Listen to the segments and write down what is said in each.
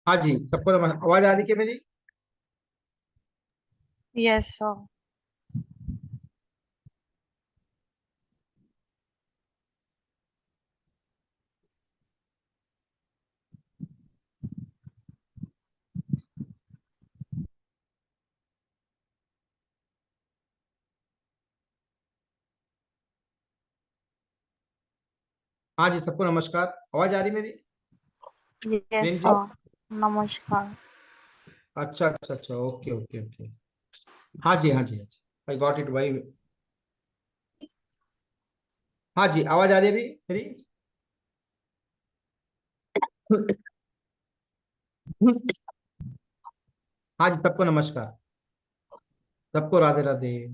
हाँ जी, सबको आवाज आ रही है मेरी? Yes sir. हाँ जी, सबको नमस्कार। आवाज आ रही मेरी? यस प्रेम जी? सर। नमस्कार। अच्छा अच्छा अच्छा, ओके ओके ओके। हाँ जी हाँ जी हाँ जी, आई गॉट इट भाई। हाँ जी, आवाज आ रही है अभी मेरी? हाँ जी, सबको नमस्कार। सबको राधे राधे।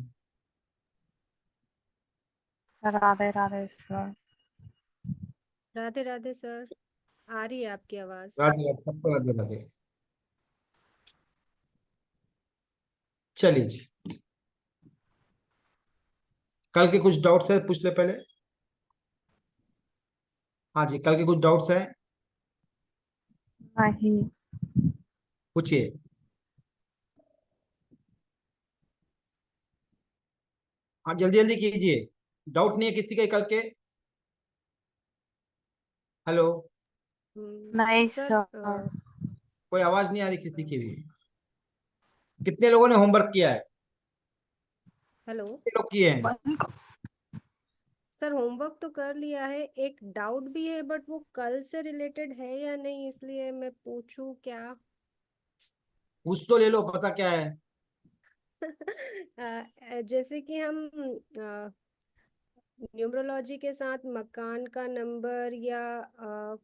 राधे राधे सर। राधे राधे सर। आ रही है आपकी आवाज। राधे राधे, सबको राधे राधे। चलिए जी, कल के कुछ डाउट्स है, पूछ ले पहले। हाँ जी, कल के कुछ डाउट्स है, नहीं। पूछिए। हाँ, जल्दी जल्दी कीजिए। डाउट नहीं है किसी के कल के? हेलो? नहीं सर सर। कोई आवाज नहीं आ रही किसी की भी? कितने लोगों ने होमवर्क किया है? हेलो। कितने लोग किए हैं? बंद कर- सर होमवर्क तो कर लिया है, एक डाउट भी है बट वो कल से रिलेटेड है या नहीं, इसलिए मैं पूछूं क्या। पूछ तो ले लो, पता क्या है। जैसे कि हम न्यूमरोलॉजी के साथ मकान का नंबर या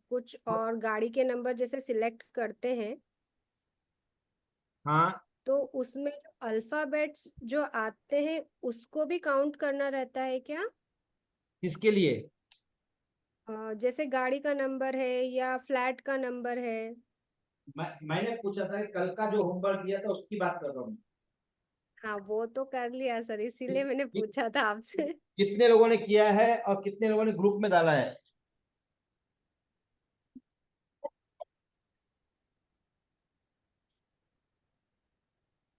कुछ और गाड़ी के नंबर जैसे सिलेक्ट करते हैं, हाँ, तो उसमें जो अल्फाबेट्स जो आते हैं उसको भी काउंट करना रहता है क्या। किसके लिए? जैसे गाड़ी का नंबर है या फ्लैट का नंबर है। मैंने पूछा था कि कल का जो होमवर्क दिया था उसकी बात कर रहा हूँ। हाँ वो तो कर लिया सर, इसीलिए मैंने कि, पूछा था आपसे। कितने लोगों ने किया है और कितने लोगों ने ग्रुप में डाला है?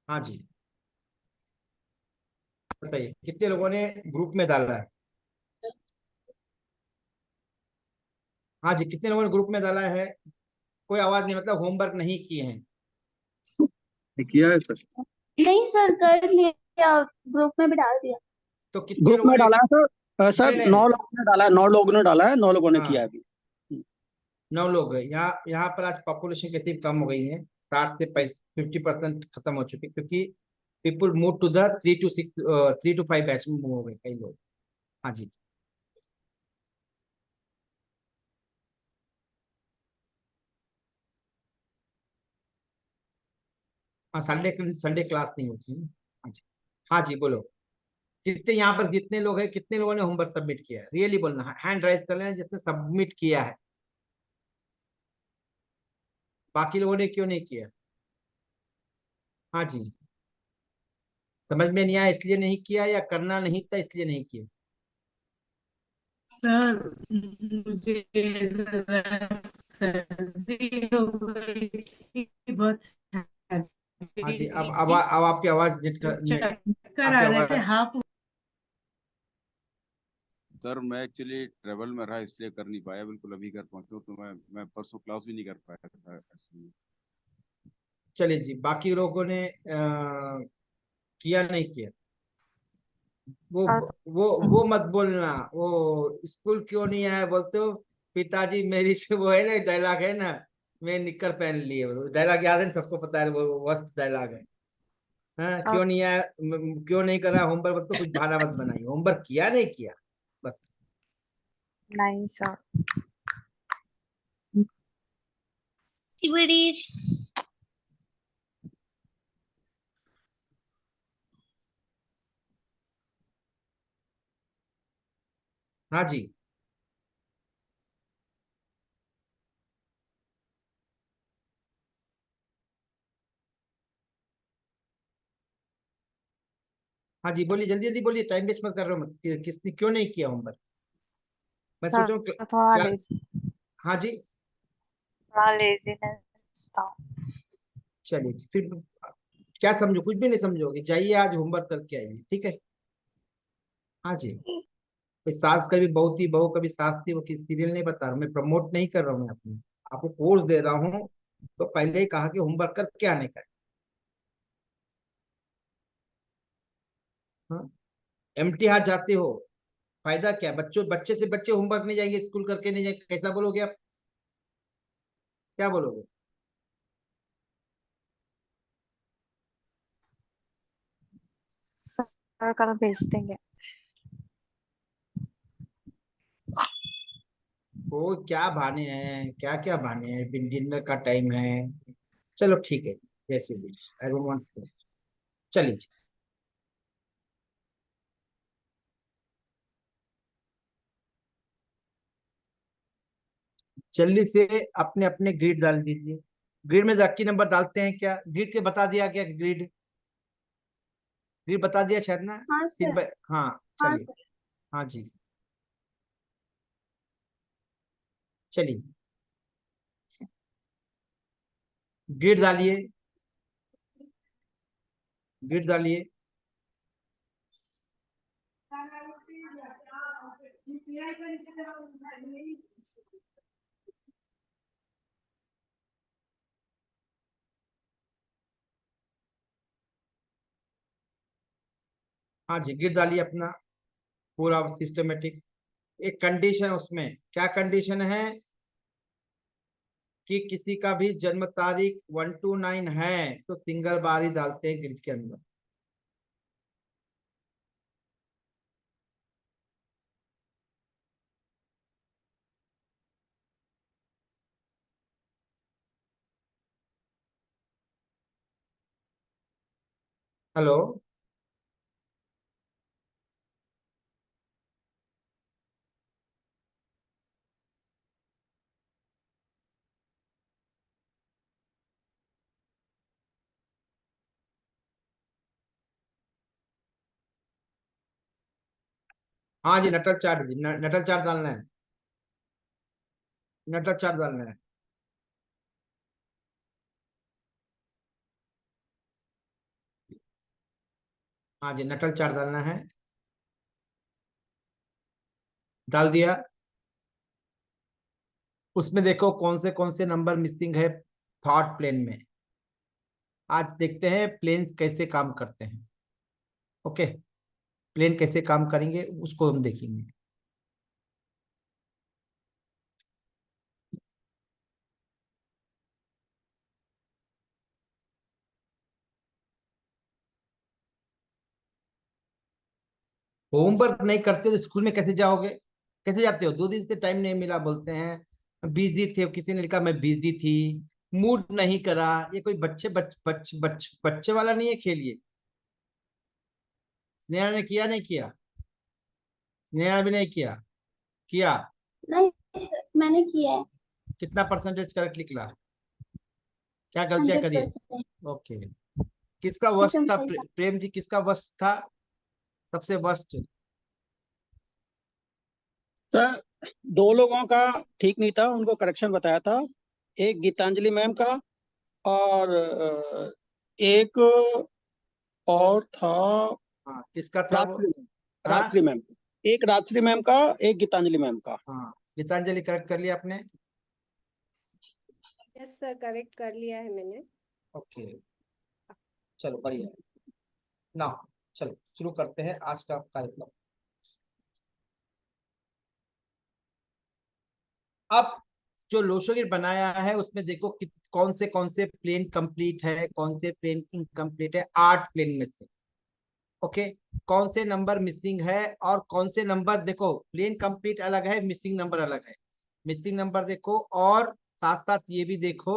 हाँ जी, बताइए कितने लोगों ने ग्रुप में डाला है? हाँ जी, कितने लोगों ने ग्रुप में डाला है? कोई आवाज नहीं, मतलब होमवर्क नहीं किए हैं। किया है सर। नहीं सर, कर लिया, ग्रुप में भी डाल दिया। तो कितने ग्रुप लोगों में ने? डाला है सर। नहीं सर नहीं नहीं। 9 लोगों ने डाला है, 9 लोगों ने डाला है, 9 लोगों ने किया है हाँ, अभी। 9 लोग हैं यहाँ। यहाँ पर आज पॉपुलेशन कैसे कम हो गई है, 60 से 50% खत्म हो चुकी है, क्योंकि people move to the 3 to 6, 3 to 5 batch में मूव हो गए कई लोग। हाँ जी। हाँ, संडे संडे क्लास नहीं होती है। हाँ जी। हाँ जी, बोलो। कितने यहाँ पर जितने लोग हैं, कितने लोगों ने होमवर्क सबमिट किया है? रियली बोलना, हैंड राइज कर लेना जिसने सबमिट किया है। बाकी लोगों ने क्यों नहीं किया? हाँ जी। समझ में नहीं आया इसलिए नहीं किया, या करना नहीं था इसलिए नहीं किया? सर मुझे जरा सर्दी हो गई थी बहुत। हाँ जी, अब हैवी आपकी आवाज चक्कर आपकी आ रहे थे, आवाज। हाफ। सर मैं एक्चुअली ट्रेवल में रहा इसलिए कर नहीं पाया, बिल्कुल अभी घर पहुंचा हूं, तो मैं परसों क्लास भी नहीं कर पाया था इसलिए। चलिए जी, बाकी लोगों ने किया नहीं किया? वो सर वो मत बोलना, वो स्कूल क्यों नहीं आया बोलते हो। पिताजी मेरी से वो है ना, डायलॉग है ना, मैं निकर पहन लिए, डायलॉग याद है ना, सबको पता है, वो मस्त डायलॉग है। हाँ, सर क्यों नहीं आया, क्यों नहीं करा होमवर्क, बोलते कुछ बहाना मत बनाइए, होमवर्क किया नहीं किया, बस। नहीं सर। बड़ी। हाँ जी। हाँ जी, बोलिए, जल्दी जल्दी बोलिए, टाइम वेस्ट मत कर रहे हो मत, किसने क्यों नहीं किया होमवर्क? मैं सोच सर रहा हूँ थोड़ा क्लास। लीजिए। हाँ जी। थोड़ा लेजीनेस था। चलिए फिर क्या समझो, कुछ भी नहीं समझोगे, जाइए आज होमवर्क करके आइए, ठीक है। हाँ जी। कोई सास कभी बहू थी, बहू कभी सास थी, वो किस सीरियल नहीं बता रहा, मैं प्रमोट नहीं कर रहा हूँ, मैं अपने आपको कोर्स दे रहा हूँ। तो पहले ही कहा कि होमवर्क करके आने का है। एम्प्टी हाथ जाते हो, फायदा क्या? बच्चों बच्चे से बच्चे होमवर्क नहीं जाएंगे, स्कूल करके नहीं जाएंगे, कैसा बोलोगे आप? क्या बोलोगे? सर कल भेज देंगे। वो क्या बहाने हैं, क्या क्या बहाने हैं, डिनर का टाइम है। चलो ठीक है, जैसे भी, आई डोंट वांट। चलिए जल्दी से अपने अपने ग्रिड डाल दीजिए। ग्रिड में लकी नंबर डालते हैं क्या? ग्रिड के बता दिया क्या? ग्रिड ग्रिड बता दिया शायद ना। हाँ फिर सर। हाँ हाँ चलिए। सर। हाँ जी चलिए, ग्रिड डालिए, ग्रिड डालिए। हाँ जी, ग्रिड डालिए अपना पूरा सिस्टमेटिक। एक कंडीशन उसमें, क्या कंडीशन है? कि किसी का भी जन्म तारीख 1 to 9 है तो सिंगल बार ही डालते हैं ग्रिड के अंदर। हेलो। हाँ जी, नटल चार्ट नटल चार्ट डालना है, नटल चार्ट डालना है। हाँ जी, नटल चार्ट डालना है। डाल दिया। उसमें देखो कौन से नंबर मिसिंग है थॉट प्लेन में। आज देखते हैं प्लेन्स कैसे काम करते हैं। ओके, प्लेन कैसे काम करेंगे उसको हम देखेंगे। होमवर्क नहीं करते तो स्कूल में कैसे जाओगे? कैसे जाते हो? 2 दिन से टाइम नहीं मिला बोलते हैं, बिजी थे, किसी ने लिखा मैं बिजी थी, मूड नहीं करा। ये कोई बच्चे वाला नहीं है खेल ये। स्नेहा ने किया नहीं किया? स्नेहा भी नहीं किया? किया। नहीं सर, मैंने किया है। कितना परसेंटेज करेक्ट निकला? क्या गलतियां हंड्रेड करी? Percent okay. किसका वर्स्ट एकदम था? सही था। प्रेम जी किसका वर्स्ट था? सबसे वर्स्ट? सर दो लोगों का ठीक नहीं था, उनको करेक्शन बताया था। एक गीतांजलि मैम का, और एक और था हाँ, किसका था वो? रात्रि मैम। हाँ रात्रि मैम। एक रात्रि मैम का, एक गीतांजलि मैम का। हाँ, गीतांजलि करेक्ट कर लिया आपने? यस सर, करेक्ट कर लिया है मैंने। ओके, चलो बढ़िया है ना। चलो शुरू करते हैं आज का कार्यक्रम। अब जो लोशोगिर बनाया है उसमें देखो कि कौन से प्लेन कंप्लीट है, कौन से प्लेन इनकम्प्लीट है, 8 प्लेन में से। ओके, कौन से नंबर मिसिंग है और कौन से नंबर, देखो प्लेन कंप्लीट अलग है, मिसिंग नंबर अलग है। मिसिंग नंबर देखो, और साथ साथ ये भी देखो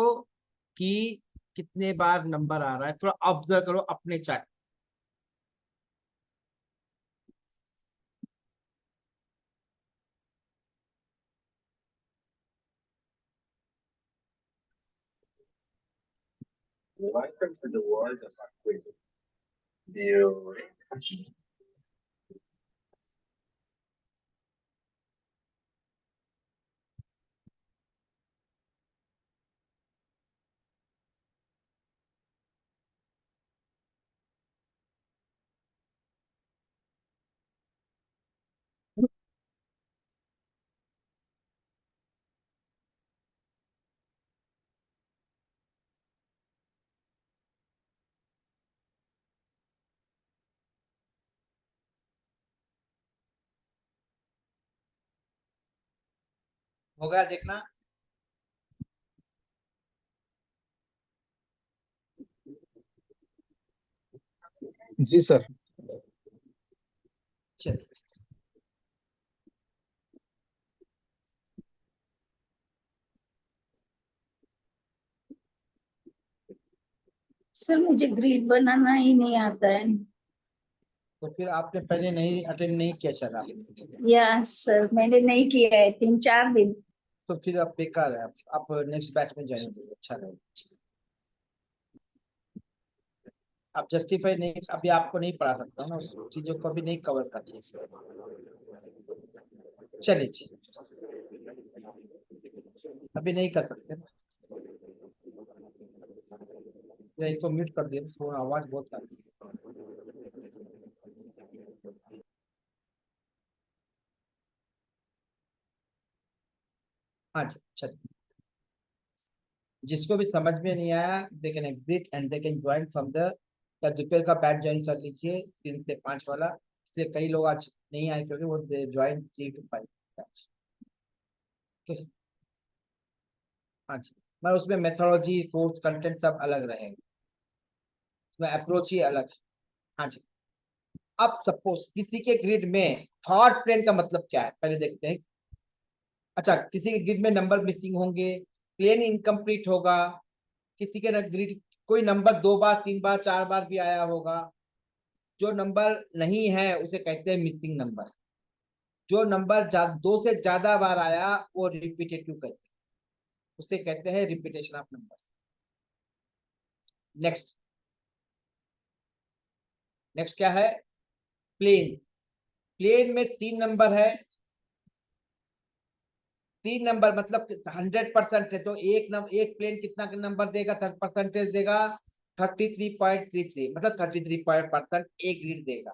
कि कितने बार नंबर आ रहा है, थोड़ा ऑब्जर्व करो अपने चार्ट। हो गया देखना। जी सर। चलिए सर मुझे ग्रिड बनाना ही नहीं आता है। तो फिर आपने पहले नहीं अटेंड नहीं किया शायद आपने, या सर मैंने नहीं किया है 3-4 दिन। तो फिर आप बेकार है। आप नेक्स्ट बैच में ज्वाइन कीजिए, अच्छा रहेगा। आप जस्टिफाई नहीं, अभी आपको नहीं पढ़ा सकता ना, उस चीजों को अभी नहीं कवर कर दिया। चलिए जी, अभी नहीं कर सकते ना, या इनको म्यूट कर दिया, थोड़ा आवाज बहुत आ रही है। हाँ जी चलिए, जिसको भी समझ में नहीं आया they can exit and they can join from the, या दोपहर का बैच ज्वाइन कर लीजिए 3 से 5 वाला। इसलिए कई लोग आज नहीं आए क्योंकि वो ज्वाइन 3 to 5 बैच। हाँ जी, मगर उसमें मेथोडोलॉजी, कोर्स कंटेंट सब अलग रहेगा, उसमें अप्रोच ही अलग है। हाँ जी, अब सपोज किसी के ग्रिड में थॉट प्लेन का मतलब क्या है पहले देखते हैं। अच्छा, किसी के ग्रिड में नंबर मिसिंग होंगे, प्लेन इनकम्प्लीट होगा, किसी के ग्रिड कोई नंबर 2 बार 3 बार 4 बार भी आया होगा। जो नंबर नहीं है उसे कहते हैं मिसिंग नंबर। जो नंबर 2 से ज्यादा बार आया वो रिपीटेटिव कहते हैं, उसे कहते हैं repetition of number. Next next क्या है, प्लेन। प्लेन में 3 नंबर है, 3 नंबर मतलब 100% है, तो एक प्लेन कितना नंबर देगा, 30% देगा, 33.33 मतलब 33% एक ग्रिड देगा।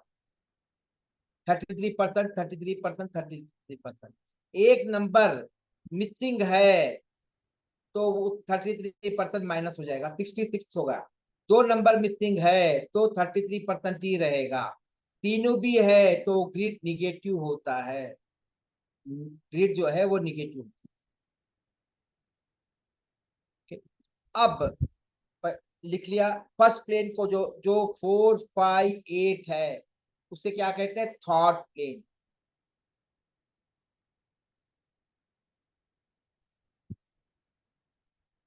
33%, 33%, 33%। एक नंबर मिसिंग है तो वो 33% माइनस हो जाएगा, 66 होगा। 2 नंबर मिसिंग है तो 33% ही रहेगा। तीनों भी है तो ग्रिड निगेटिव होता है, ग्रिड जो है वो निगेटिव। अब लिख लिया फर्स्ट प्लेन को, जो जो 4, 5, 8 है उसे क्या कहते हैं, thought plane.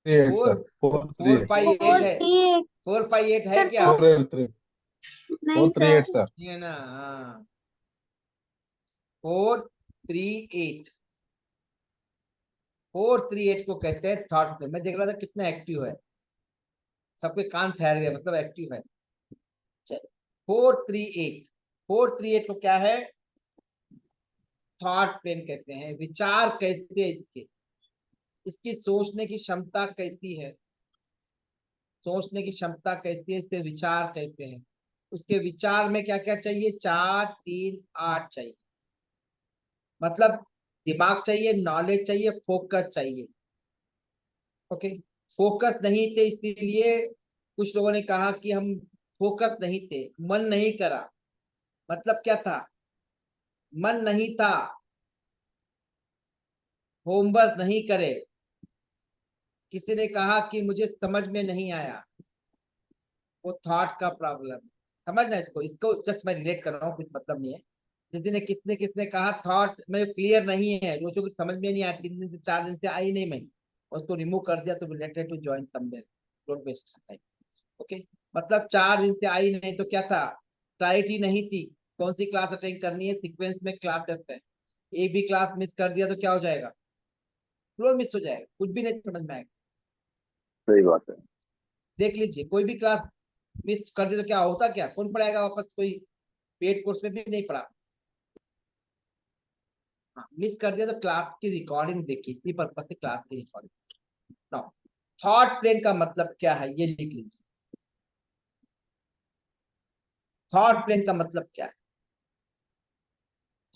At four sir, 4 3 4 5 8 है, 4 5 8 है सर क्या, 4 8 3 नहीं 4 3 8 सर। सर। ये ना, हाँ 4 3 8, 4 3 8 को कहते हैं थॉट प्लेन। मैं देख रहा था कितना एक्टिव है, सबके कान ठहर गए, मतलब एक्टिव है। चलो 4 3 8, 4 3 8 को क्या है, थॉट प्लेन कहते हैं। विचार कैसे है इसके, इसकी सोचने की क्षमता कैसी है, सोचने की क्षमता कैसी है, इसे विचार कहते हैं। उसके विचार में क्या क्या चाहिए, 4 3 8 चाहिए, मतलब दिमाग चाहिए, नॉलेज चाहिए, फोकस चाहिए। ओके, फोकस नहीं थे इसीलिए कुछ लोगों ने कहा कि हम फोकस नहीं थे, मन नहीं करा। मतलब क्या था, मन नहीं था, होमवर्क नहीं करे, किसी ने कहा कि मुझे समझ में नहीं आया, वो थॉट का प्रॉब्लम। समझना इसको, इसको जस्ट मैं रिलेट कर रहा हूँ, कुछ मतलब नहीं है। किसने किसने कहा थॉट में क्लियर नहीं है, जो कुछ समझ में नहीं आया, 3 दिन से 4 दिन से आई नहीं, मैं उसको रिमूव कर दिया तो related to join somewhere, don't waste time. Okay, मतलब 4 दिन से आई नहीं तो क्या था, क्लैरिटी नहीं थी, कौन सी क्लास अटेंड करनी है, सीक्वेंस में क्लासेस है, एक भी क्लास मिस कर दिया तो क्या हो जाएगा, फ्लो मिस हो जाएगा, कुछ भी नहीं समझ में आएगा। सही बात है। देख लीजिए, कोई भी क्लास मिस कर दे तो क्या होता, क्या कौन पढ़ाएगा वापस, कोई पेड कोर्स में भी नहीं पढ़ा। हाँ, मिस कर दिया तो क्लास की रिकॉर्डिंग देखिए, इसी पर्पज से क्लास की रिकॉर्डिंग। नाउ थॉट प्लेन का मतलब क्या है ये लिख लीजिए। थॉट प्लेन का मतलब क्या है,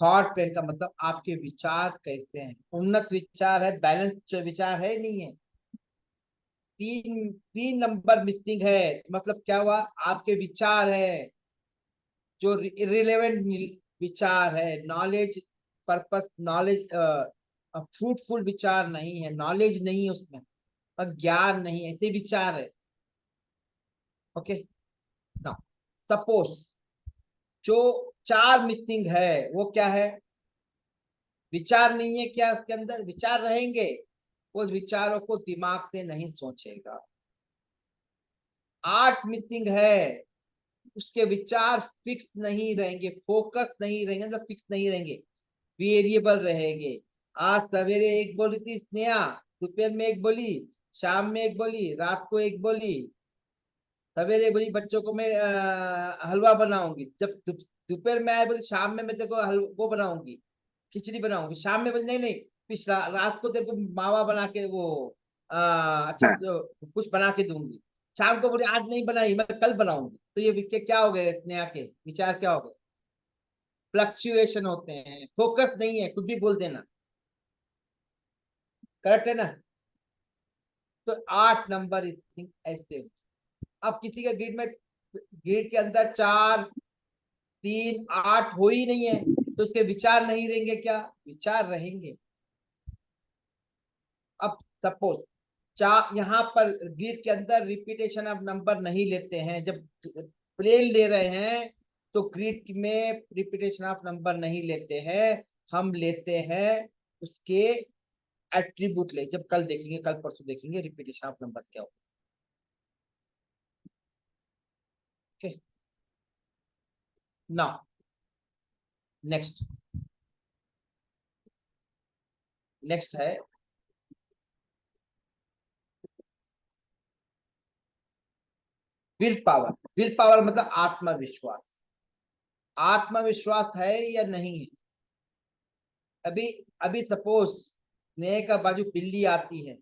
थॉट प्लेन का मतलब आपके विचार कैसे हैं, उन्नत विचार है, बैलेंस विचार है, नहीं है। 3 नंबर मिसिंग है, मतलब क्या हुआ, आपके विचार है जो इररिलेवेंट विचार है, नॉलेज पर्पस, नॉलेज अब फ्रूटफुल विचार नहीं है, नॉलेज नहीं है उसमें, और ज्ञान नहीं है, ऐसे विचार है। ओके, नाउ सपोज जो 4 मिसिंग है वो क्या है? विचार नहीं है क्या उसके अंदर? विचार रहेंगे, वो विचारों को दिमाग से नहीं सोचेगा। 8 मिसिंग है, उसके विचार फिक्स नहीं रहेंगे, फोकस नहीं रहेंगे, मतलब फिक्स नहीं रहेंगे, वेरिएबल रहेंगे। आज सवेरे एक बोली थी स्नेहा, दोपहर में एक बोली, शाम में एक बोली, रात को एक बोली। सवेरे बोली बच्चों को मैं हलवा बनाऊंगी, जब दोपहर में आए बोली शाम में मैं तेरे को वो बनाऊंगी, खिचड़ी बनाऊंगी। शाम में बोली नहीं नहीं, पिछला रात को तेरे को मावा बना के वो अच्छा कुछ बना के दूंगी। शाम को बोली आज नहीं बनाई, मैं कल बनाऊंगी। तो ये क्या हो गए स्नेहा के विचार? क्या हो गए? फ्लक्चुएशन होते हैं, फोकस नहीं है, कुछ भी बोल देना। करेक्ट है ना? तो 8 नंबर ऐसे। अब किसी का ग्रिड के अंदर 4, 3, 8 हो ही नहीं है, तो उसके विचार नहीं रहेंगे क्या? विचार रहेंगे। अब सपोज यहाँ पर ग्रिड के अंदर रिपीटेशन ऑफ नंबर नहीं लेते हैं, जब प्लेन ले रहे हैं तो ग्रिड में रिपीटेशन ऑफ नंबर नहीं लेते हैं, हम लेते हैं उसके एट्रीब्यूट ले। जब कल देखेंगे, कल परसों देखेंगे रिपीटेशन ऑफ नंबर्स क्या होता है। ओके, नाउ नेक्स्ट है विल पावर। विल पावर मतलब आत्मविश्वास। आत्मविश्वास है या नहीं है? अभी अभी सपोज स्नेह का बाजू बिल्ली आती है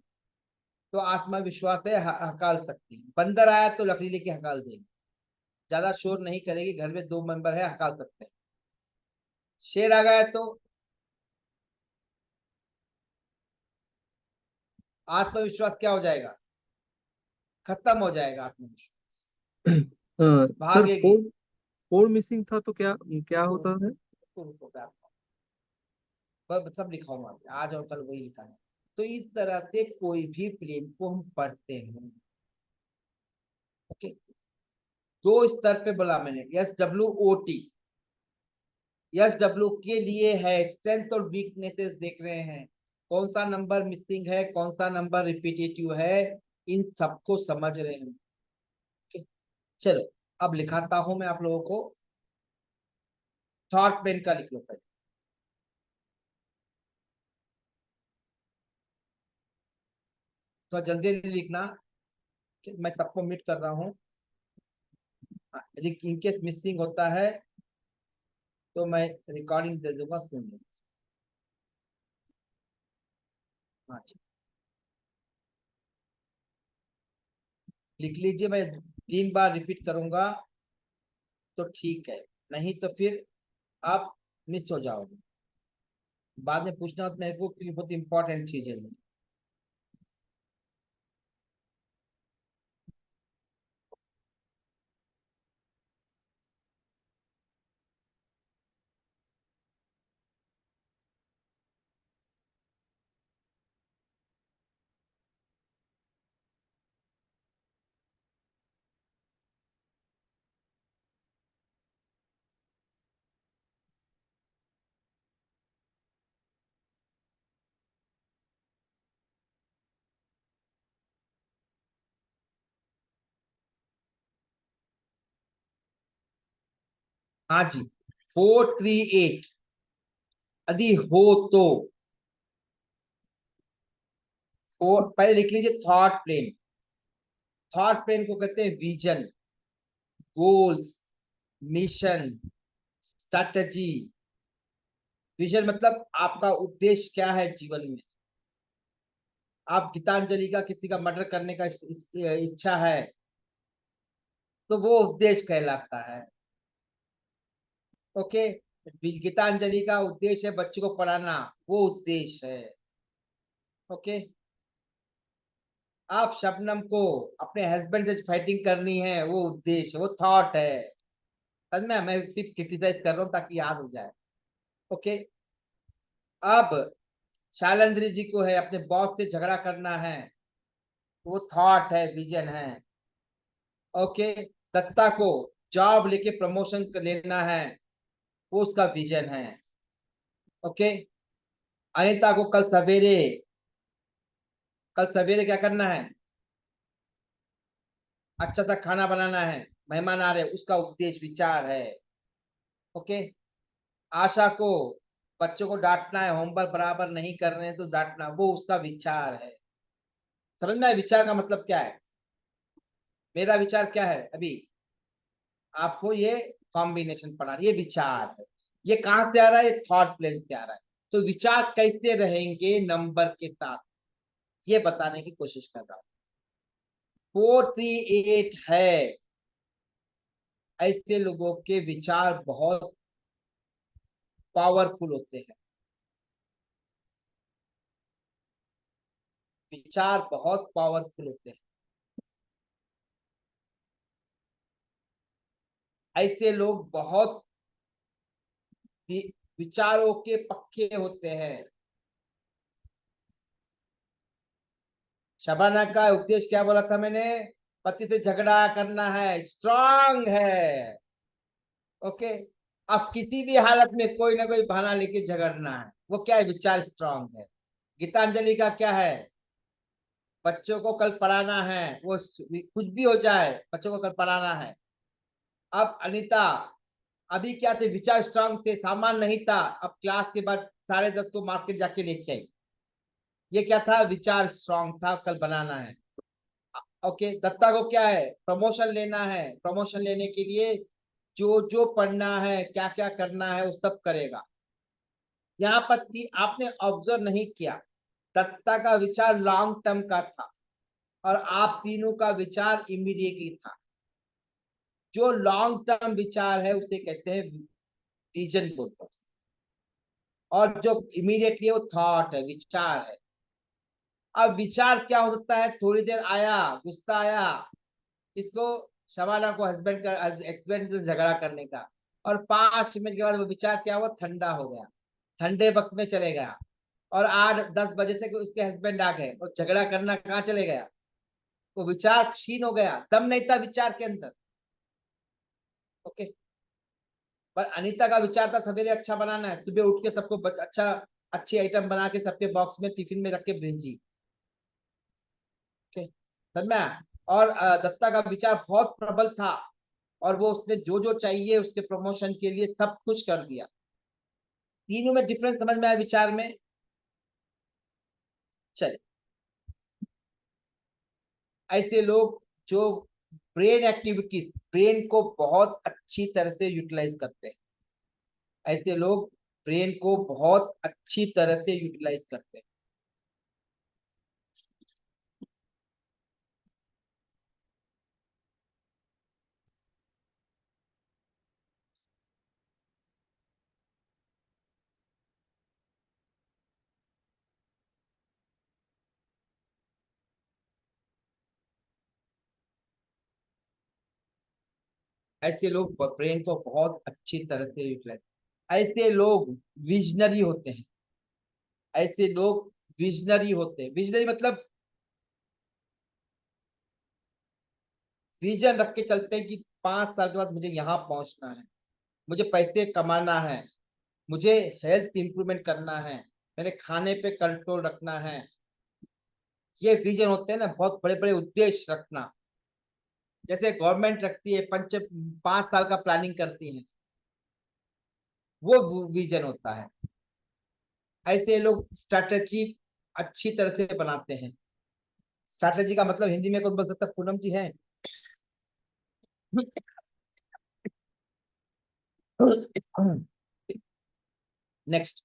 तो आत्मविश्वास है, हकाल सकती है। बंदर आया तो लकड़ी लेके हकाल देगी, ज्यादा शोर नहीं करेगी, घर में 2 मेंबर है, हकाल सकते हैं। शेर आ गया तो आत्मविश्वास क्या हो जाएगा? खत्म हो जाएगा आत्मविश्वास, सर भागेगी। 4 मिसिंग था तो क्या क्या होता है? सब लिखा हुआ है, आज और कल वही लिखा है। तो इस तरह से कोई भी प्लेन को हम पढ़ते हैं। ओके, 2 स्तर पे बोला मैंने, SWOT। SW के लिए है स्ट्रेंथ और वीकनेसेस देख रहे हैं, कौन सा नंबर मिसिंग है, कौन सा नंबर रिपीटेटिव है, इन सबको समझ रहे हैं। ओके, चलो अब लिखाता हूं मैं आप लोगों को। थॉट प्लेन का लिख लो पहले, तो जल्दी जल्दी लिखना। मैं सबको मिट कर रहा हूँ, इनकेस मिसिंग होता है तो मैं रिकॉर्डिंग दे दूंगा, सुन लो। हाँ जी, लिख लीजिए, मैं 3 बार रिपीट करूंगा तो ठीक है, नहीं तो फिर आप मिस हो जाओगे। बाद में पूछना हो तो मेरे को, क्योंकि बहुत इंपॉर्टेंट चीज है। हाँ जी, 438 यदि हो तो पहले लिख लीजिए थॉट प्लेन। थॉट प्लेन को कहते हैं vision, goals, mission, strategy. Vision मतलब आपका उद्देश्य क्या है जीवन में। आप गीतांजलि का किसी का मर्डर करने का इच्छा है तो वो उद्देश्य कहलाता है। ओके, गीतांजलि का उद्देश्य है बच्चों को पढ़ाना, वो उद्देश्य है। ओके, आप शबनम को अपने हस्बैंड से फाइटिंग करनी है, वो उद्देश्य, वो थॉट है। समझ में? मैं सिर्फ क्रिटिसाइज कर रहा हूँ ताकि याद हो जाए। ओके, अब शैलेंद्र जी को है अपने बॉस से झगड़ा करना है, वो थॉट है, विजन है। ओके, दत्ता को जॉब लेके प्रमोशन लेना है, वो उसका विजन है। ओके, अनीता को कल सवेरे क्या करना है, अच्छा सा खाना बनाना है, मेहमान आ रहे, उसका उद्देश्य विचार है। ओके, आशा को बच्चों को डांटना है, होमवर्क बराबर नहीं कर रहे हैं तो डांटना, वो उसका विचार है। समझ में आया विचार का मतलब क्या है? मेरा विचार क्या है, अभी आपको ये कॉम्बिनेशन पढ़ा, ये विचार है। ये कहां से आ रहा है, ये थॉट प्लेन से आ रहा है। तो विचार कैसे रहेंगे नंबर के साथ, ये बताने की कोशिश कर रहा हूं। 438 है, ऐसे लोगों के विचार बहुत पावरफुल होते हैं, विचार बहुत पावरफुल होते हैं। ऐसे लोग बहुत विचारों के पक्के होते हैं। शबाना का उद्देश्य क्या बोला था मैंने, पति से झगड़ा करना है, स्ट्रांग है। ओके, अब किसी भी हालत में कोई ना कोई बहाना लेके झगड़ना है, वो क्या है, विचार स्ट्रांग है। गीतांजलि का क्या है, बच्चों को कल पढ़ाना है, वो कुछ भी हो जाए बच्चों को कल पढ़ाना है। अब अनीता, अभी क्या थे, विचार स्ट्रांग थे, सामान नहीं था, अब क्लास के बाद 10:30 को मार्केट जाके लेके आई, ये क्या था, विचार स्ट्रांग था, कल बनाना है। ओके, दत्ता को क्या है, प्रमोशन लेना है, प्रमोशन लेने के लिए जो जो पढ़ना है, क्या क्या करना है, वो सब करेगा। यहाँ पर आपने ऑब्जर्व नहीं किया, दत्ता का विचार लॉन्ग टर्म का था और आप तीनों का विचार इमीडिएटली था। जो लॉन्ग टर्म विचार है उसे कहते हैं विजन बोलते हैं, और जो इमीडिएटली वो थॉट है, विचार है। अब विचार क्या हो सकता है, थोड़ी देर आया, गुस्सा आया, इसको शबाना को हस्बैंड से झगड़ा करने का, और 5 मिनट के बाद वो विचार क्या हुआ, ठंडा हो गया, ठंडे वक्त में चले गया, और 8-10 बजे तक उसके हस्बैंड आ गए और झगड़ा करना कहाँ चले गया, वो विचार क्षीण हो गया, दम नहीं था विचार के अंदर। ओके, पर अनीता का विचार था सवेरे अच्छा बनाना है, सुबह उठ के सबको अच्छा अच्छी आइटम बना के सबके बॉक्स में टिफिन में रख के भेजी। ओके, समझ में आया? और दत्ता का विचार बहुत प्रबल था, और वो उसने जो जो चाहिए उसके प्रमोशन के लिए सब कुछ कर दिया। तीनों में डिफरेंस समझ में आया विचार में? चलिए, ऐसे लोग जो ब्रेन एक्टिविटीज, ब्रेन को बहुत अच्छी तरह से यूटिलाइज करते हैं, ऐसे लोग ब्रेन को बहुत अच्छी तरह से यूटिलाइज करते हैं। ऐसे लोग ब्रेन को बहुत अच्छी तरह से यूटिलाइज, ऐसे लोग विजनरी होते हैं, ऐसे लोग विजनरी होते हैं। विजनरी मतलब विजन रख के चलते हैं कि 5 साल के बाद मुझे यहाँ पहुंचना है, मुझे पैसे कमाना है, मुझे हेल्थ इंप्रूवमेंट करना है, मेरे खाने पे कंट्रोल रखना है। ये विजन होते हैं ना, बहुत बड़े बड़े उद्देश्य रखना, जैसे गवर्नमेंट रखती है 5 साल का प्लानिंग करती है, वो विजन होता है। ऐसे लोग स्ट्रैटेजी अच्छी तरह से बनाते हैं। स्ट्रैटेजी का मतलब हिंदी में कौन बोल सकता है, पूनम जी है? नेक्स्ट,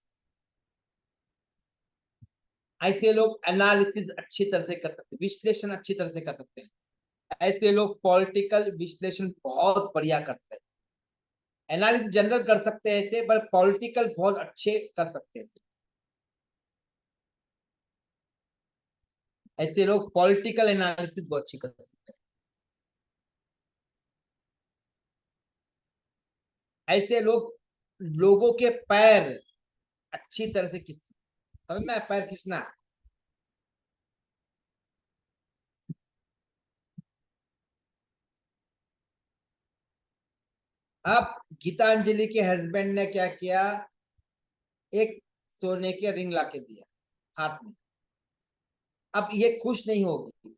ऐसे लोग एनालिसिस अच्छी तरह से कर सकते हैं, विश्लेषण अच्छी तरह से कर सकते हैं। ऐसे लोग पॉलिटिकल विश्लेषण बहुत बढ़िया करते हैं। एनालिसिस जनरल कर सकते हैं ऐसे, पर पॉलिटिकल बहुत अच्छे कर सकते हैं। ऐसे लोग पॉलिटिकल एनालिसिस बहुत अच्छी कर सकते हैं। ऐसे लोग लोगों के पैर अच्छी तरह से समझ में पैर खींचना। अब गीतांजलि के हस्बैंड ने क्या किया, एक सोने के रिंग लाके दिया हाथ में। अब ये खुश नहीं होगी,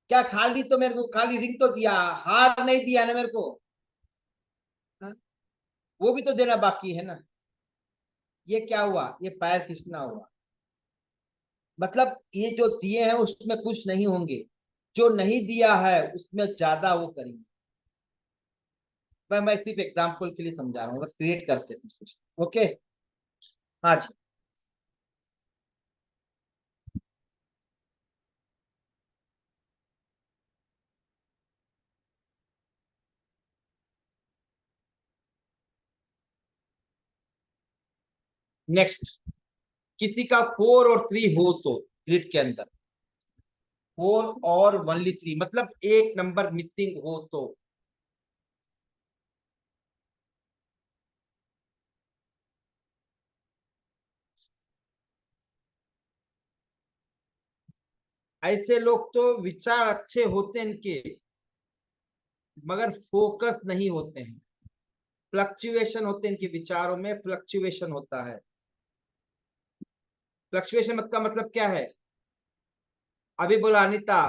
क्या खाली तो मेरे को खाली रिंग तो दिया, हार नहीं दिया ना मेरे को, हाँ? वो भी तो देना बाकी है ना। ये क्या हुआ, ये पैर खींचना हुआ। मतलब ये जो दिए हैं उसमें खुश नहीं होंगे, जो नहीं दिया है उसमें ज्यादा वो करेंगे। मैं सिर्फ एग्जांपल के लिए समझा रहा हूँ, बस क्रिएट करके कुछ। ओके, हाँ जी। नेक्स्ट, किसी का 4 और 3 हो तो ग्रिड के अंदर 4 और ओनली 3, मतलब एक नंबर मिसिंग हो तो ऐसे लोग तो विचार अच्छे होते हैं इनके, मगर फोकस नहीं होते हैं। फ्लक्चुएशन होते हैं इनके विचारों में, फ्लक्चुएशन होता है। फ्लक्चुएशन का मतलब क्या है, अभी बोला अनिता,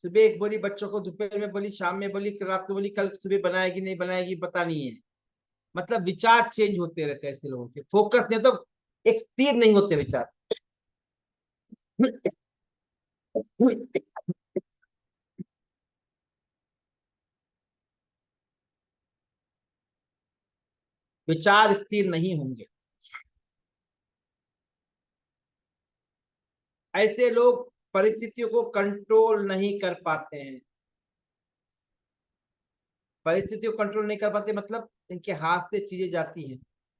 सुबह एक बोली बच्चों को, दोपहर में बोली, शाम में बोली, रात को बोली, कल सुबह बनाएगी नहीं बनाएगी पता नहीं है। मतलब विचार चेंज होते रहते हैं ऐसे लोगों के, फोकस नहीं तो एक स्थिर नहीं होते विचार। विचार स्थिर नहीं होंगे। ऐसे लोग परिस्थितियों को कंट्रोल नहीं कर पाते हैं। परिस्थितियों को कंट्रोल नहीं कर पाते मतलब इनके हाथ से चीजें जाती हैं।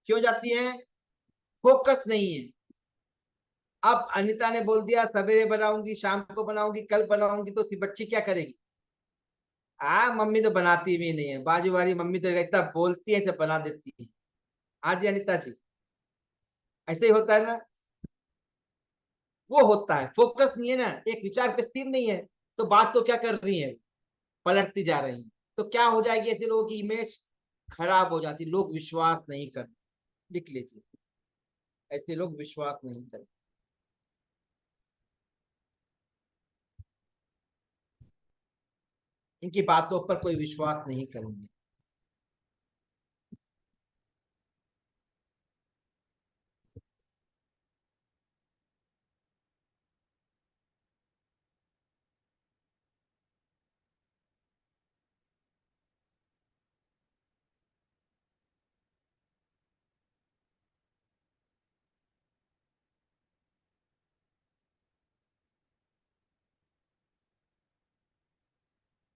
क्यों जाती हैं, फोकस नहीं है। अब अनिता ने बोल दिया सवेरे बनाऊंगी, शाम को बनाऊंगी, कल बनाऊंगी, तो बच्ची क्या करेगी, मम्मी तो बनाती भी नहीं है, बाजू वाली मम्मी तो ऐसा बोलती है ऐसे बना देती है। हाँ जी अनिता जी, ऐसे ही होता है ना। वो होता है, फोकस नहीं है ना, एक विचार पे स्थिर नहीं है, तो बात तो क्या कर रही है, पलटती जा रही है। तो क्या हो जाएगी, ऐसे लोगों की इमेज खराब हो जाती, लोग विश्वास नहीं करते। लिख लीजिए, ऐसे लोग विश्वास नहीं करते। इनकी बातों पर कोई विश्वास नहीं करेंगे।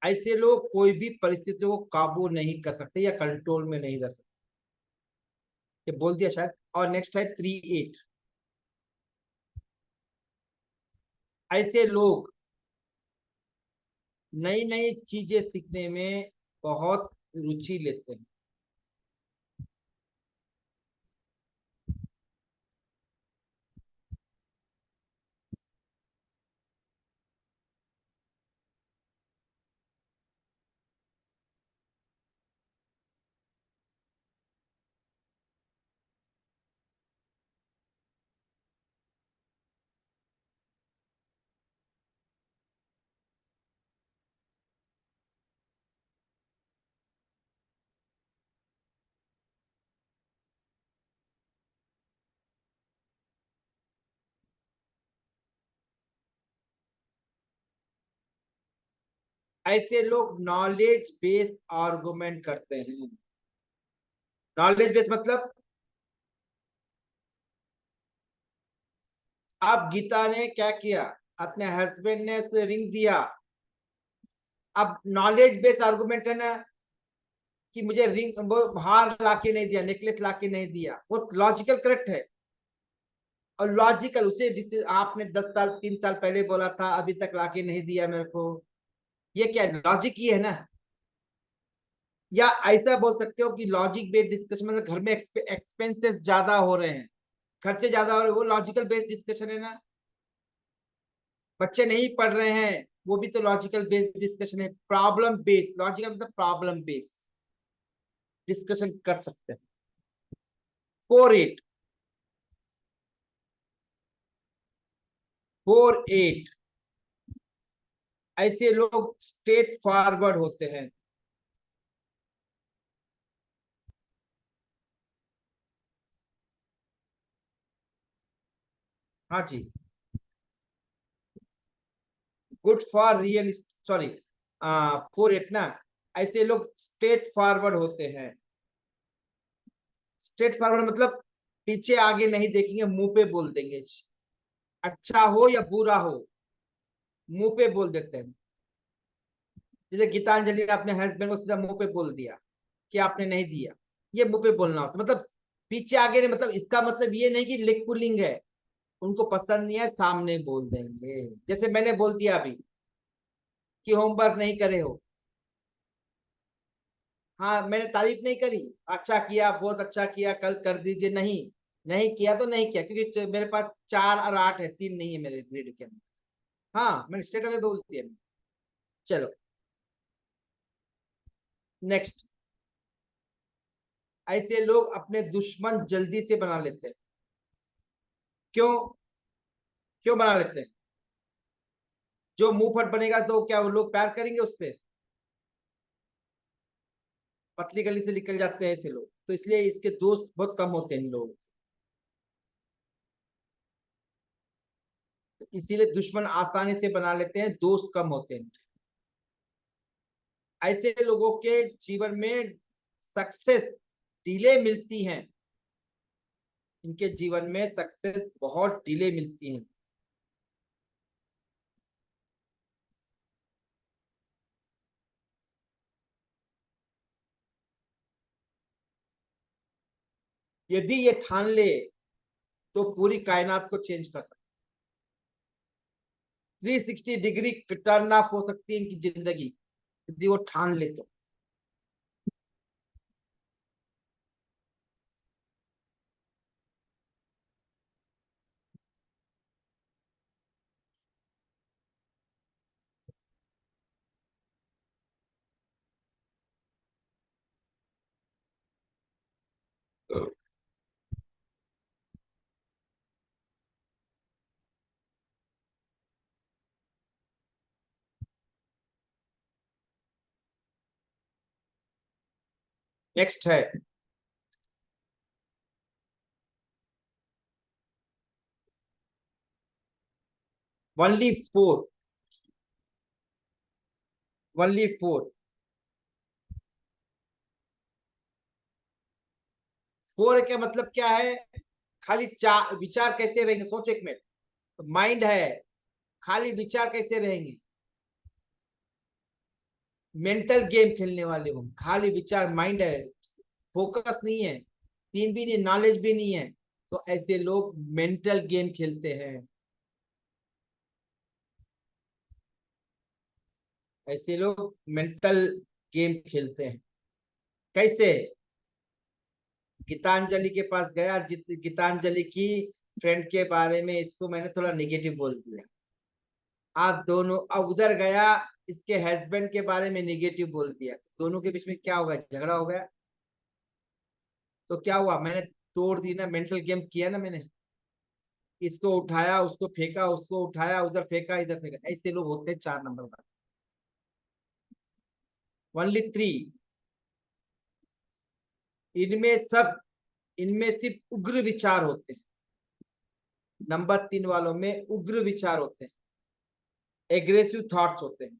ऐसे लोग कोई भी परिस्थिति को काबू नहीं कर सकते या कंट्रोल में नहीं रह सकते। ये बोल दिया शायद। और नेक्स्ट है 3-8। ऐसे लोग नई नई चीजें सीखने में बहुत रुचि लेते हैं। ऐसे लोग नॉलेज बेस्ड आर्गुमेंट करते हैं। नॉलेज बेस्ड मतलब, अब गीता ने क्या किया, अपने हस्बैंड ने उसे रिंग दिया। अब नॉलेज बेस्ड आर्गुमेंट है ना, कि मुझे रिंग, वो हार लाके नहीं दिया, नेकलेस लाके नहीं दिया, वो लॉजिकल करेक्ट है। और लॉजिकल उसे आपने 10 साल 3 साल पहले बोला था, अभी तक लाके नहीं दिया मेरे को, ये क्या लॉजिक ये है ना। या ऐसा बोल सकते हो कि लॉजिक बेस्ड डिस्कशन, मतलब घर में एक्सपेंसेस ज्यादा हो रहे हैं, खर्चे ज्यादा हो रहे, वो लॉजिकल बेस्ड डिस्कशन है ना। बच्चे नहीं पढ़ रहे हैं, वो भी तो लॉजिकल बेस्ड डिस्कशन है। प्रॉब्लम बेस्ड, लॉजिकल मतलब प्रॉब्लम बेस्ड डिस्कशन कर सकते हैं। 4-8 4-8 ऐसे लोग स्ट्रेट फॉरवर्ड होते हैं। हाँ जी, गुड फॉर रियल, सॉरी 4-8 ना, ऐसे लोग स्ट्रेट फॉरवर्ड होते हैं। स्ट्रेट फॉरवर्ड मतलब पीछे आगे नहीं देखेंगे, मुंह पे बोल देंगे। अच्छा हो या बुरा हो, मुंह पे बोल देते हैं। जैसे गीतांजलि ने अपने हस्बैंड को सीधा मुंह पे बोल दिया कि आपने नहीं दिया, ये मुंह पे बोलना होता, मतलब पीछे आगे नहीं, मतलब इसका मतलब ये नहीं कि लिक पुलिंग है, उनको पसंद नहीं है, सामने बोल देंगे। जैसे मैंने बोल दिया अभी कि होमवर्क नहीं करे हो, हाँ मैंने तारीफ नहीं करी, अच्छा किया, बहुत अच्छा किया, कल कर दीजिए, नहीं नहीं किया तो नहीं किया, क्योंकि मेरे पास 4 और 8 है, 3 नहीं है मेरे ग्रेड के अंदर। हाँ मैंने स्टेट में बोल दिया। चलो नेक्स्ट, ऐसे लोग अपने दुश्मन जल्दी से बना लेते हैं। क्यों क्यों बना लेते हैं? जो मुंह फट बनेगा तो क्या वो लोग प्यार करेंगे उससे? पतली गली से निकल जाते हैं ऐसे लोग, तो इसलिए इसके दोस्त बहुत कम होते हैं इन लोगों के। तो इसीलिए दुश्मन आसानी से बना लेते हैं, दोस्त कम होते हैं। ऐसे लोगों के जीवन में सक्सेस डिले मिलती है, इनके जीवन में सक्सेस बहुत डिले मिलती है। यदि ये ठान ले तो पूरी कायनात को चेंज कर सकते, 360 डिग्री टर्न ऑफ हो सकती है इनकी जिंदगी, यदि वो ठान ले तो। नेक्स्ट है ओनली 4 का मतलब क्या है? खाली चार विचार कैसे रहेंगे, सोचो एक मिनट। माइंड है, खाली विचार कैसे रहेंगे? मेंटल गेम खेलने वाले हो, खाली विचार, माइंड है, फोकस नहीं है, 3 भी नहीं, नॉलेज भी नहीं है, तो ऐसे लोग मेंटल गेम खेलते हैं। ऐसे लोग मेंटल गेम खेलते हैं। कैसे? गीतांजलि के पास गया, गीतांजलि की फ्रेंड के बारे में इसको मैंने थोड़ा निगेटिव बोल दिया, आप दोनों, अब उधर गया इसके हस्बैंड के बारे में निगेटिव बोल दिया, दोनों के बीच में क्या होगा? झगड़ा हो गया। तो क्या हुआ? मैंने तोड़ दी ना, मेंटल गेम किया ना मैंने, इसको उठाया उसको फेंका, उसको उठाया उधर फेंका इधर फेंका, ऐसे लोग होते हैं 4 नंबर का। ओनली 3, इनमें सिर्फ उग्र विचार होते हैं, नंबर 3 वालों में उग्र विचार होते हैं, एग्रेसिव थॉट्स होते हैं।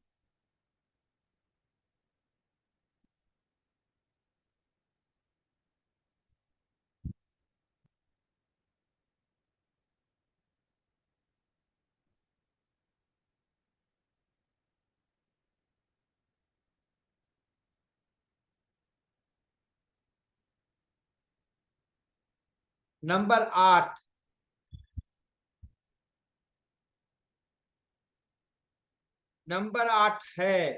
नंबर 8, नंबर 8 है,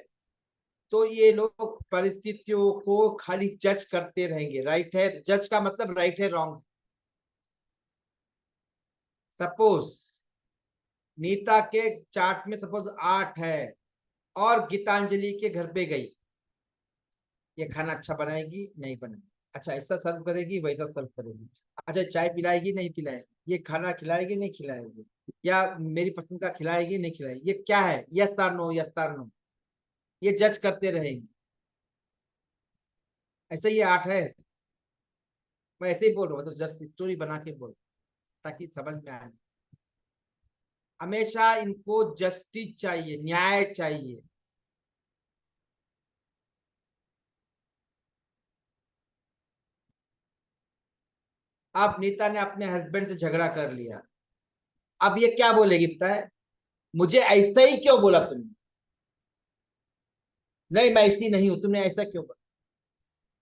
तो ये लोग परिस्थितियों को खाली जज करते रहेंगे। राइट है, जज का मतलब राइट है रॉन्ग, सपोज नीता के चार्ट में सपोज 8 है और गीतांजलि के घर पे गई, ये खाना अच्छा बनाएगी नहीं बनाएगी, अच्छा ऐसा सर्व करेगी वैसा सर्व करेगी, अच्छा चाय पिलाएगी नहीं पिलाएगी, ये खाना खिलाएगी नहीं खिलाएगी, या मेरी पसंद का खिलाएगी नहीं खिलाएगी, ये क्या है, यस और नो यस और नो, ये जज करते रहेंगे। ऐसे ये 8 है, मैं ऐसे ही बोल रहा हूँ, मतलब जस्ट स्टोरी बना के बोल ताकि समझ में आए। हमेशा इनको जस्टिस चाहिए, न्याय चाहिए। अब नीता ने अपने हस्बैंड से झगड़ा कर लिया, अब ये क्या बोलेगी पता है, मुझे ऐसा ही क्यों बोला तुमने, नहीं मैं ऐसी नहीं हूं, तुमने ऐसा क्यों बोला,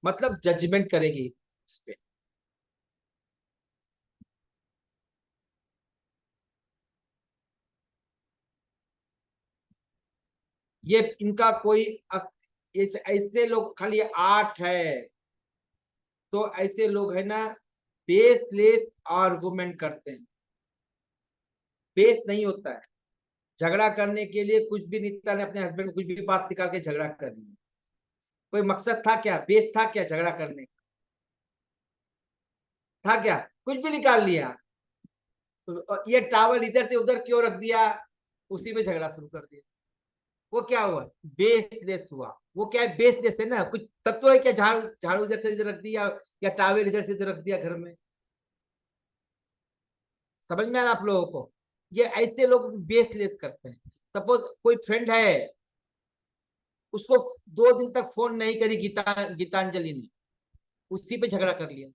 मतलब जजमेंट करेगी इस पे। ये इनका कोई ऐसे लोग खाली 8 है, तो ऐसे लोग है ना बेसलेस आर्गुमेंट करते हैं, बेस नहीं होता है। झगड़ा करने के लिए कुछ भी, नीता ने अपने हस्बैंड को कुछ भी बात निकाल के झगड़ा कर लिया, कोई मकसद था क्या, बेस था क्या झगड़ा करने का, था क्या, कुछ भी निकाल लिया, तो ये टावल इधर से उधर क्यों रख दिया, उसी में झगड़ा शुरू कर दिया। वो क्या हुआ, बेसलेस हुआ। वो क्या है, बेसलेस है ना, कुछ तत्व है क्या, झाड़ू झाड़ू इधर से इधर रख दिया या टावल इधर से इधर रख दिया घर में। समझ में आ रहा आप लोगों को, ये ऐसे लोग बेसलेस करते हैं। सपोज कोई फ्रेंड है, उसको 2 दिन तक फोन नहीं करी गीतांजलि ने, उसी पे झगड़ा कर लिया,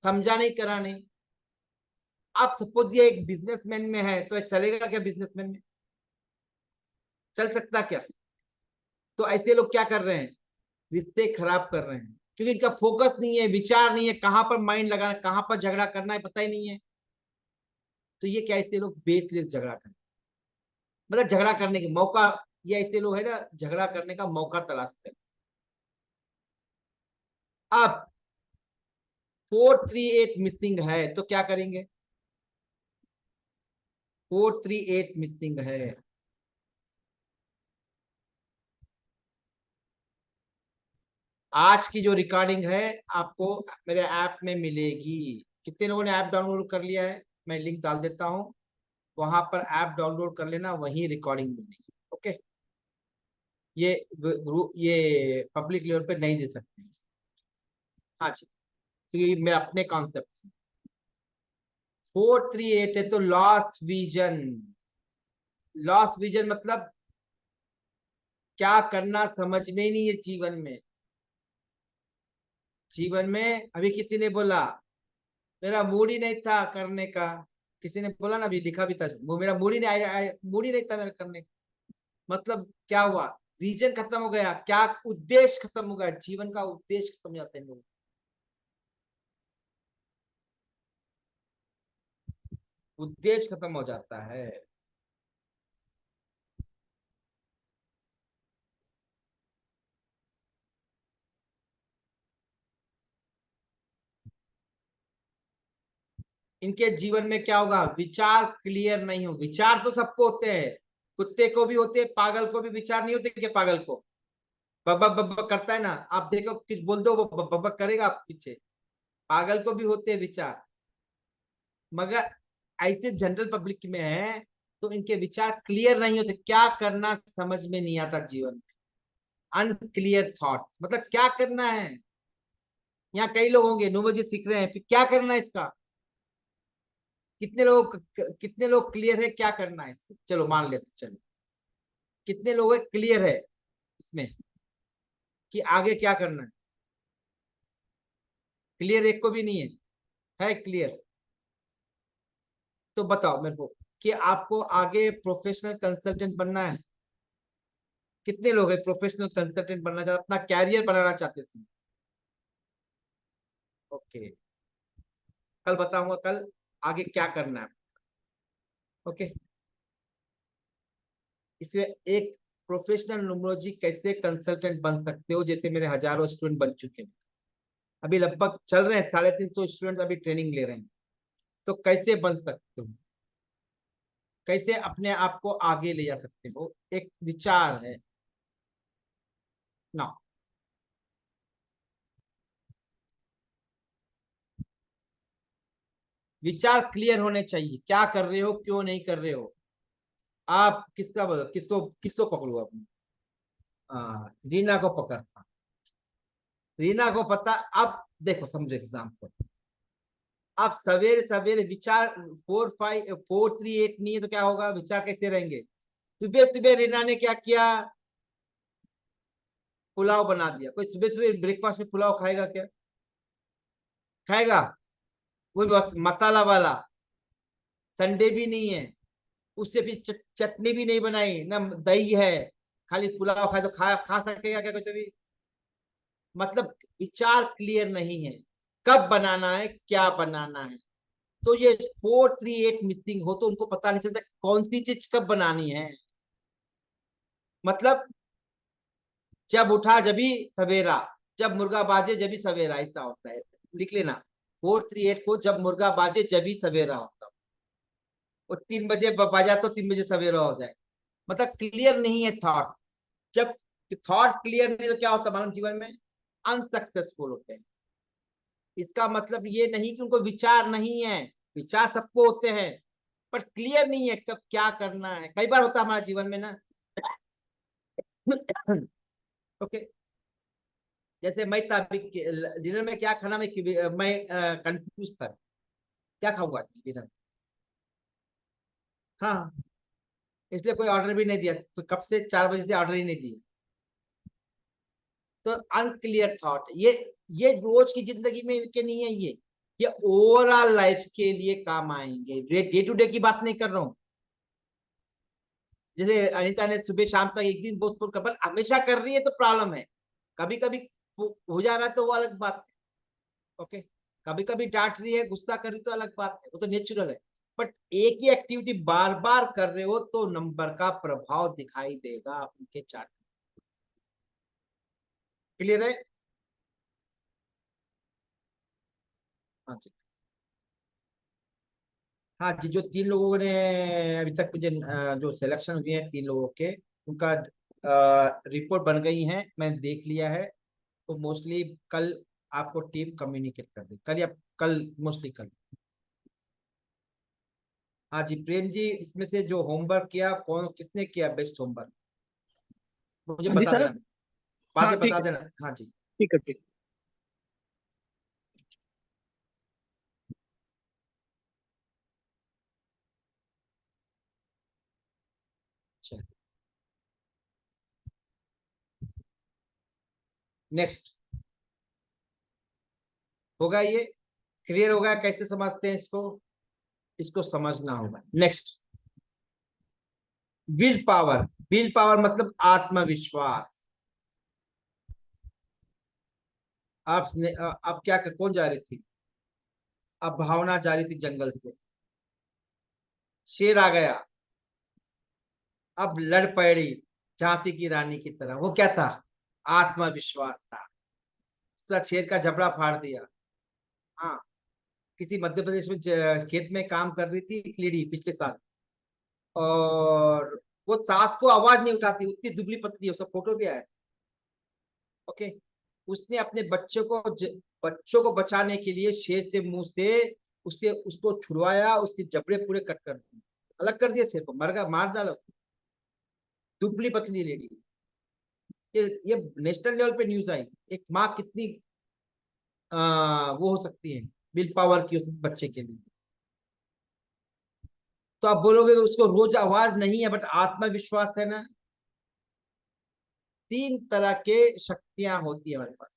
समझा नहीं करा नहीं। आप सपोज ये एक बिजनेसमैन में है, तो चलेगा क्या बिजनेसमैन में, चल सकता क्या। तो ऐसे लोग क्या कर रहे हैं, रिश्ते खराब कर रहे हैं, क्योंकि इनका फोकस नहीं है, विचार नहीं है, कहां पर माइंड लगाना, कहां पर झगड़ा करना है पता ही नहीं है। तो ये क्या, ऐसे लोग बेसलेस झगड़ा कर, मतलब झगड़ा करने के मौका, ये ऐसे लोग है ना झगड़ा करने का मौका तलाशते हैं। अब 438 मिसिंग है, तो क्या करेंगे, 438 मिसिंग है। आज की जो रिकॉर्डिंग है आपको मेरे ऐप में मिलेगी। कितने लोगों ने ऐप डाउनलोड कर लिया है, मैं लिंक डाल देता हूं, वहां पर ऐप डाउनलोड कर लेना, वही रिकॉर्डिंग मिलेगी। ओके, ये ग्रुप ये पब्लिक लेवल पे नहीं दे सकते हैं। हाँ जी, क्योंकि मेरे अपने कॉन्सेप्ट से 438 है, तो लॉस विजन। लॉस विजन मतलब क्या करना समझ में ही नहीं है जीवन में। जीवन में अभी किसी ने बोला मेरा मूड ही नहीं था करने का, किसी ने बोला ना, अभी लिखा भी था, वो मेरा मूड ही नहीं, मूड ही नहीं था मेरा करने का, मतलब क्या हुआ, रीजन खत्म हो गया, क्या उद्देश्य खत्म हो गया, जीवन का उद्देश्य खत्म हो जाता है लोग। उद्देश्य खत्म हो जाता है। इनके जीवन में क्या होगा, विचार क्लियर नहीं हो। विचार तो सबको होते हैं, कुत्ते को भी होते हैं, पागल को भी विचार नहीं होते कि पागल को बब्बक बब्बक करता है ना, आप देखो कुछ बोल दो वो बब्बक करेगा आप पीछे। पागल को भी होते हैं विचार, मगर ऐसे जनरल पब्लिक में है तो इनके विचार क्लियर नहीं होते, क्या करना समझ में नहीं आता जीवन में। अनक्लियर थॉट्स मतलब क्या करना है। यहाँ कई लोग होंगे न्यूमर्जी सीख रहे हैं, फिर क्या करना है इसका, कितने लोग क्लियर है क्या करना है इससे, चलो मान लेते, चलो कितने लोग क्लियर है इसमें कि आगे क्या करना है। क्लियर एक को भी नहीं है क्लियर। तो बताओ मेरे को कि आपको आगे प्रोफेशनल कंसल्टेंट बनना है, कितने लोग हैं प्रोफेशनल कंसल्टेंट बनना चाहते, अपना कैरियर बनाना चाहते हैं। ओके, कल बताऊंगा कल आगे क्या करना है। ओके, इसमें एक प्रोफेशनल न्यूमरोलॉजी कैसे कंसल्टेंट बन सकते हो, जैसे मेरे हजारों स्टूडेंट बन चुके हैं, अभी लगभग चल रहे हैं 350 स्टूडेंट अभी ट्रेनिंग ले रहे हैं, तो कैसे बन सकते हो। कैसे अपने आप को आगे ले जा सकते हो, एक विचार है ना। विचार क्लियर होने चाहिए, क्या कर रहे हो, क्यों नहीं कर रहे हो। आप किसको किसको पकड़ो अपने, रीना को पकड़ता। रीना को पता, अब देखो समझो एग्जाम्पल, अब सवेरे सवेरे विचार 4 5 4 3 8 नहीं है तो क्या होगा, विचार कैसे रहेंगे। सुबह सुबह रीना ने क्या किया, पुलाव बना दिया। कोई सुबह सुबह ब्रेकफास्ट में पुलाव खाएगा क्या, खाएगा। वो भी बस मसाला वाला, संडे भी नहीं है, उससे भी चटनी भी नहीं बनाई ना, दही है, खाली पुलाव खाए तो खा खा सकेगा क्या कोई भी। मतलब विचार क्लियर नहीं है, कब बनाना है, क्या बनाना है। तो ये 4 3 8 मिसिंग हो तो उनको पता नहीं चलता कौन सी चीज कब बनानी है। मतलब जब उठा जभी सवेरा, जब मुर्गा बाजे जभी सवेरा, ऐसा होता है। लिख लेना 4 3 8 को, जब मुर्गा बाजे जभी सवेरा होता है। वो 3 बजे बाजा तो 3 बजे सवेरा हो जाए। मतलब क्लियर नहीं है थॉट। जब थॉट क्लियर नहीं तो क्या होता है मानव जीवन में, अनसक्सेसफुल होते हैं। इसका मतलब ये नहीं कि उनको विचार नहीं है, विचार सबको होते हैं, पर क्लियर नहीं है कब क्या करना है। कई बार होता है हमारे जीवन में ना। ओके, जैसे मैं था डिनर में क्या खाना, मैं कंफ्यूज था, क्या खाऊंगा डिनर। हाँ, इसलिए कोई ऑर्डर भी नहीं दिया, तो कब से 4 बजे से ऑर्डर ही नहीं दिया। तो अनक्लियर थॉट, ये रोज की जिंदगी में इनके नहीं है, ये ओवरऑल लाइफ के लिए काम आएंगे। डे टू डे की बात नहीं कर रहा हूँ। जैसे अनीता ने सुबह शाम तक एक दिन पोस्टपोन कर, पर हमेशा कर रही है तो प्रॉब्लम है। कभी कभी हो जा रहा है तो वो अलग बात है। ओके, कभी कभी डांट रही है, गुस्सा कर रही तो अलग बात है, वो तो नेचुरल है। बट एक ही एक्टिविटी बार बार कर रहे हो तो नंबर का प्रभाव दिखाई देगा उनके चार्ट। क्लियर है। हाँ जी, हाँ जी। जो 3 लोगों ने अभी तक मुझे जो सिलेक्शन हुए हैं 3 लोगों के, उनका रिपोर्ट बन गई है, मैंने देख लिया है। तो मोस्टली कल आपको टीम कम्युनिकेट कर दी, कल या कल, मोस्टली कल। हाँ जी प्रेम जी, इसमें से जो होमवर्क किया, कौन किसने किया बेस्ट होमवर्क, मुझे हाँ जी बता सर। देना, बाद हाँ में ठीक बता है, देना। हाँ जी, ठीक है, ठीक। अच्छा, नेक्स्ट होगा ये, क्लियर होगा कैसे समझते हैं इसको, इसको समझना होगा। Next, will power. Will power मतलब आत्मविश्वास। आप क्या कौन जा रही थी, अब भावना जा रही थी जंगल से, शेर आ गया, अब लड़ पड़ी झांसी की रानी की तरह। वो क्या था, आत्मविश्वास था। उसका शेर का जबड़ा फाड़ दिया। हाँ, किसी मध्य प्रदेश में खेत में काम कर रही थी एक लेडी पिछले साल, और वो सास को आवाज नहीं उठाती, उतनी दुबली पतली है, उसका फोटो भी आया। ओके, उसने अपने बच्चों को बचाने के लिए शेर से मुंह से उसको छुड़वाया, उसके जबड़े पूरे कट कर दिए, अलग कर दिया, शेर को मार डाला उसने। दुबली पतली लेडी, ये नेशनल लेवल पे न्यूज आई। एक माँ कितनी वो हो सकती है, विल पावर की उस बच्चे के लिए। तो आप बोलोगे उसको रोज आवाज नहीं है, बट आत्मविश्वास है ना। 3 तरह के शक्तियां होती है हमारे पास।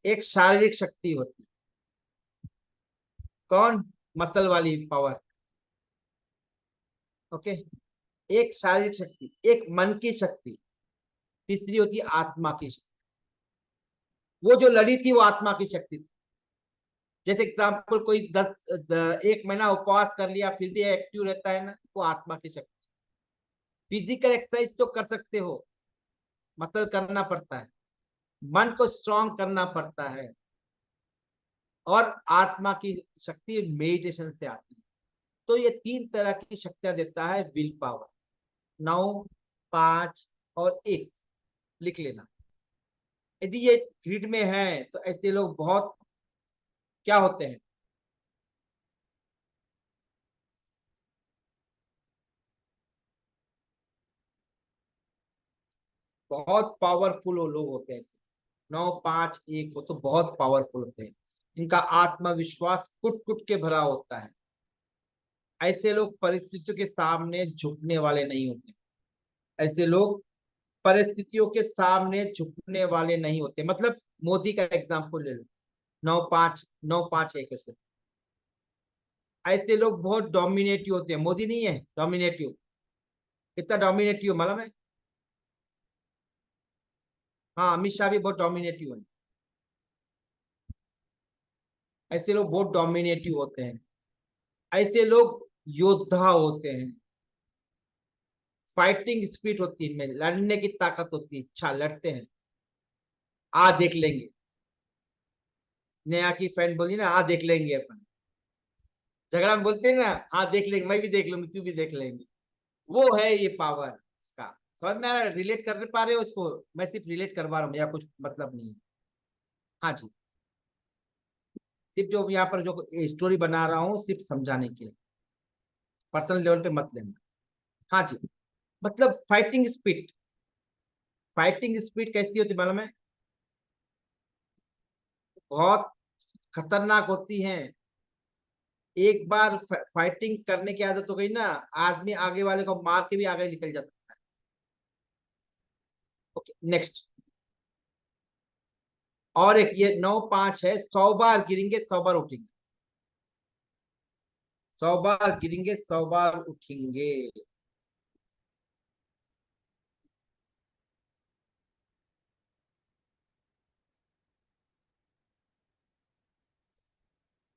एक शारीरिक शक्ति होती है, कौन, मसल वाली पावर। ओके, एक शारीरिक शक्ति, एक मन की शक्ति, तीसरी होती है आत्मा की शक्ति। वो जो लड़ी थी वो आत्मा की शक्ति थी। जैसे एग्जाम्पल, कोई 1 महीना उपवास कर लिया फिर भी एक्टिव रहता है ना, वो आत्मा की शक्ति। फिजिकल एक्सरसाइज तो कर सकते हो, मसल करना पड़ता है, मन को स्ट्रांग करना पड़ता है। और आत्मा की शक्ति मेडिटेशन से आती है। तो ये 3 तरह की शक्तियां देता है विल पावर। 9, 5 और 1 लिख लेना। यदि ये ग्रिड में है तो ऐसे लोग बहुत क्या होते हैं, बहुत पावरफुल लोग होते हैं। 9, 5, 1 हो तो बहुत पावरफुल होते हैं। इनका आत्मविश्वास कुट कुट के भरा होता है। ऐसे लोग परिस्थितियों के सामने झुकने वाले नहीं होते। ऐसे लोग परिस्थितियों के सामने झुकने वाले नहीं होते। मतलब मोदी का एग्जाम्पल ले लो, 9, 5, 1 ऐसे लोग बहुत डोमिनेटिव होते हैं। मोदी नहीं है डोमिनेटिव, कितना डोमिनेटिव मालूम है? हाँ, अमित शाह भी बहुत डोमिनेटिव है। ऐसे लोग बहुत डोमिनेटिव होते हैं। ऐसे लोग योद्धा होते हैं। फाइटिंग स्पिरिट होती है इनमें, लड़ने की ताकत होती है, अच्छा लड़ते हैं। आ देख लेंगे, नया की फ्रेंड बोली ना, आ देख लेंगे अपन, झगड़ा में बोलते हैं ना, हाँ देख लेंगे, मैं भी देख लूंगी, तू भी देख लेंगे। वो है ये पावर इसका। समझ में आ रहा है? रिलेट कर पा रहे हो इसको? मैं सिर्फ रिलेट करवा रहा हूँ, या कुछ मतलब नहीं है। हाँ जी, सिर्फ जो यहाँ पर जो स्टोरी बना रहा हूँ सिर्फ समझाने के लिए, पर्सनल लेवल पे मत लेना। हाँ जी, मतलब फाइटिंग स्पिरिट। फाइटिंग स्पिरिट कैसी होती है मालूम है? बहुत खतरनाक होती है। एक बार फाइटिंग करने की आदत हो गई ना, आदमी आगे वाले को मार के भी आगे निकल जा सकता है। Okay, next. और एक ये 9, 5 है, 100 बार गिरेंगे 100 बार उठेंगे। 100 बार गिरेंगे 100 बार उठेंगे।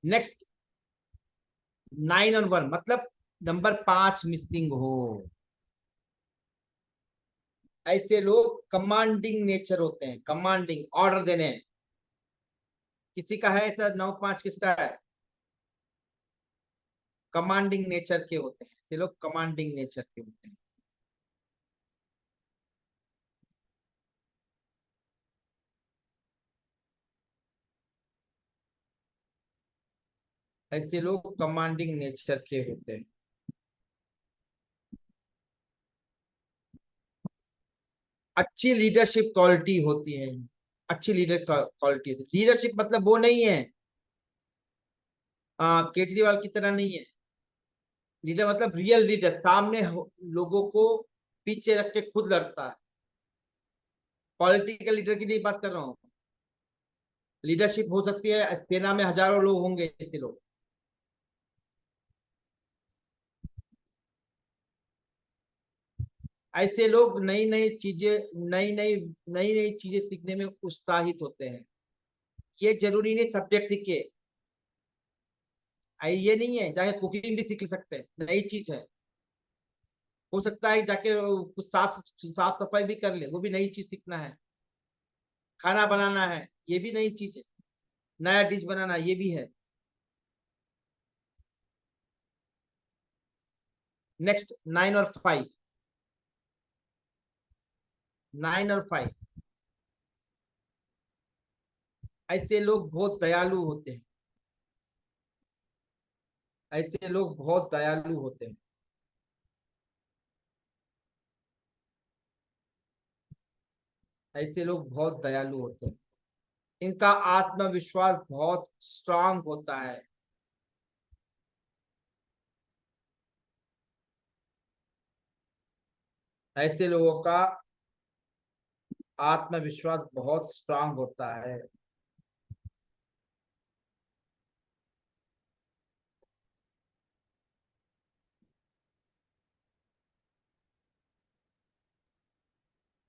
नेक्स्ट, 9 और 1 मतलब नंबर 5 मिसिंग हो। ऐसे लोग कमांडिंग नेचर होते हैं, कमांडिंग ऑर्डर देने। किसी का है ऐसा 9, 5 किसका है? कमांडिंग नेचर के होते हैं। ऐसे लोग कमांडिंग नेचर के होते हैं। ऐसे लोग कमांडिंग नेचर के होते हैं। अच्छी लीडरशिप क्वालिटी होती है। अच्छी लीडर क्वालिटी होती है। लीडरशिप मतलब वो नहीं है, केजरीवाल की तरह नहीं है। लीडर मतलब रियल लीडर, सामने लोगों को पीछे रख के खुद लड़ता है। पॉलिटिकल लीडर की नहीं बात कर रहा हूँ। लीडरशिप हो सकती है, सेना में हजारों लोग होंगे ऐसे लोग। ऐसे लोग नई नई चीजें, नई नई चीजें सीखने में उत्साहित होते हैं। ये जरूरी नहीं सब्जेक्ट सीखे, ये नहीं है जाके कुकिंग भी सीख सकते हैं, नई चीज है। हो सकता है जाके कुछ साफ सफाई भी कर ले, वो भी नई चीज सीखना है। खाना बनाना है, ये भी नई चीज है। नया डिश बनाना, ये भी है। नेक्स्ट, 9 और 5। 9 और 5 ऐसे लोग बहुत दयालु होते हैं। ऐसे लोग बहुत दयालु होते हैं। ऐसे लोग बहुत दयालु होते हैं। इनका आत्मविश्वास बहुत स्ट्रांग होता है। ऐसे लोगों का आत्मविश्वास बहुत स्ट्रांग होता है।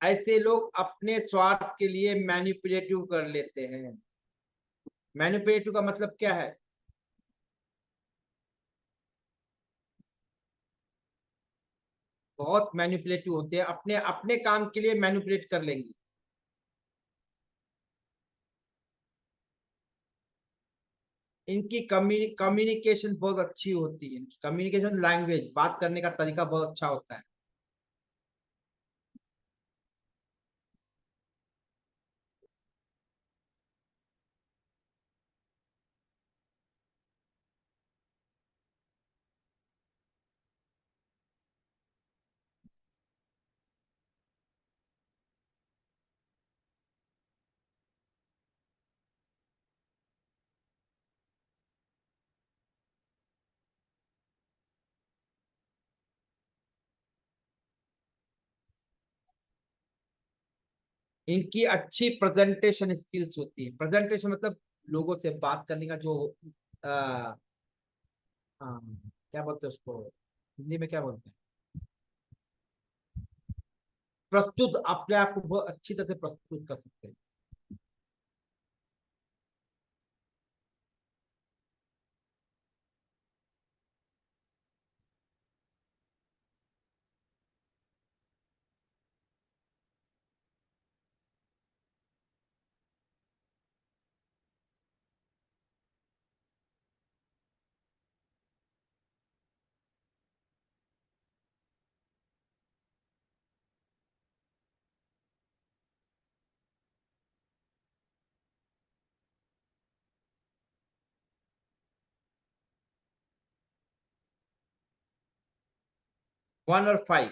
ऐसे लोग अपने स्वार्थ के लिए मैनिपुलेटिव कर लेते हैं। मैनिपुलेटिव का मतलब क्या है? बहुत मैनिपुलेटिव होते हैं, अपने अपने काम के लिए मैनिपुलेट कर लेंगे। इनकी कम्युनिकेशन बहुत अच्छी होती है, इनकी कम्युनिकेशन लैंग्वेज, बात करने का तरीका बहुत अच्छा होता है। इनकी अच्छी प्रेजेंटेशन स्किल्स होती है। प्रेजेंटेशन मतलब लोगों से बात करने का जो आ, क्या बोलते हैं उसको, हिंदी में क्या बोलते हैं, प्रस्तुत, अपने आप को बहुत अच्छी तरह से प्रस्तुत कर सकते हैं। 1 और 5,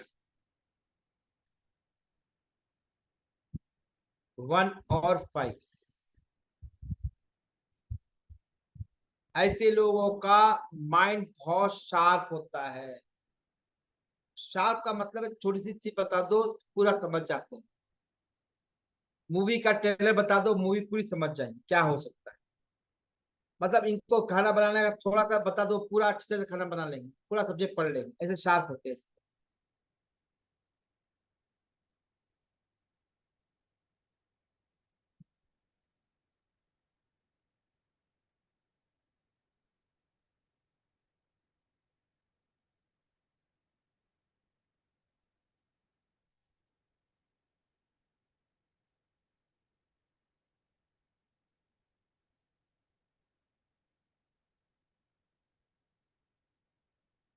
1 और 5 ऐसे लोगों का माइंड बहुत शार्प होता है। शार्प का मतलब एक छोटी सी चीज बता दो, पूरा समझ जाते हैं। मूवी का ट्रेलर बता दो, मूवी पूरी समझ जाएंगे क्या हो सकता है। मतलब इनको खाना बनाने का थोड़ा सा बता दो, पूरा अच्छी तरह से खाना बना लेंगे, पूरा सब्जेक्ट पढ़ लेंगे, ऐसे शार्प होते हैं।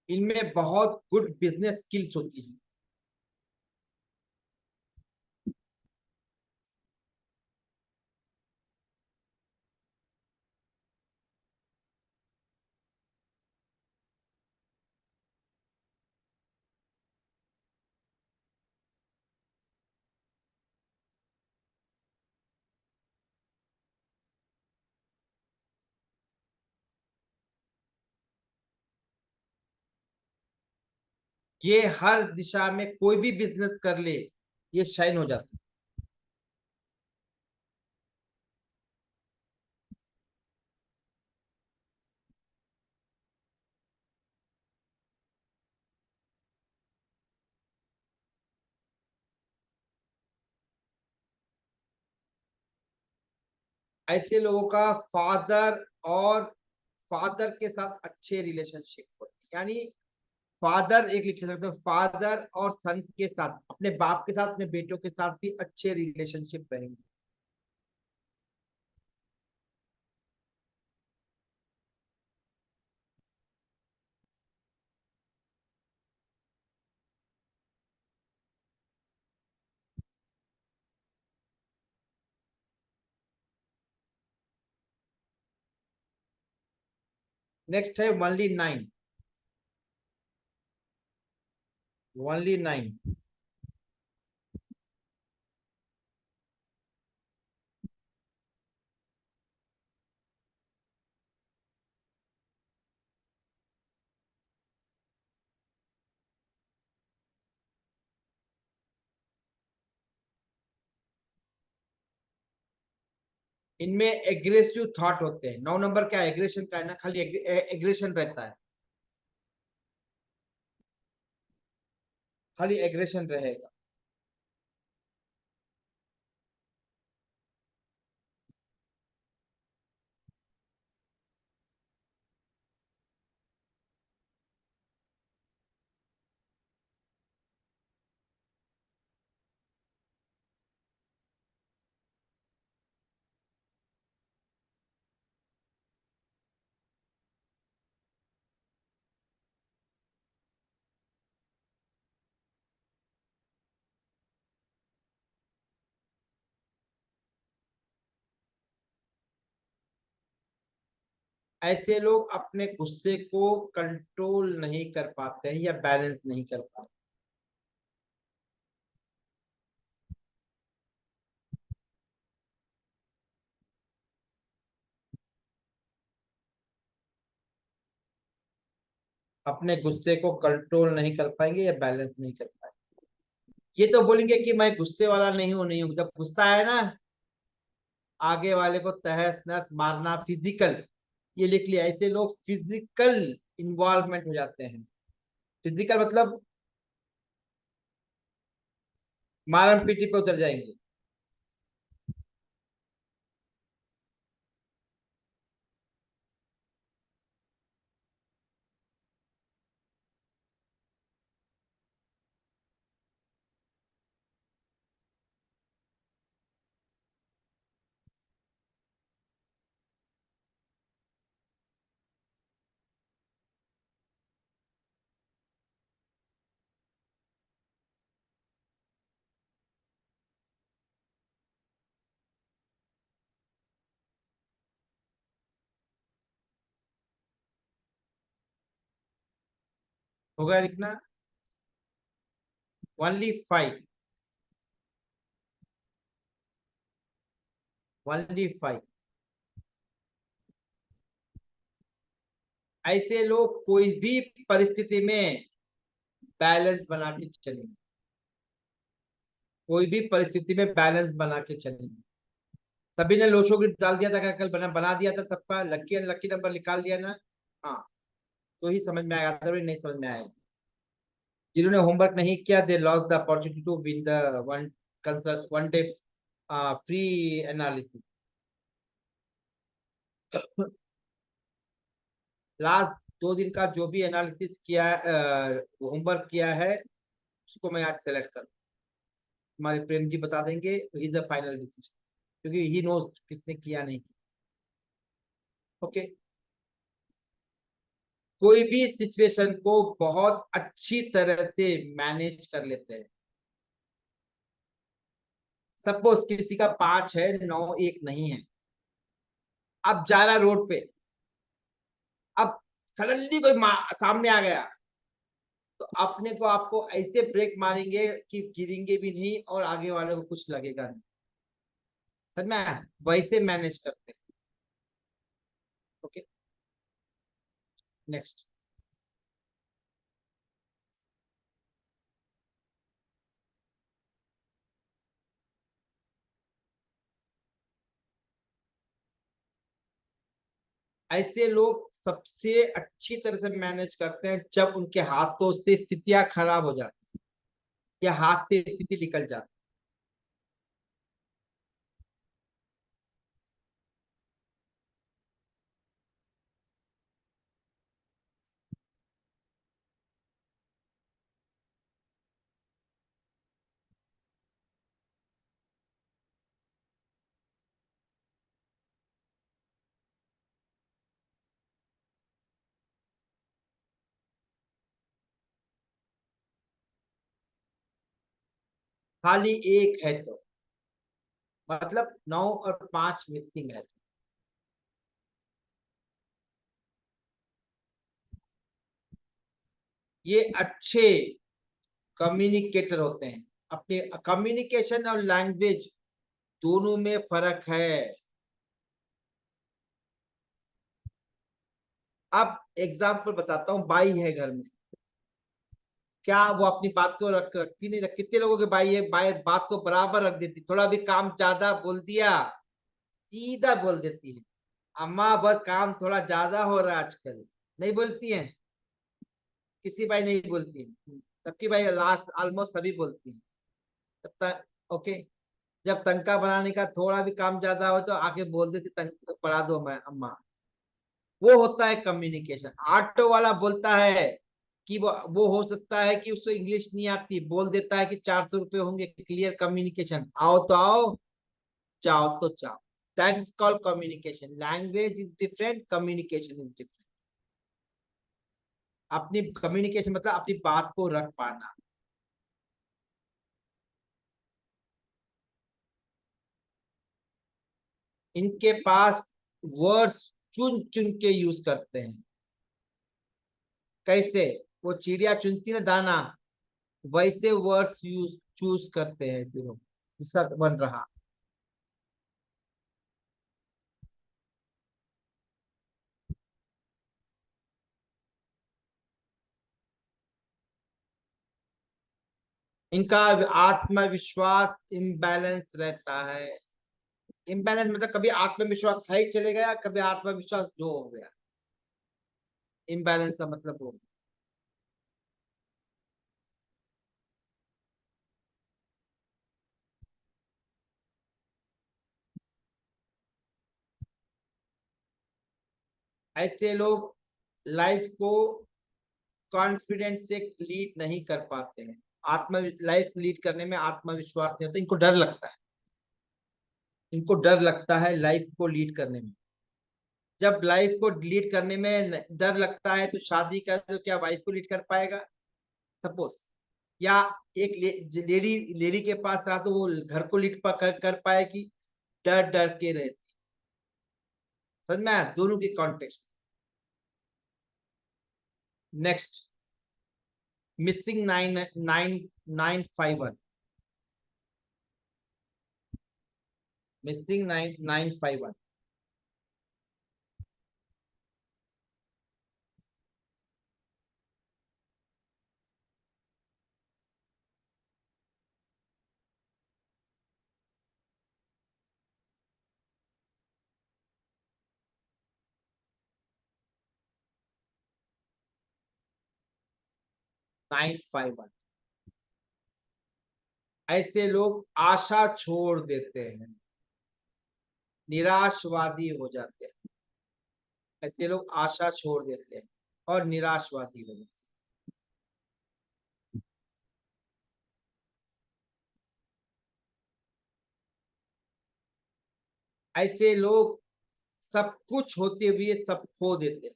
इनमें बहुत गुड बिजनेस स्किल्स होती है। ये हर दिशा में कोई भी बिजनेस कर ले, ये शाइन हो जाता है। ऐसे लोगों का फादर और फादर के साथ अच्छे रिलेशनशिप होते हैं। यानी फादर, एक लिख सकते हो, फादर और सन के साथ, अपने बाप के साथ, अपने बेटों के साथ भी अच्छे रिलेशनशिप रहेंगे। नेक्स्ट है ओनली 9, ओनली 9। इनमें एग्रेसिव थॉट होते हैं। 9 नंबर क्या एग्रेशन का है ना, खाली एग्रेशन रहता है, खाली एग्रेशन रहेगा। ऐसे लोग अपने गुस्से को कंट्रोल नहीं कर पाते हैं या बैलेंस नहीं कर पाते। अपने गुस्से को कंट्रोल नहीं कर पाएंगे या बैलेंस नहीं कर पाएंगे। ये तो बोलेंगे कि मैं गुस्से वाला नहीं हूं, जब गुस्सा है ना, आगे वाले को तहस नहस मारना, फिजिकल, ये लिख लिया। ऐसे लोग फिजिकल इन्वॉल्वमेंट हो जाते हैं। फिजिकल मतलब मारम पीटी पे उतर जाएंगे। होगा लिखना ओनली 5, ओनली 5। ऐसे लोग कोई भी परिस्थिति में बैलेंस बना के चलेंगे, कोई भी परिस्थिति में बैलेंस बना के चलेंगे। सभी ने लोशो ग्रिड डाल दिया था, कल बना दिया था सबका, लकी अनलकी नंबर निकाल दिया ना। हाँ, तो ही समझ में आएगा, अदरवाइज नहीं समझ में आएगा। जिन्होंने होमवर्क नहीं किया, they lose the opportunity to win the one day free analysis. Last 2 दिन का जो भी एनालिसिस किया है, होमवर्क किया है, उसको मैं आज सेलेक्ट कर, हमारे प्रेम जी बता देंगे, he is the final decision, क्योंकि ही नोज किसने किया नहीं किया। ओके, कोई भी सिचुएशन को बहुत अच्छी तरह से मैनेज कर लेते हैं। सपोज किसी का 5 है, 9 1 नहीं है, अब जा रहा रोड पे, अब सडनली कोई सामने आ गया, तो अपने को आपको ऐसे ब्रेक मारेंगे कि गिरेंगे भी नहीं और आगे वाले को कुछ लगेगा नहीं। समझ में आया? वैसे मैनेज करते हैं। Okay, next. ऐसे लोग सबसे अच्छी तरह से मैनेज करते हैं जब उनके हाथों से स्थितियां खराब हो जाती या हाथ से स्थिति निकल जाती। खाली एक है तो मतलब 9 और 5 मिसिंग है। ये अच्छे कम्युनिकेटर होते हैं। अपने कम्युनिकेशन और लैंग्वेज दोनों में फर्क है। अब एग्जाम्पल बताता हूँ, बाई है घर में, क्या वो अपनी बात को रखती नहीं? कितने लोगों के बाई है, बाई बात को बराबर रख देती, थोड़ा भी काम ज्यादा बोल दिया सीधा बोल देती है, अम्मा बस काम थोड़ा ज्यादा हो रहा है आजकल, नहीं बोलती है? किसी बाई नहीं बोलती है, सबकी बाई लास्ट ऑलमोस्ट सभी बोलती है। तब तक ओके, जब तनका बनाने का थोड़ा भी काम ज्यादा हो तो आके बोल देती, तनका पढ़ा दो मैं अम्मा। वो होता है कम्युनिकेशन। ऑटो वाला बोलता है कि वो हो सकता है कि उसको इंग्लिश नहीं आती, बोल देता है कि 400 रुपए होंगे, क्लियर कम्युनिकेशन, आओ तो आओ, जाओ तो जाओ। That is called communication. Language is different, communication is different. अपनी कम्युनिकेशन मतलब अपनी बात को रख पाना। इनके पास वर्ड्स चुन चुन के यूज करते हैं। कैसे? वो चिड़िया चुनती ना दाना, वैसे वर्ड्स यूज चूज करते हैं ऐसे लोग, जिसका बन रहा। इनका आत्मविश्वास इम्बैलेंस रहता है। इम्बैलेंस मतलब कभी आत्मविश्वास हाई चले गया, कभी आत्मविश्वास लो हो गया। इम्बैलेंस का मतलब वो। ऐसे लोग लाइफ को कॉन्फिडेंस से लीड नहीं कर पाते हैं। लाइफ लीड करने में आत्मविश्वास नहीं होता, इनको डर लगता है। इनको डर लगता है लाइफ को लीड करने में। जब लाइफ को लीड करने में डर लगता है तो शादी का तो क्या वाइफ को लीड कर पाएगा? सपोज, या एक लेडी लेडी के पास रहा तो वो घर को लीड कर पाएगी? डर डर के रहती। समझ में आया दोनों के कॉन्टेक्स्ट। Next, missing 9951। मिसिंग 9951। 951। ऐसे लोग आशा छोड़ देते हैं, निराशवादी हो जाते हैं। ऐसे लोग आशा छोड़ देते हैं और निराशवादी हो जाते हैं। ऐसे लोग सब कुछ होते हुए सब खो देते हैं।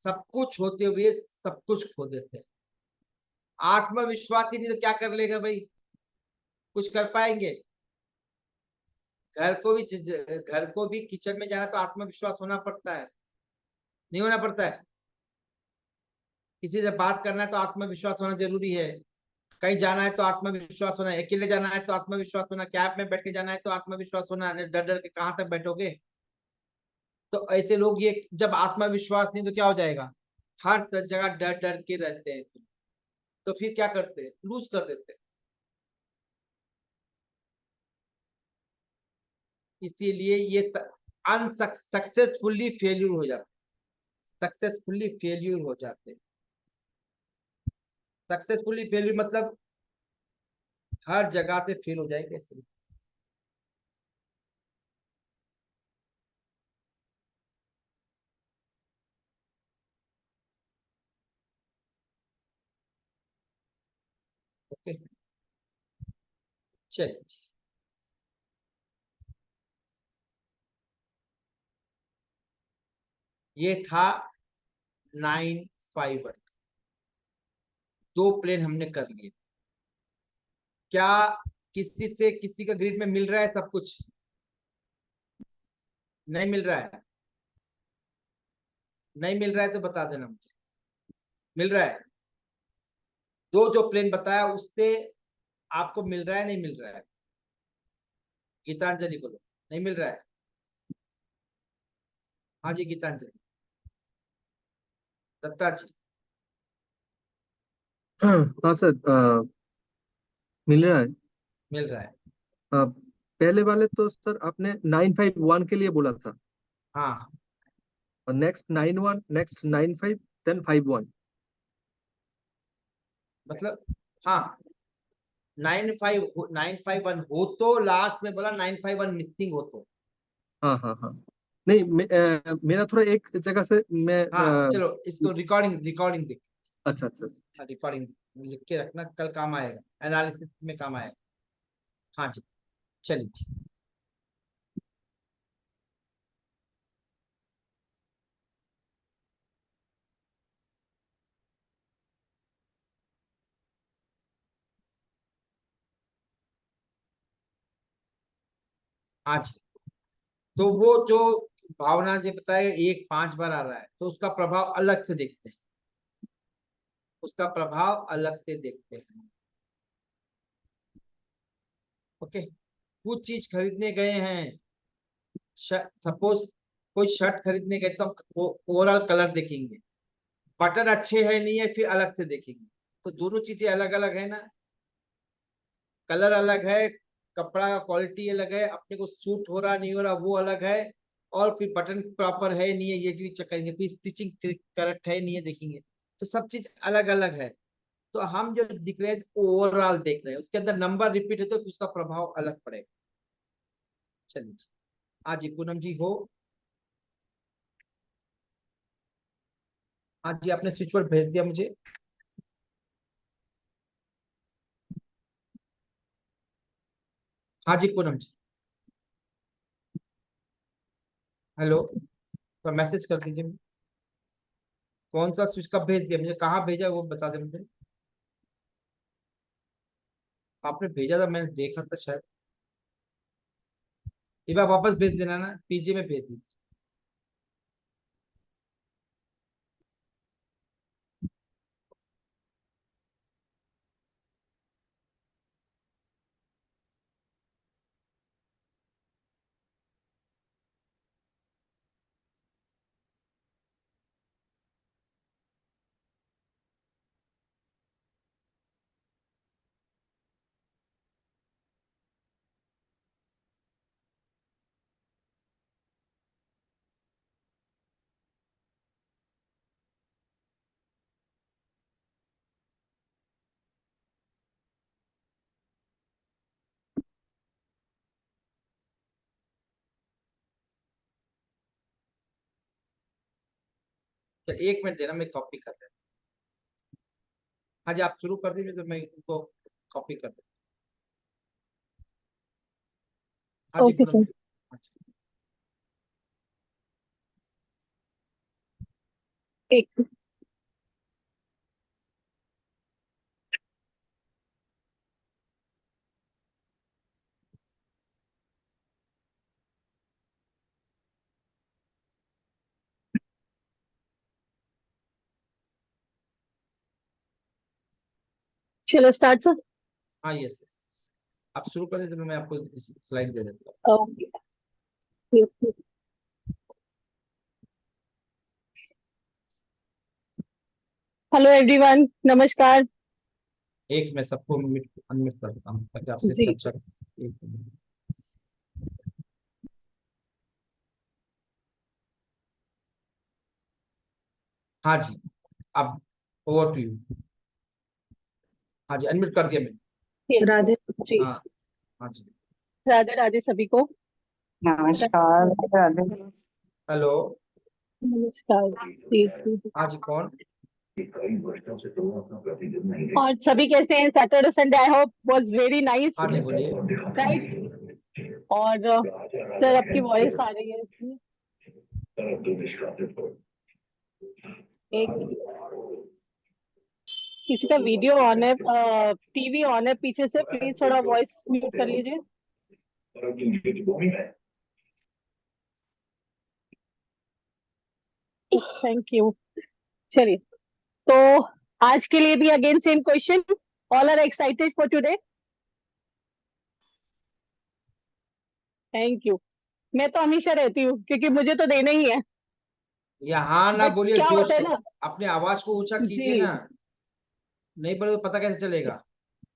सब कुछ होते हुए सब कुछ खो देते हैं। आत्मविश्वास ही नहीं तो क्या कर लेगा भाई? कुछ कर पाएंगे? घर को भी किचन में जाना तो आत्मविश्वास होना पड़ता है, नहीं होना पड़ता है? किसी से बात करना है तो आत्मविश्वास होना जरूरी है। कहीं जाना है तो आत्मविश्वास होना है। अकेले जाना है तो आत्मविश्वास होना। कैब में बैठ के जाना है तो आत्मविश्वास होना। डर डर के कहां तक बैठोगे? तो ऐसे लोग ये जब आत्मविश्वास नहीं तो क्या हो जाएगा? हर जगह डर डर के रहते हैं। तो फिर क्या करते हैं? लूज कर देते हैं। इसीलिए ये अनसक्सेसफुली फेल्यूर हो जाते हैं। सक्सेसफुली फेल्यूर हो जाते हैं। सक्सेसफुली फेल्यूर मतलब हर जगह से फेल हो जाएंगे इसलिए। ओके, चलिए। ये था 951। दो प्लेन हमने कर लिए। क्या किसी से किसी का ग्रिड में मिल रहा है सब कुछ? नहीं मिल रहा है? नहीं मिल रहा है तो बता देना मुझे। मिल रहा है? दो जो प्लेन बताया उससे आपको मिल रहा है नहीं मिल रहा है? गीतांजलि बोलो। नहीं मिल रहा है? हाँ जी गीतांजलि। दत्ता जी। हाँ सर, मिल रहा है। मिल रहा है। पहले वाले तो सर आपने 951 के लिए बोला था, हाँ और नेक्स्ट 91, नेक्स्ट 95, देन 51। मतलब, हाँ 951 हो तो लास्ट में बोला 951 मिसिंग हो तो। हाँ हाँ हाँ। नहीं मेरा थोड़ा एक जगह से मैं हाँ चलो इसको रिकॉर्डिंग रिकॉर्डिंग देख। अच्छा अच्छा। रिकॉर्डिंग लिख के रखना, कल काम आएगा, एनालिसिस में काम आएगा। हाँ जी, चलिए। हाँ जी। तो वो जो भावना जो बताए 1 5 बार आ रहा है, तो उसका प्रभाव अलग से देखते हैं, उसका प्रभाव अलग से देखते हैं। ओके, कुछ चीज खरीदने गए हैं, सपोज कोई शर्ट खरीदने गए, तो ओवरऑल कलर देखेंगे, बटन अच्छे है नहीं है फिर अलग से देखेंगे। तो दोनों चीजें अलग अलग है ना, कलर अलग है, कपड़ा का क्वालिटी अलग है, अपने को सूट हो रहा नहीं हो रहा वो अलग है, और फिर बटन प्रॉपर है नहीं है ये भी चेक करेंगे, कोई स्टिचिंग करेक्ट है नहीं है देखेंगे। तो सब चीज अलग अलग है। तो हम जो दिख रहे हैं ओवरऑल देख रहे हैं, उसके अंदर नंबर रिपीट है तो फिर उसका प्रभाव अलग पड़ेगा। चलिए हाँ जी, पूनम जी हो। हाँ जी, आपने स्विच बोर्ड भेज दिया मुझे। हाँ जी पूनम जी, हेलो, तो मैसेज कर दीजिए। कौन सा स्विच कब भेज दिया मुझे, कहाँ भेजा वो बता दे मुझे। आपने भेजा था, मैंने देखा था शायद। एक बार वापस भेज देना ना, पीजे में भेज दीजिए। तो 1 मिनट देना, मैं कॉपी कर देता हूँ। हाँ जी, आप शुरू कर दीजिए तो मैं उनको कॉपी कर देता हूँ। हाँ जी ओके पूनम सर। जी। हाँ जी। एक चलो स्टार्ट सर। हाँ यस यस, आप शुरू कर दीजिए तो मैं आपको स्लाइड दे देता हूँ। ओके। हेलो एवरीवन, नमस्कार। एक मैं सबको अनम्यूट कर देता हूँ ताकि आपसे जी चर्चा। एक मिनट। हाँ जी, अब ओवर टू यू। हाँ जी, अनम्यूट कर दिया मैंने। yes, राधे जी। हाँ हाँ जी, राधे राधे सभी को। नमस्कार। राधे हेलो। नमस्कार जी जी। हाँ जी, कौन। और सभी कैसे हैं? Saturday Sunday I hope was very nice, हाँ जी बोलिए। राइट? और सर आपकी वॉइस आ रही है इसमें। एक किसी का वीडियो ऑन है, टीवी ऑन है पीछे से, प्लीज थोड़ा वॉइस म्यूट कर लीजिए। Thank you. चलिए, तो आज के लिए भी again same question, all are excited for today? Thank you. मैं तो हमेशा रहती हूँ क्योंकि मुझे तो देना ही है। यहाँ ना बट बोलिए, क्या जोर होता है से ना, अपने आवाज को ऊंचा कीजिए जी ना, नहीं बोले तो पता कैसे चलेगा।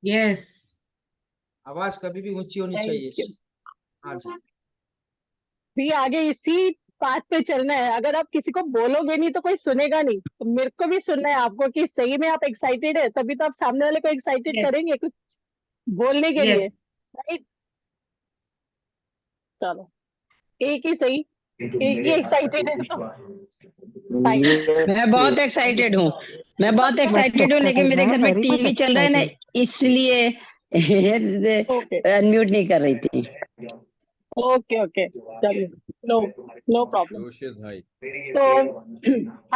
यस आवाज कभी भी ऊंची होनी थैंक चाहिए। यू। हाँ जी, भी आगे इसी बात पे चलना है, अगर आप किसी को बोलोगे नहीं तो कोई सुनेगा नहीं, तो मेरे को भी सुनना है आपको कि सही में आप एक्साइटेड है, तभी तो आप सामने वाले को एक्साइटेड यस करेंगे कुछ बोलने के यस लिए, राइट? चलो, एक ही सही, एक ही एक्साइटेड है तो फाइन। मैं बहुत एक्साइटेड हूँ। मैं बहुत एक्साइटेड हूँ, लेकिन मेरे घर में टीवी चल रहा है ना, इसलिए ओके अनम्यूट नहीं कर रही थी। ओके ओके, चलिए, नो नो प्रॉब्लम। जोश इज हाई। तो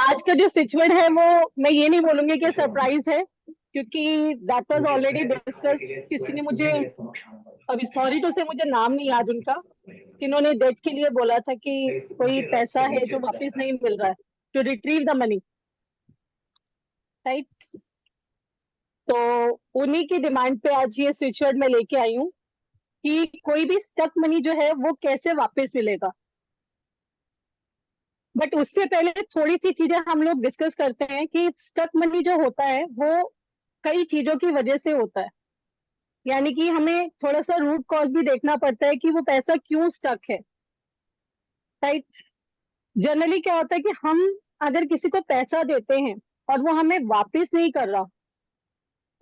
आज का जो सिचुएट है वो मैं ये नहीं बोलूंगी कि सरप्राइज है, क्योंकि दैट वाज ऑलरेडी डिस्कस। किसी ने मुझे, अभी सॉरी टू से मुझे नाम नहीं याद उनका, जिन्होंने डेट के लिए बोला था कि कोई पैसा है जो वापस नहीं मिल रहा है, to retrieve the money, right. तो उन्हीं की डिमांड पे आज ये स्विच वर्ड में लेके आई हूँ कि कोई भी स्टक मनी जो है वो कैसे वापस मिलेगा। बट उससे पहले थोड़ी सी चीजें हम लोग डिस्कस करते हैं कि स्टक मनी जो होता है वो कई चीजों की वजह से होता है, यानी कि हमें थोड़ा सा रूट कॉज भी देखना पड़ता है कि वो पैसा क्यों स्टक है, राइट। जनरली क्या होता है कि हम अगर किसी को पैसा देते हैं और वो हमें वापस नहीं कर रहा,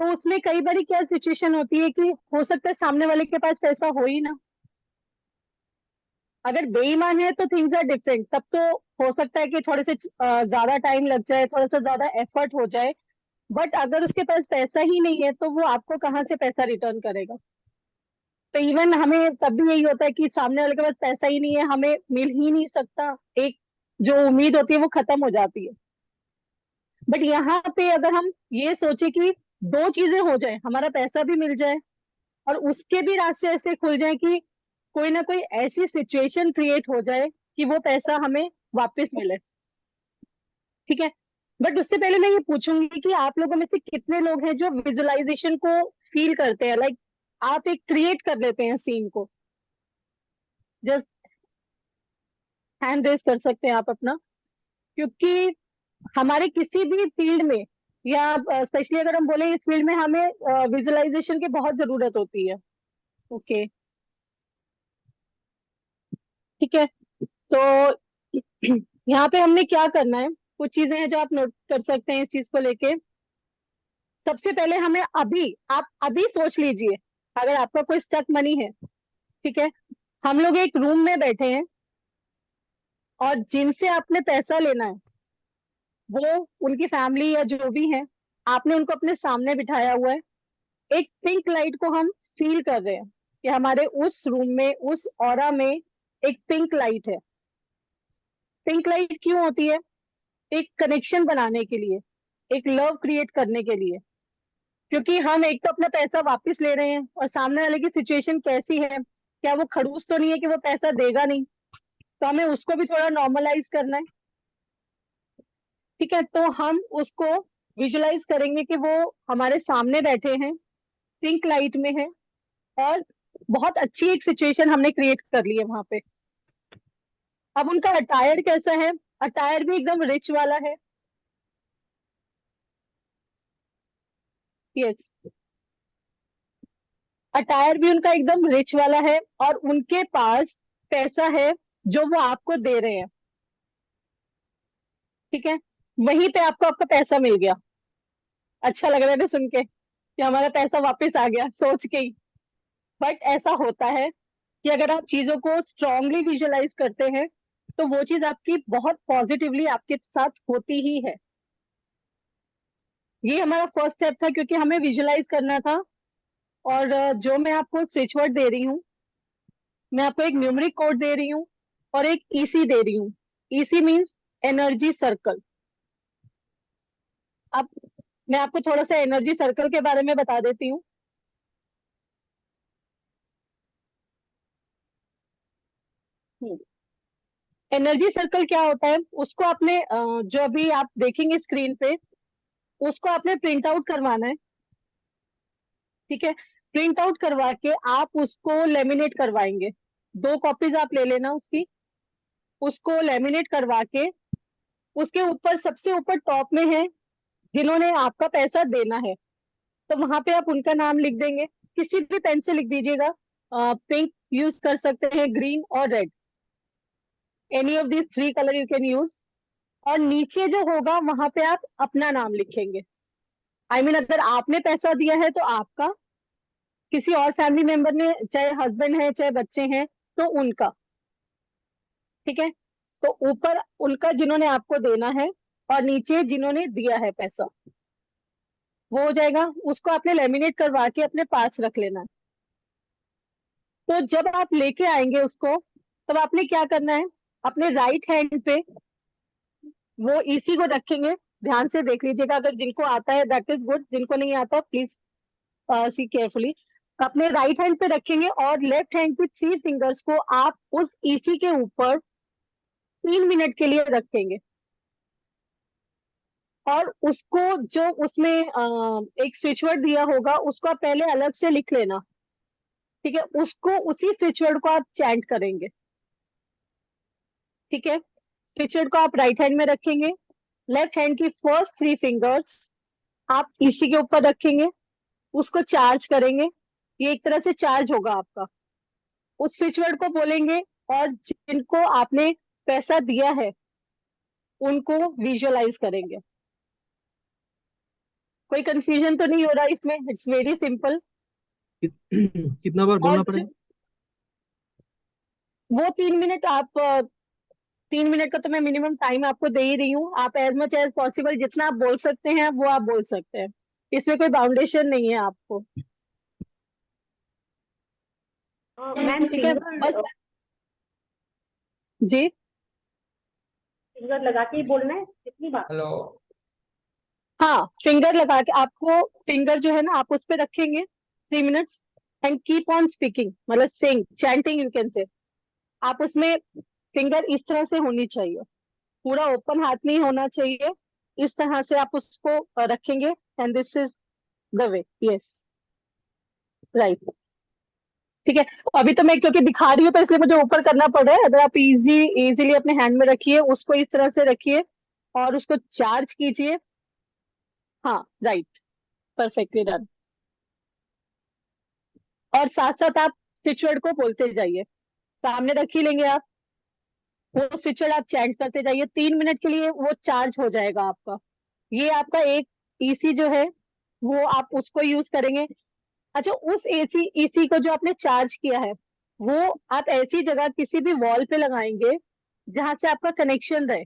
तो उसमें कई बार क्या सिचुएशन होती है कि हो सकता है सामने वाले के पास पैसा हो ही ना। अगर बेईमान है तो थिंग्स आर डिफरेंट, तब तो हो सकता है कि थोड़े से ज्यादा टाइम लग जाए, थोड़ा सा ज्यादा एफर्ट हो जाए। बट अगर उसके पास पैसा ही नहीं है तो वो आपको कहाँ से पैसा रिटर्न करेगा। तो इवन हमें तब भी यही होता है कि सामने वाले के पास पैसा ही नहीं है, हमें मिल ही नहीं सकता, एक जो उम्मीद होती है वो खत्म हो जाती है। बट यहाँ पे अगर हम ये सोचे कि दो चीजें हो जाए, हमारा पैसा भी मिल जाए और उसके भी रास्ते ऐसे खुल जाए कि कोई ना कोई ऐसी सिचुएशन क्रिएट हो जाए कि वो पैसा हमें वापस मिले, ठीक है। बट उससे पहले मैं ये पूछूंगी कि आप लोगों में से कितने लोग हैं जो विजुअलाइजेशन को फील करते हैं, लाइक आप एक क्रिएट कर लेते हैं सीन को। जस्ट हैंड रेज कर सकते हैं आप अपना, क्योंकि हमारे किसी भी फील्ड में या स्पेशली अगर हम बोले इस फील्ड में हमें विजुअलाइजेशन की बहुत जरूरत होती है। ओके, ठीक है। तो यहाँ पे हमने क्या करना है, कुछ चीजें हैं जो आप नोट कर सकते हैं इस चीज को लेके। सबसे पहले हमें आप अभी सोच लीजिए, अगर आपका कोई स्टक मनी है, ठीक है, हम लोग एक रूम में बैठे हैं और जिनसे आपने पैसा लेना है वो उनकी फैमिली या जो भी है, आपने उनको अपने सामने बिठाया हुआ है। एक पिंक लाइट को हम फील कर रहे हैं कि हमारे उस रूम में, उस ऑरा में एक पिंक लाइट है। पिंक लाइट क्यों होती है? एक कनेक्शन बनाने के लिए, एक लव क्रिएट करने के लिए। क्योंकि हम एक तो अपना पैसा वापस ले रहे हैं और सामने वाले की सिचुएशन कैसी है, क्या वो खड़ूस तो नहीं है कि वो पैसा देगा नहीं, तो हमें उसको भी थोड़ा नॉर्मलाइज करना है, ठीक है। तो हम उसको विजुलाइज करेंगे कि वो हमारे सामने बैठे हैं, पिंक लाइट में है और बहुत अच्छी एक सिचुएशन हमने क्रिएट कर ली है वहां पे। अब उनका अटायर कैसा है? अटायर भी एकदम रिच वाला है, यस, अटायर भी उनका एकदम रिच वाला है और उनके पास पैसा है जो वो आपको दे रहे हैं, ठीक है। वहीं पे आपको आपका पैसा मिल गया। अच्छा लग रहा है ना सुन के कि हमारा पैसा वापस आ गया, सोच के ही। बट ऐसा होता है कि अगर आप चीजों को स्ट्रांगली विजुअलाइज करते हैं तो वो चीज आपकी बहुत पॉजिटिवली आपके साथ होती ही है। ये हमारा फर्स्ट स्टेप था, क्योंकि हमें विजुअलाइज करना था। और जो मैं आपको स्विच वर्ड दे रही हूँ, मैं आपको एक न्यूमेरिक कोड दे रही हूँ और एक ईसी दे रही हूँ। EC means energy circle. अब मैं आपको थोड़ा सा एनर्जी सर्कल के बारे में बता देती हूँ। एनर्जी सर्कल क्या होता है, उसको आपने जो अभी आप देखेंगे स्क्रीन पे, उसको आपने प्रिंट आउट करवाना है, ठीक है। प्रिंट आउट करवा के आप उसको लेमिनेट करवाएंगे। 2 कॉपीज आप ले लेना उसकी, उसको लेमिनेट करवा के उसके ऊपर सबसे ऊपर टॉप में है जिन्होंने आपका पैसा देना है, तो वहां पे आप उनका नाम लिख देंगे। किसी भी पेन से लिख दीजिएगा, पिंक यूज कर सकते हैं, ग्रीन और red, any of this 3 colour you can use. और नीचे जो होगा वहां पे आप अपना नाम लिखेंगे। आई मीन अगर आपने पैसा दिया है तो आपका, किसी और फैमिली मेंबर ने, चाहे हस्बैंड है चाहे बच्चे हैं, तो उनका, ठीक है। तो ऊपर उनका जिन्होंने आपको देना है और नीचे जिन्होंने दिया है पैसा, वो हो जाएगा। उसको आपने लेमिनेट करवा के अपने पास रख लेना है। तो जब आप लेके आएंगे उसको, तब आपने क्या करना है, अपने राइट हैंड पे वो ईसी को रखेंगे। ध्यान से देख लीजिएगा, अगर जिनको आता है दैट इज गुड, जिनको नहीं आता प्लीज सी केयरफुली। अपने राइट हैंड पे रखेंगे और लेफ्ट हैंड की 3 फिंगर्स को आप उस ईसी के ऊपर 3 मिनट के लिए रखेंगे और उसको जो उसमें एक स्विच वर्ड दिया होगा उसको आप पहले अलग से लिख लेना, ठीक है। उसको उसी स्विच वर्ड को आप चैंट करेंगे, ठीक है। स्विच वर्ड को आप राइट हैंड में रखेंगे, लेफ्ट हैंड की फर्स्ट 3 फिंगर्स आप ईसी के ऊपर रखेंगे, उसको चार्ज करेंगे। ये एक तरह से चार्ज होगा आपका। उस स्विच वर्ड को बोलेंगे और जिनको आपने पैसा दिया है उनको विजुअलाइज करेंगे। कोई कंफ्यूजन तो नहीं हो रहा इसमें? It's very simple. कितना बार बोलना और पड़ेगा? वो 3 मिनट आप 3 मिनट का तो मैं मिनिमम टाइम आपको दे ही रही हूँ। आप एज मच एज पॉसिबल जितना आप बोल सकते हैं वो आप बोल सकते हैं, इसमें कोई बाउंडेशन नहीं है आपको, मैम ठीक है। बस जी, फिंगर लगा के ही बोलना है कितनी बार? हेलो, हाँ, फिंगर लगा के आपको फिंगर जो है ना आप उस पे रखेंगे 3 minutes and keep on speaking, मतलब सिंग चैंटिंग यू कैन से। आप उसमें फिंगर इस तरह से होनी चाहिए, पूरा ओपन हाथ नहीं होना चाहिए, इस तरह से आप उसको रखेंगे and this is the way. Yes, right, ठीक है। अभी तो मैं क्योंकि दिखा रही हूँ तो इसलिए मुझे ऊपर करना पड़ रहा है। अगर आप इजीली अपने हैंड में रखिए, उसको इस तरह से रखिए और उसको चार्ज कीजिए। हाँ, राइट, परफेक्टली डन। और साथ साथ आप स्विच वर्ड को बोलते जाइए, सामने रख ही लेंगे आप, वो स्विच वर्ड आप चैंट करते जाइए। 3 मिनट के लिए वो चार्ज हो जाएगा आपका। ये आपका एक ईसी जो है वो आप उसको यूज करेंगे। अच्छा, उस ईसी को जो आपने चार्ज किया है वो आप ऐसी जगह किसी भी वॉल पे लगाएंगे जहां से आपका कनेक्शन रहे।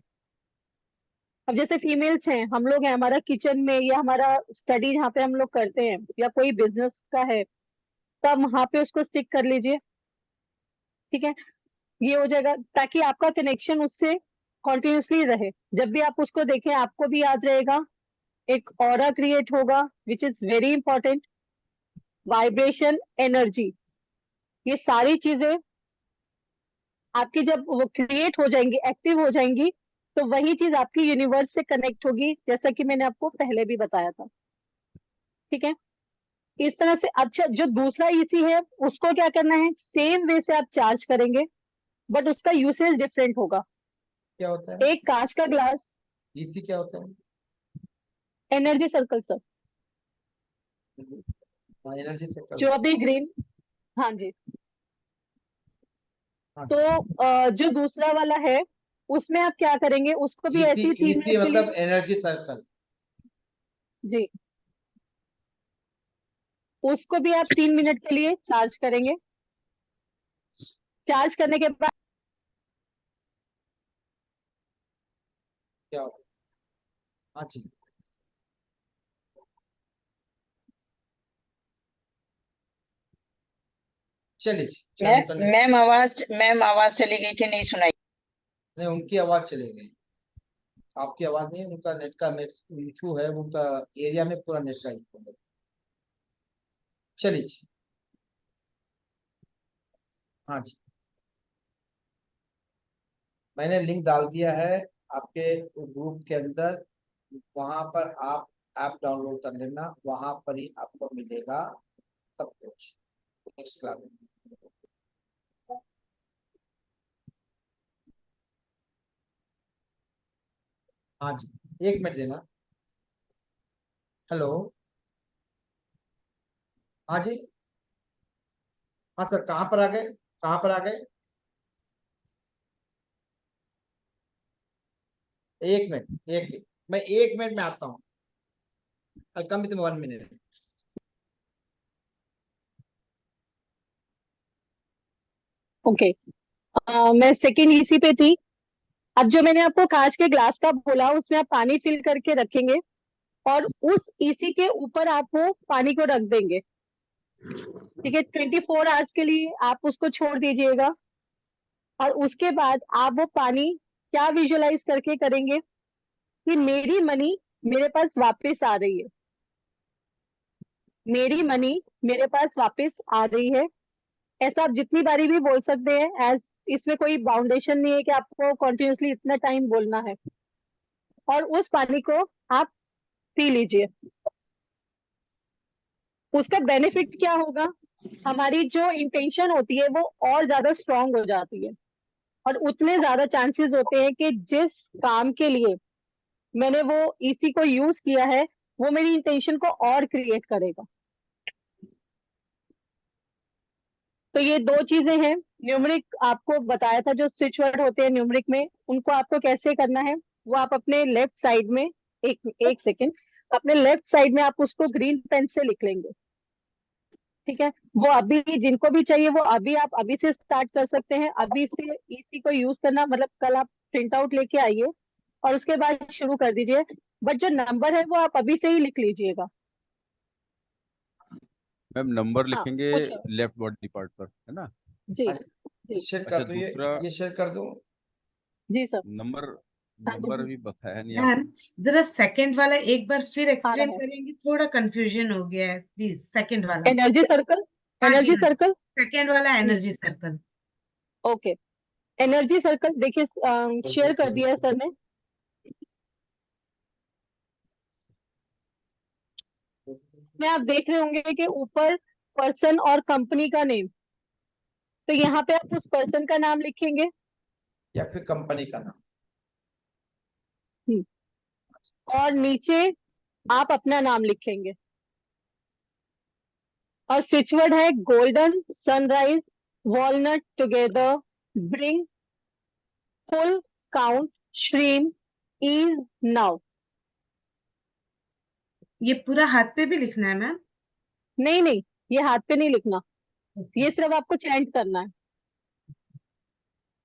अब जैसे फीमेल्स हैं, हम लोग हैं, हमारा किचन में या हमारा स्टडी जहाँ पे हम लोग करते हैं या कोई बिजनेस का है, तो आप वहां पे उसको स्टिक कर लीजिए, ठीक है। ये हो जाएगा ताकि आपका कनेक्शन उससे कॉन्टिन्यूसली रहे। जब भी आप उसको देखें आपको भी याद रहेगा, एक ऑरा क्रिएट होगा which is very important. Vibration, energy, ये सारी चीजें आपकी जब वो क्रिएट हो जाएंगी, एक्टिव हो जाएंगी, तो वही चीज आपकी यूनिवर्स से कनेक्ट होगी, जैसा कि मैंने आपको पहले भी बताया था, ठीक है। इस तरह से। अच्छा, जो दूसरा ईसी है उसको क्या करना है, सेम वे से आप चार्ज करेंगे बट उसका यूसेज डिफरेंट होगा। क्या होता है एक कांच का ग्लास, ईसी? क्या होता है? एनर्जी सर्कल सर, एनर्जी से जो अभी ग्रीन, हाँ जी। हाँ तो जो दूसरा वाला है उसमें आप क्या करेंगे, उसको भी ऐसे ही 3 मिनट के लिए, मतलब एनर्जी सर्कल। जी, उसको भी आप 3 मिनट के लिए चार्ज करेंगे। चार्ज करने के बाद क्या होगा? हाँ जी, चलिए चलिए मैम आवाज चली गई थी, नहीं सुनाई। नहीं, उनकी आवाज चली गई, आपकी आवाज नहीं। उनका नेट का इशू है, उनका एरिया में पूरा नेट का इशू है। चलिए, हाँ जी, मैंने लिंक डाल दिया है आपके ग्रुप के अंदर, वहां पर आप ऐप डाउनलोड कर लेना, वहां पर ही आपको मिलेगा सब कुछ। Next class. हाँ जी, 1 मिनट देना। हेलो, हाँ जी, हाँ सर, कहाँ पर आ गए? कहाँ पर आ गए? 1 मिनट, मैं 1 मिनट में आता हूँ। I'll come within 1 minute. Okay, मैं सेकेंड ईसी पे थी। अब जो मैंने आपको कांच के ग्लास का बोला उसमें आप पानी फिल करके रखेंगे और उस ईसी के ऊपर आप वो पानी को रख देंगे, ठीक है। 24 आवर्स के लिए आप उसको छोड़ दीजिएगा और उसके बाद आप वो पानी क्या विजुअलाइज करके करेंगे कि मेरी मनी मेरे पास वापस आ रही है। मेरी मनी मेरे पास वापस आ रही है। ऐसा आप जितनी बारी भी बोल सकते हैं, एज इसमें कोई बाउंडेशन नहीं है कि आपको कॉन्टिन्यूसली इतना टाइम बोलना है। और उस पानी को आप पी लीजिए। उसका बेनिफिट क्या होगा, हमारी जो इंटेंशन होती है वो और ज्यादा स्ट्रांग हो जाती है, और उतने ज्यादा चांसेस होते हैं कि जिस काम के लिए मैंने वो इसी को यूज किया है वो मेरी इंटेंशन को और क्रिएट करेगा। तो ये दो चीजें हैं। न्यूमरिक आपको बताया था, जो स्विच वर्ड होते हैं न्यूमरिक में, उनको आपको कैसे करना है वो आप अपने लेफ्ट साइड में, एक सेकेंड, अपने लेफ्ट साइड में आप उसको ग्रीन पेन से लिख लेंगे। ठीक है, वो अभी जिनको भी चाहिए वो अभी आप अभी से स्टार्ट कर सकते हैं। अभी से इसी को यूज करना, मतलब कल आप प्रिंट आउट लेके आइए और उसके बाद शुरू कर दीजिए। बट जो नंबर है वो आप अभी से ही लिख लीजिएगा। मैम नंबर हाँ, लिखेंगे पूछो। लेफ्ट बॉडी पार्ट पर, है ना? जी जी शेयर अच्छा, कर दो, दूसरा ये शेयर कर दो। जी सर। नंबर, हाँ जी, नंबर अभी बताया नहीं मैम आपने। जरा सेकंड वाला एक बार फिर आ एक्सप्लेन रहा है। करेंगे, थोड़ा कंफ्यूजन हो गया है, प्लीज सेकंड वाला। एनर्जी सर्कल, हाँ जी, एनर्जी हाँ सर्कल। सेकंड वाला energy circle. Okay, energy circle देखिए, शेयर कर दिया है सर ने। में आप देख रहे होंगे कि ऊपर पर्सन और कंपनी का नेम, तो यहाँ पे आप उस पर्सन का नाम लिखेंगे। या फिर कंपनी का नाम। और नीचे आप अपना नाम लिखेंगे। और स्विच वर्ड है golden sunrise walnut together bring full count Shreem is now. ये पूरा हाथ पे भी लिखना है मैम? नहीं नहीं, ये हाथ पे नहीं लिखना, ओके। ये सिर्फ आपको चैंट करना है।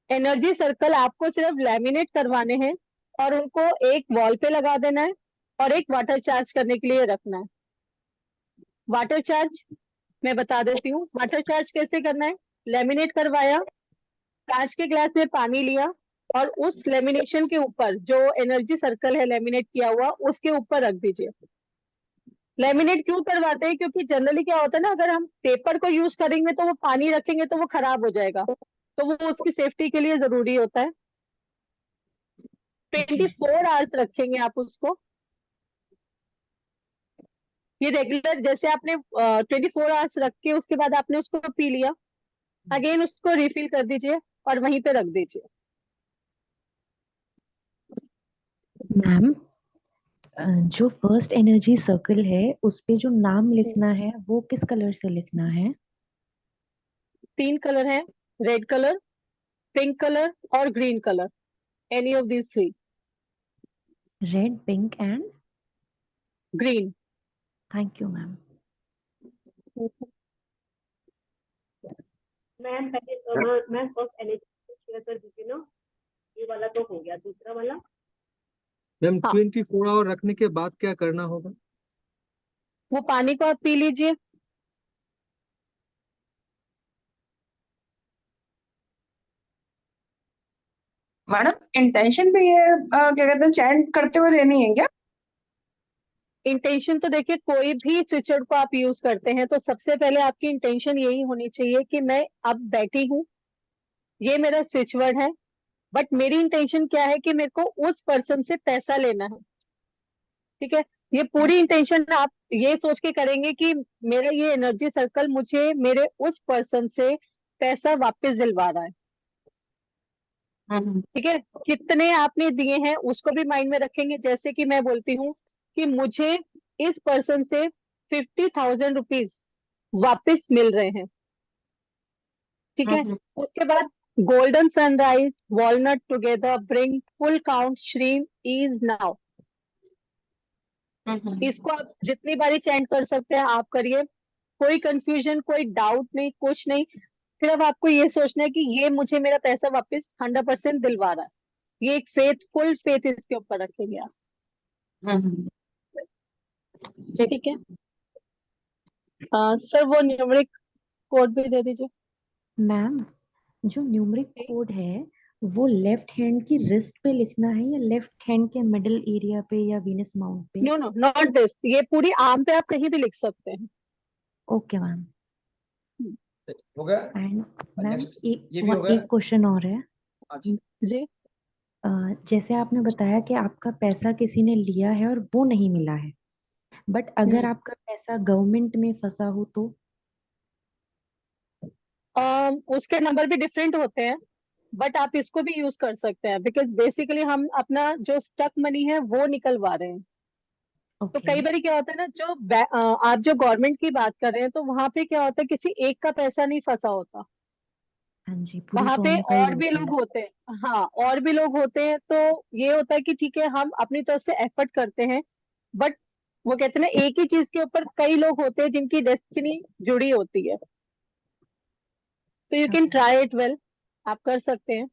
एनर्जी सर्कल आपको सिर्फ लैमिनेट करवाने हैं और उनको एक वॉल पे लगा देना है और एक वाटर चार्ज करने के लिए रखना है। वाटर चार्ज मैं बता देती हूँ, वाटर चार्ज कैसे करना है। लेमिनेट करवाया, कांच के ग्लास में पानी लिया और उस लेमिनेशन के ऊपर जो एनर्जी सर्कल है लेमिनेट किया हुआ उसके ऊपर रख दीजिए। लेमिनेट क्यों करवाते हैं, क्योंकि जनरली क्या होता है ना, अगर हम पेपर को यूज करेंगे तो वो पानी रखेंगे तो वो खराब हो जाएगा, तो वो उसकी सेफ्टी के लिए जरूरी होता है। 24 आवर्स रखेंगे आप उसको। ये रेगुलर, जैसे आपने 24 आवर्स रख के उसके बाद आपने उसको पी लिया, अगेन उसको रिफिल कर दीजिए और वहीं पे रख दीजिए। मैम जो फर्स्ट एनर्जी सर्कल है उस पे जो नाम लिखना है वो किस कलर से लिखना है? 3 कलर हैं, रेड कलर, पिंक कलर और green colour, any of these 3। Red, pink and green. Thank you ma'am. Ma'am पहले मैम फर्स्ट एनर्जी शेयर कर दीजिए ना, ये वाला तो हो गया, दूसरा वाला। मैम हाँ। 24 आवर रखने के बाद क्या करना होगा? वो पानी को आप पी लीजिए। मैडम इंटेंशन भी ये क्या कहते हैं चैंट करते हुए देनी है क्या? इंटेंशन तो देखिए, कोई भी स्विचवर्ड को आप यूज करते हैं तो सबसे पहले आपकी इंटेंशन यही होनी चाहिए कि मैं अब बैठी हूँ, ये मेरा स्विचवर्ड है, बट मेरी इंटेंशन क्या है कि मेरे को उस पर्सन से पैसा लेना है। ठीक है, ये पूरी इंटेंशन आप ये सोच के करेंगे कि मेरा ये एनर्जी सर्कल मुझे मेरे उस पर्सन से पैसा वापस दिलवा रहा है। ठीक है, कितने आपने दिए हैं उसको भी माइंड में रखेंगे। जैसे कि मैं बोलती हूँ कि मुझे इस पर्सन से 50,000 रुपीज वापस मिल रहे हैं। ठीक है, उसके बाद golden sunrise walnut together bring full count Shreem is now. इसको आप जितनी बारी चैंट कर सकते हैं आप करिए, कोई कंफ्यूजन कोई डाउट नहीं, कुछ नहीं, सिर्फ आपको ये सोचना है कि ये मुझे मेरा पैसा वापस 100% दिलवा रहा है। ये एक फेथ, फुल फेथ इसके ऊपर रखेंगे आप। ठीक है, सर वो न्यूमेरिक कोड भी दे दीजिए। मैम जो न्यूमरिक कोड है वो लेफ्ट हैंड की रिस्ट पे लिखना है या लेफ्ट हैंड के मिडिल एरिया पे या वीनस माउंट पे? नो नो, नॉट दिस, ये पूरी आर्म पे आप कहीं भी लिख सकते हैं। Okay ma'am. हो गया। एंड मैम नेक्स्ट ये भी हो एक गया। क्वेश्चन और है। हाँ जी। जी जैसे आपने बताया कि आपका पैसा किसी ने लिया है और वो नहीं मिला है, बट अगर आपका पैसा गवर्नमेंट में फंसा हो तो? उसके नंबर भी डिफरेंट होते हैं, बट आप इसको भी यूज कर सकते हैं, बिकॉज बेसिकली हम अपना जो स्टक मनी है वो निकलवा रहे हैं। तो ओके। कई बार क्या होता है ना, आप जो गवर्नमेंट की बात कर रहे हैं, तो वहां पे क्या होता है, किसी एक का पैसा नहीं फंसा होता, हाँ जी, पूरी वहां पे कॉलोनी का ही और भी होता लोग है। होते हैं। हाँ, और भी लोग होते हैं, तो ये होता है कि ठीक है, हम अपनी तरफ से एफर्ट करते हैं, बट वो कहते हैं ना, एक ही चीज के ऊपर कई लोग होते हैं जिनकी डेस्टिनी जुड़ी होती है। तो you can try it well, आप कर सकते हैं।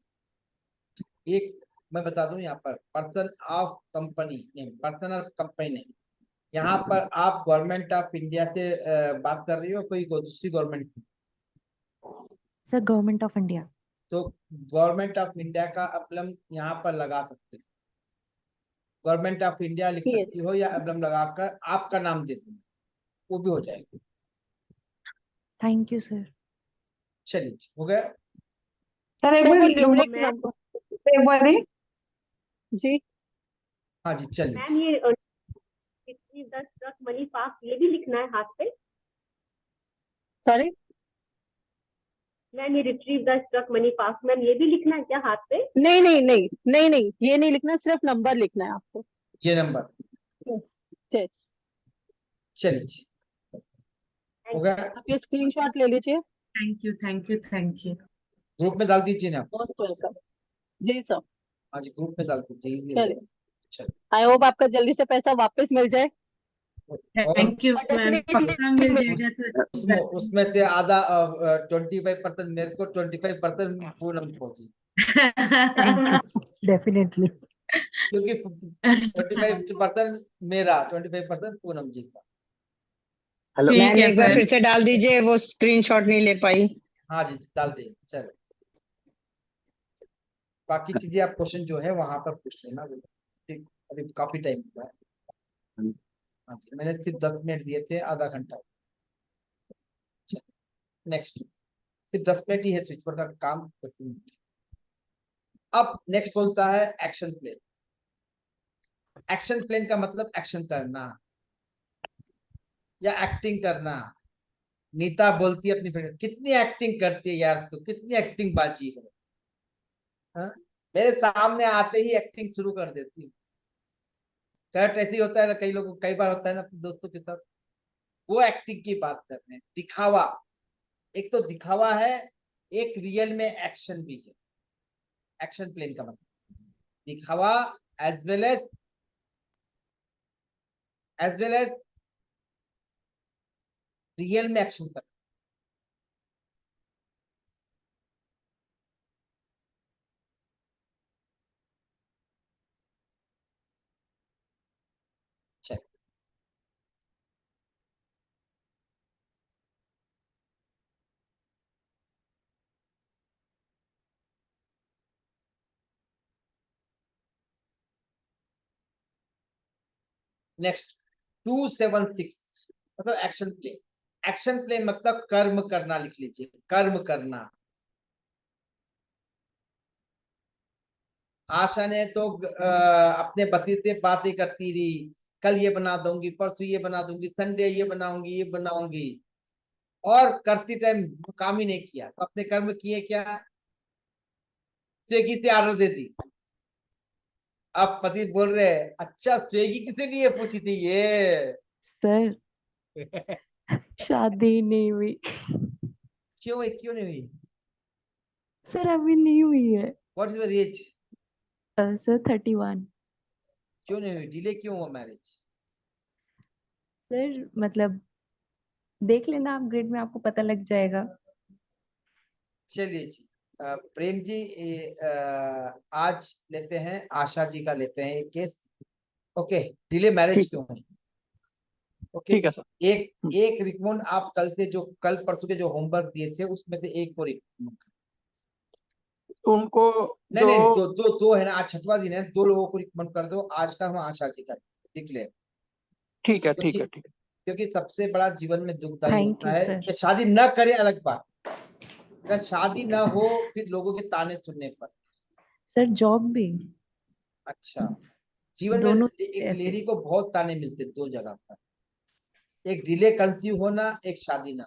एक मैं बता दूं, यहाँ पर person of company name, person of company name, यहाँ पर आप गवर्नमेंट ऑफ इंडिया से बात कर रही हो, कोई दूसरी गवर्नमेंट से? Sir government of India. तो गवर्नमेंट ऑफ इंडिया का एम्बलम यहाँ पर लगा सकते हैं। गवर्नमेंट ऑफ इंडिया लिख सकती हो, या एम्बलम लगाकर आपका नाम दे दो, वो भी हो जाएगा। Thank you sir. चलिए हो गया। सर एक बार जी हाँ जी चलिए। मैम ये द स्टक मनी पास ये भी लिखना है हाथ पे? सॉरी मैम ये retrieve the stock money pass, ma'am ये भी लिखना है क्या हाथ पे? नहीं नहीं नहीं नहीं नहीं, ये नहीं लिखना, सिर्फ नंबर लिखना है आपको। ये नंबर। यस। चलिए हो गया। आप ये स्क्रीनशॉट ले लीजिए। Thank you thank you thank you. Group में डाल दीजिए ना। Most welcome. जी सर। हाँ जी ग्रुप में डाल दीजिए। चलिए, चलिए आई होप आपका जल्दी से पैसा वापस मिल जाए। थैंक यू मैम, पक्का मिल जाएगा सर। उसमें से आधा 25% मेरे को, 25% पूनम को जी। डेफिनेटली। क्योंकि 25% मेरा, 25% पूनम जी का। मैम एक बार फिर से डाल दीजिए, वो स्क्रीनशॉट नहीं ले पाई। हाँ जी डाल दें। चलो बाकी चीजें आप क्वेश्चन जो है वहां पर पूछ लेना, ठीक? अभी काफी टाइम हुआ है। हाँ जी मैंने सिर्फ 10 मिनट दिए थे, आधा घंटा। नेक्स्ट सिर्फ 10 मिनट ही है स्विच बोर्ड का काम, 10 मिनट। अब नेक्स्ट कौन सा है? Action plane. एक्शन प्लेन का मतलब एक्शन करना या एक्टिंग करना। नीता बोलती है अपनी फ्रेंड, कितनी एक्टिंग करती है यार तू, कितनी एक्टिंग बाजी है। हाँ? मेरे सामने आते ही एक्टिंग शुरू कर देती है। करेक्ट ऐसे ही होता है ना, कई लोगों, कई बार होता है ना अपने दोस्तों के साथ। वो एक्टिंग की बात कर रहे हैं। दिखावा, एक तो दिखावा है, एक रियल में एक्शन भी है। एक्शन प्लेन का मतलब दिखावा एज वेल एज रियल में एक्शन करना। नेक्स्ट 276 मतलब एक्शन प्लेन। एक्शन प्लेन मतलब कर्म करना, लिख लीजिए कर्म करना। आशा ने तो अपने पति से बातें करती रही, कल ये बना दूंगी, परसों ये बना दूंगी, संडे ये बनाऊंगी, ये बनाऊंगी, और करती टाइम काम ही नहीं किया। तो अपने कर्म किए क्या? स्विगी से ऑर्डर दे दी। अब पति बोल रहे हैं, अच्छा स्विगी किसे लिए पूछी थी ये? सर शादी नहीं हुई। क्यों नहीं हुई? सर अभी नहीं हुई है। What is your age? Sir 31। क्यों नहीं हुई? डिले क्यों हुआ मैरिज? सर मतलब देख लेना आप ग्रिड में, आपको पता लग जाएगा। चलिए जी प्रेम जी आज लेते हैं, आशा जी का लेते हैं एक केस। ओके डिले मैरिज क्यों है? ओके ठीक है सर। एक रिकमेंड आप कल से जो कल परसों के जो होमवर्क दिए थे उसमें से एक को रिकमेंड उनको नहीं नहीं दो है ना, आज 6वां दिन है, 2 लोगों को रिकमेंड कर दो। आज का हम आशा जी का डिक्लेयर। ठीक है ठीक है ठीक है। क्योंकि सबसे बड़ा जीवन में दुखदायी थैंक होता यू है सर। कि शादी न करे, अलग बात, अगर शादी न हो फिर लोगों के ताने सुनने पर। सर जॉब भी अच्छा, जीवन में दोनों एक ऐसे। लेडी को बहुत ताने मिलते हैं 2 जगह पर, एक डिले कंसीव होना, एक शादी ना।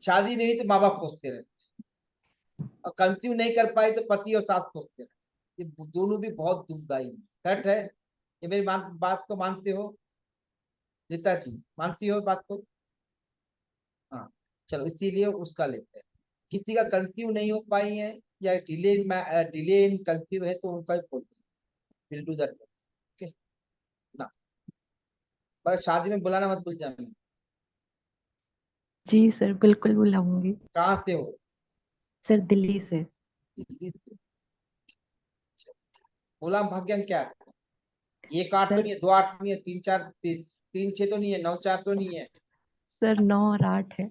शादी नहीं तो माँ बाप कोसते रहते, और कंसीव नहीं कर पाई तो पति और सास कोसते रहते। ये दोनों भी बहुत दुखदायी है। सच है, ये मेरी बात को मानते हो रीता जी, मानती हो बात को? हाँ, चलो इसीलिए उसका लेते हैं। किसी का कंसीव नहीं हो पाई है या डिले इन कंसीव है तो उनका ही बोलते हैं, विल डू दैट। ओके ना, पर शादी में बुलाना मत भूल जाना। जी सर बिल्कुल बुलाऊंगी। कहाँ से हो? सर दिल्ली से। दिल्ली से। गुलाम भाग्यन क्या है? 1 8 तो सर नहीं है, 2 8 नहीं है, 3 4 3 6 तो नहीं है, 9 4 तो नहीं है, सर 9 और 8 है।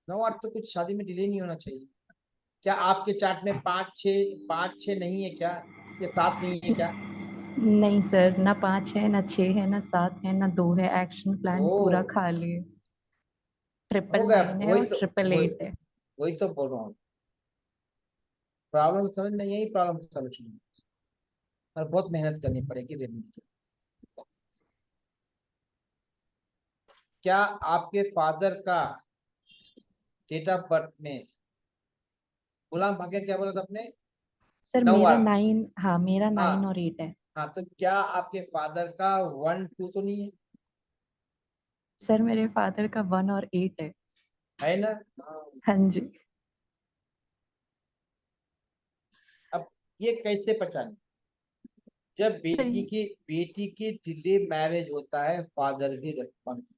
9 8 तो कुछ शादी में डिले नहीं होना चाहिए। क्या आपके चार्ट में 5 6 नहीं है क्या, या 7 नहीं है क्या? नहीं सर, ना 5 है ना 6 है ना 7 है ना 2 है। एक्शन प्लान पूरा ओ, खाली है। हो गया, 999 है और 888 है। वही तो बोल रहा हूँ। प्रॉब्लम समझ में, यही प्रॉब्लम सॉल्यूशन, और बहुत मेहनत करनी पड़ेगी रेलवे की। क्या आपके फादर का डेट ऑफ बर्थ में, गुलाम भाग्य क्या बोला था आपने? सर 9 मेरा 8। 9, हाँ मेरा 9 हाँ और 8 है। हाँ, तो क्या आपके फादर का 1 2 तो नहीं है? सर मेरे फादर का 1 और 8 है ना? हाँ जी। अब ये कैसे पहचाने? जब सही। बेटी की डिले मैरिज होता है, फादर भी रेस्पॉन्स।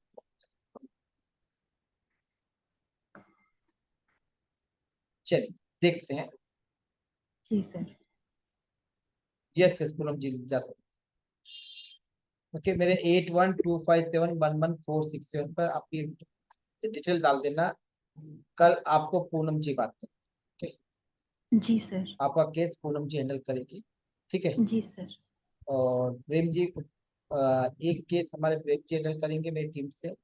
चलिए देखते हैं। जी सर। यस यस, पूनम जी जा सकते। ओके, मेरे 8125711467 पर आपकी डिटेल डाल देना। कल आपको पूनम जी बात करें। ओके, जी सर। आपका केस पूनम जी हैंडल करेगी, ठीक है? जी सर। और प्रेम जी, एक केस हमारे प्रेम जी हैंडल करेंगे मेरी टीम से,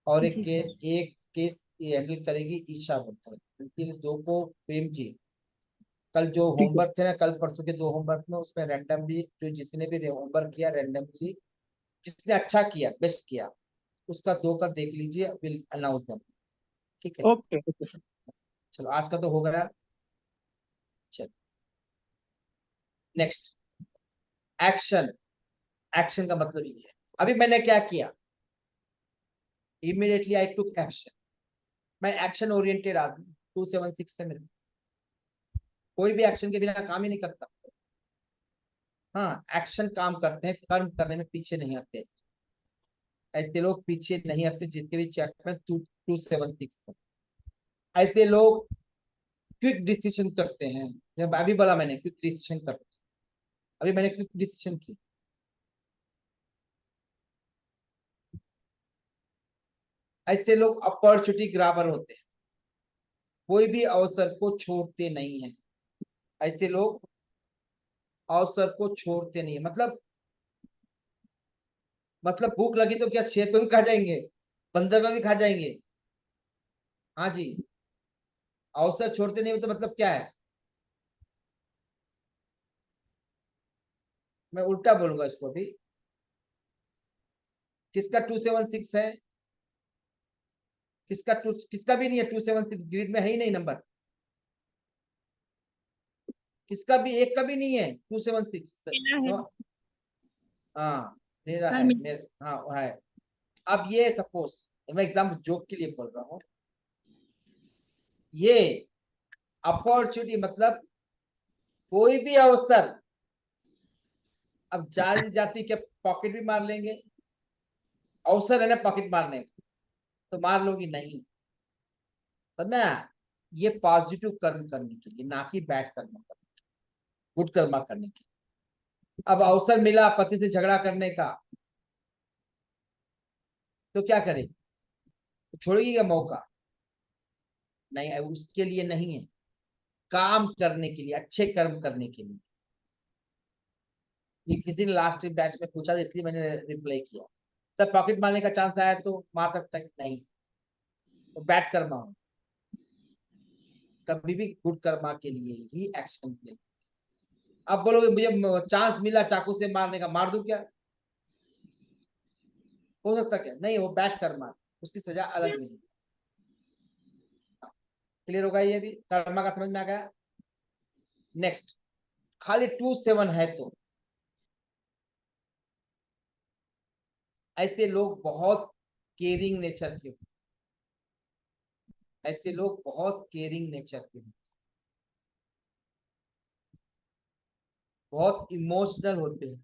और जी सर। एक केस ये हैंडल करेगी ईशा बत्तर। इन 2 को प्रेम जी, कल जो ठीक है। होमवर्क थे ना, कल परसों के 2 होमवर्क में, उसमें रैंडमली जो जिसने भी होमवर्क किया, रैंडमली जिसने अच्छा किया, बेस्ट किया, उसका 2 का देख लीजिए, विल अनाउंस देम। ठीक है, ओके ओके सर। चलो आज का तो हो गया। चलो नेक्स्ट, एक्शन। एक्शन का मतलब ये है, अभी मैंने क्या किया, इमीडिएटली आई टुक एक्शन। मैं एक्शन ओरिएंटेड आदमी, 276 से मिल, कोई भी एक्शन के बिना काम ही नहीं करता। हाँ, एक्शन काम करते हैं, कर्म करने में पीछे नहीं हटते। ऐसे लोग पीछे नहीं हटते जिसके भी चैट में 276 है। ऐसे लोग क्विक डिसीजन करते हैं। जब अभी बोला मैंने क्विक डिसीजन करते हैं, अभी मैंने क्विक डिसीजन की। ऐसे लोग अपॉर्चुनिटी ग्राबर होते हैं, कोई भी अवसर को छोड़ते नहीं है। ऐसे लोग अवसर को छोड़ते नहीं है, मतलब भूख लगी तो क्या शेर को भी खा जाएंगे, बंदर को भी खा जाएंगे? हाँ जी, अवसर छोड़ते नहीं तो मतलब क्या है? मैं उल्टा बोलूंगा इसको भी। किसका 276 है? किसका भी नहीं है 276, ग्रिड में है ही नहीं नंबर, किसका भी एक का भी नहीं है 276। नो, हाँ मेरा है, मेरे हाँ है। अब ये सपोज, मैं एग्जाम्पल जोक के लिए बोल रहा हूँ, ये अपॉर्चुनिटी मतलब कोई भी अवसर, अब जाति के पॉकेट भी मार लेंगे, अवसर है ना पॉकेट मारने का, तो मार लोगी नहीं, समझा? ये पॉजिटिव कर्म करने के लिए, ना कि बैड कर्म करने, गुड कर्म करने के लिए। अब अवसर मिला पति से झगड़ा करने का, तो क्या करे? छोड़ेगी क्या मौका? नहीं, उसके लिए नहीं है, काम करने के लिए, अच्छे कर्म करने के लिए। ये किसी ने लास्ट बैच में पूछा था, इसलिए मैंने रिप्लाई किया। सर पॉकेट मारने का चांस आया तो मार सकता है, नहीं, तो बैड कर्मा हो, कभी भी गुड कर्मा के लिए ही एक्शन प्ले। अब बोलोगे मुझे चांस मिला चाकू से मारने का, मार दूं क्या? हो सकता क्या? नहीं, वो बैड कर्मा, उसकी सजा अलग मिलेगी। क्लियर होगा ये भी, कर्मा का समझ में आ गया। नेक्स्ट, खाली 2-7 है तो ऐसे लोग बहुत केयरिंग नेचर के, ऐसे लोग बहुत केयरिंग नेचर के, बहुत इमोशनल होते हैं,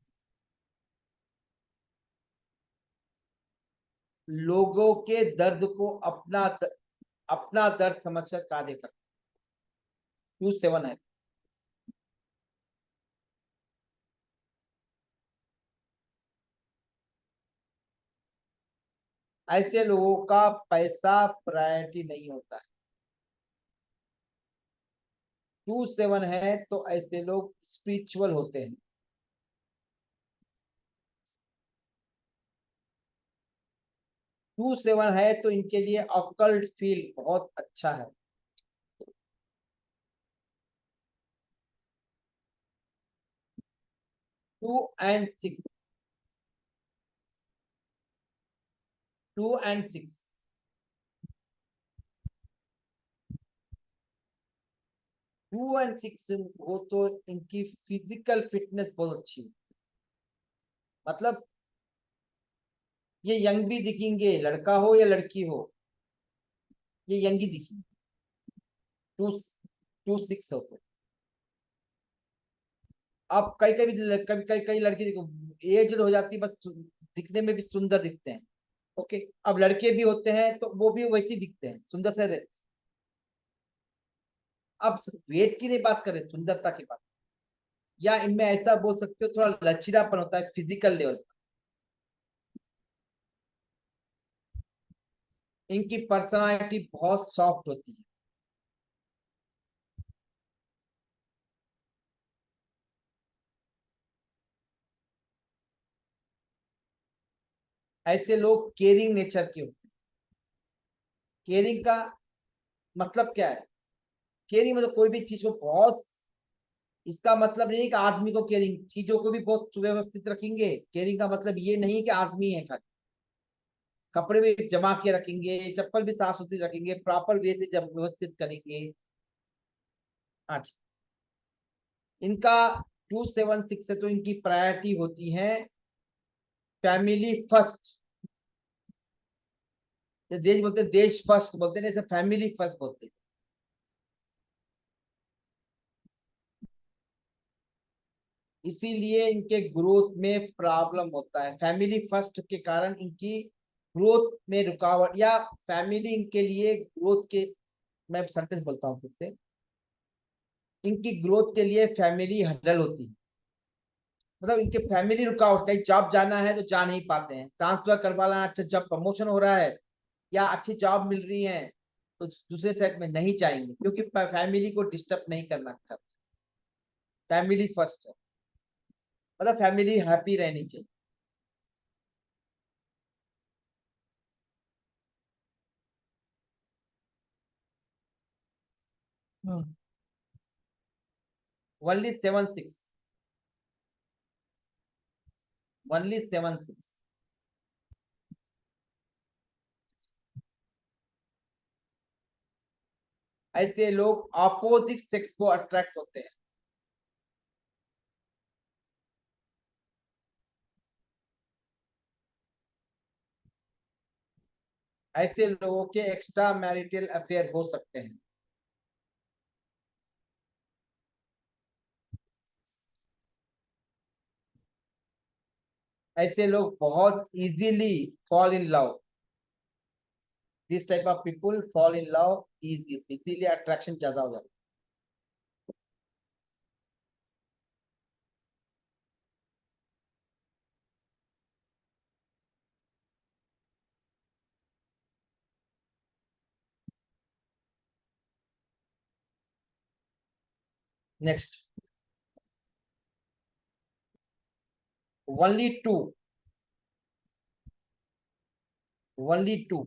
लोगों के दर्द को अपना दर्द समझकर कार्य करते। 2-7 है। ऐसे लोगों का पैसा प्रायोरिटी नहीं होता है। 2-7 है तो ऐसे लोग स्पिरिचुअल होते हैं। 2-7 है तो इनके लिए ऑकल्ट फील्ड बहुत अच्छा है। 2 and 6, 2 and 6, 2 and 6 हो तो इनकी फिजिकल फिटनेस बहुत अच्छी है। मतलब ये यंग भी दिखेंगे, लड़का हो या लड़की हो, ये यंग ही दिखेंगे। 2-6 हो तो अब कई कई लड़की देखो एज हो जाती है, बस दिखने में भी सुंदर दिखते हैं। ओके, अब लड़के भी होते हैं तो वो भी वैसे दिखते हैं, सुंदर से रहते हैं। अब वेट की नहीं बात करें, सुंदरता की बात, या इनमें ऐसा बोल सकते हो थोड़ा लचीलापन होता है फिजिकल लेवल पर। इनकी पर्सनालिटी बहुत सॉफ्ट होती है। ऐसे लोग केयरिंग नेचर के होते हैं। केयरिंग का मतलब क्या है? केयरिंग मतलब कोई भी चीज को बहुत, इसका मतलब नहीं कि आदमी को केयरिंग, चीजों को भी बहुत सुव्यवस्थित रखेंगे। केयरिंग का मतलब ये नहीं कि आदमी है खाली, कपड़े भी जमा के रखेंगे, चप्पल भी साफ सुथरी रखेंगे, प्रॉपर वे से जब व्यवस्थित करेंगे। अच्छा, इनका 2-7-6 से तो इनकी प्रायोरिटी होती है फैमिली फर्स्ट। देश बोलते हैं, देश फर्स्ट बोलते हैं, फैमिली फर्स्ट बोलते हैं। इसीलिए इनके ग्रोथ में प्रॉब्लम होता है। फैमिली फर्स्ट के कारण इनकी ग्रोथ में रुकावट, या फैमिली इनके लिए ग्रोथ के, मैं सेंटेंस बोलता हूँ फिर से, इनकी ग्रोथ के लिए फैमिली हडल होती है। मतलब इनके फैमिली रुकावट, कहीं जॉब जाना है तो जा नहीं पाते हैं, ट्रांसफर करवा लाना, अच्छा जब प्रमोशन हो रहा है या अच्छी जॉब मिल रही है तो दूसरे साइड में नहीं जाएंगे, क्योंकि फैमिली को डिस्टर्ब नहीं करना चाहते। फैमिली फर्स्ट है, मतलब फैमिली हैप्पी रहनी चाहिए। Only 7-6, only 7-6। ऐसे लोग ऑपोजिट सेक्स को अट्रैक्ट होते हैं। ऐसे लोगों के एक्स्ट्रा मैरिटल अफेयर हो सकते हैं। ऐसे लोग बहुत easily fall in love, this type of people fall in love easily, इसीलिए अट्रैक्शन ज्यादा हो जाता है। Next, only 2, only 2।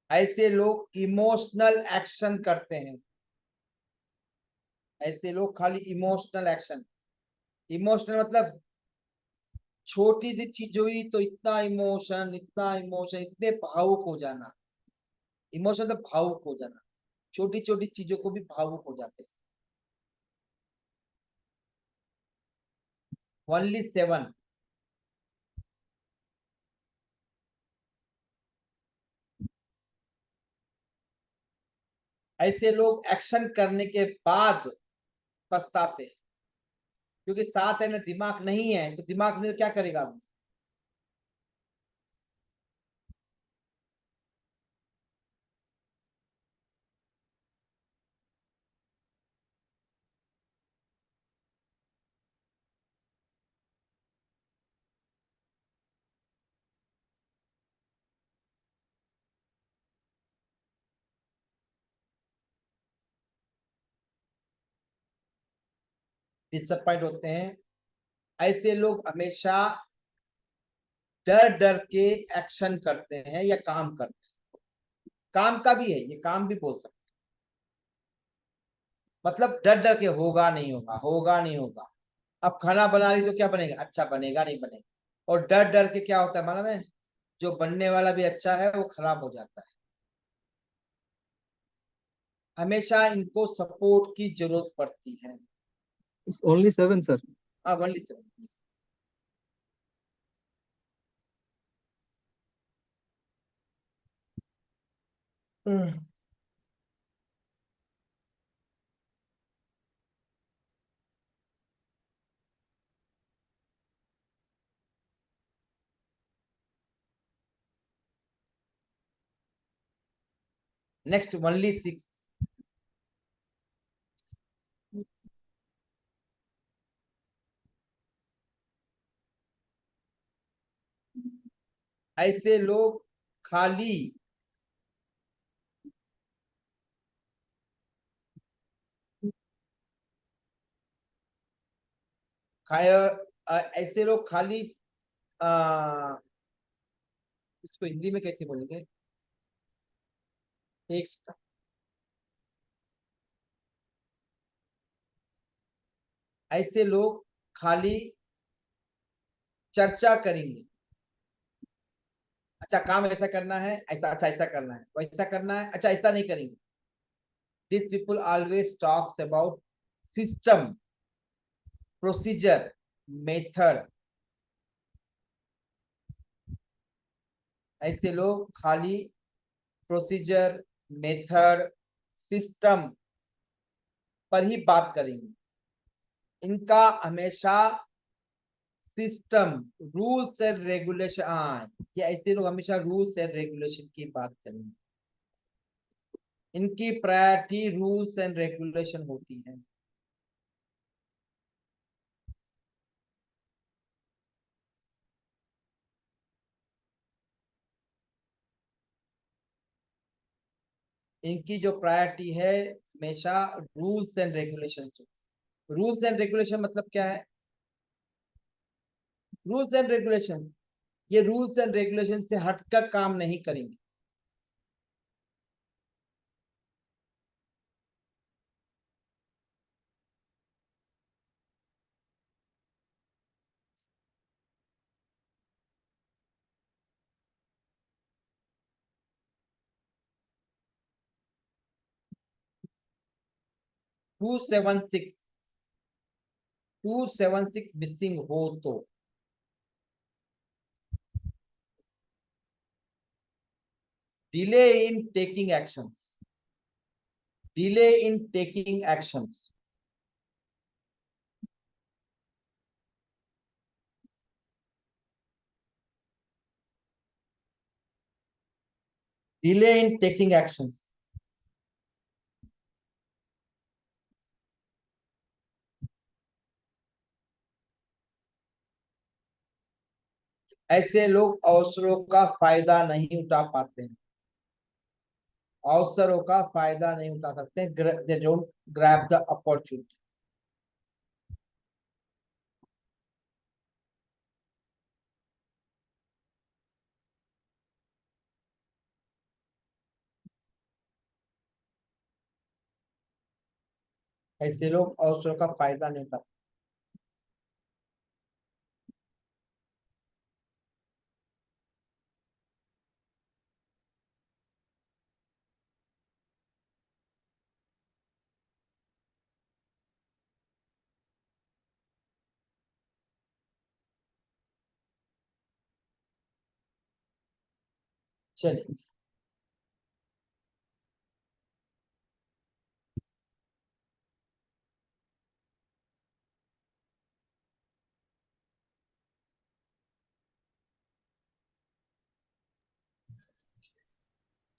ऐसे लोग इमोशनल एक्शन करते हैं। ऐसे लोग खाली इमोशनल एक्शन, इमोशनल मतलब छोटी सी चीज हुई तो इतना इमोशन, इतने भावुक हो जाना। इमोशन मतलब भावुक हो जाना, छोटी छोटी चीजों को भी भावुक हो जाते हैं। ओनली 7। ऐसे लोग एक्शन करने के बाद पछताते हैं, क्योंकि साथ है ना दिमाग नहीं है, तो दिमाग ने क्या करेगा आदमी। डिसअपॉइंट होते हैं। ऐसे लोग हमेशा डर डर के एक्शन करते हैं या काम करते हैं। काम का भी है, ये काम भी बोल सकते हैं। मतलब डर डर के होगा नहीं होगा, होगा नहीं होगा। अब खाना बना रही तो क्या बनेगा, अच्छा बनेगा नहीं बनेगा। और डर डर के क्या होता है मालूम है, जो बनने वाला भी अच्छा है वो खराब हो जाता है। हमेशा इनको सपोर्ट की जरूरत पड़ती है। It's only 7, sir. Only 7। Next only 6। ऐसे लोग खाली ऐसे लोग खाली इसको हिंदी में कैसे बोलेंगे, एक सेकंड। ऐसे लोग खाली चर्चा करेंगे। अच्छा काम ऐसा करना है, ऐसा, अच्छा ऐसा करना है, वैसा करना है, अच्छा ऐसा नहीं करेंगे। This people always talks about system, procedure, method. ऐसे लोग खाली प्रोसीजर, मेथड, सिस्टम पर ही बात करेंगे। इनका हमेशा सिस्टम, रूल्स एंड रेगुलेशन, हाँ ये ऐसे लोग हमेशा रूल्स एंड रेगुलेशन की बात करेंगे। इनकी प्रायोरिटी रूल्स एंड रेगुलेशन होती है। इनकी जो प्रायोरिटी है हमेशा rules and regulation. Rules and regulation मतलब क्या है, रूल्स एंड रेगुलेशन, ये रूल्स एंड रेगुलेशन से हटकर काम नहीं करेंगे। टू सेवन सिक्स मिसिंग हो तो delay in taking actions, delay in taking actions. Delay in taking actions. ऐसे लोग अवसरों का फायदा नहीं उठा पाते हैं, अवसरों का फायदा नहीं उठा सकते, they don't grab the opportunity. ऐसे लोग अवसरों का फायदा नहीं उठा। चलिए,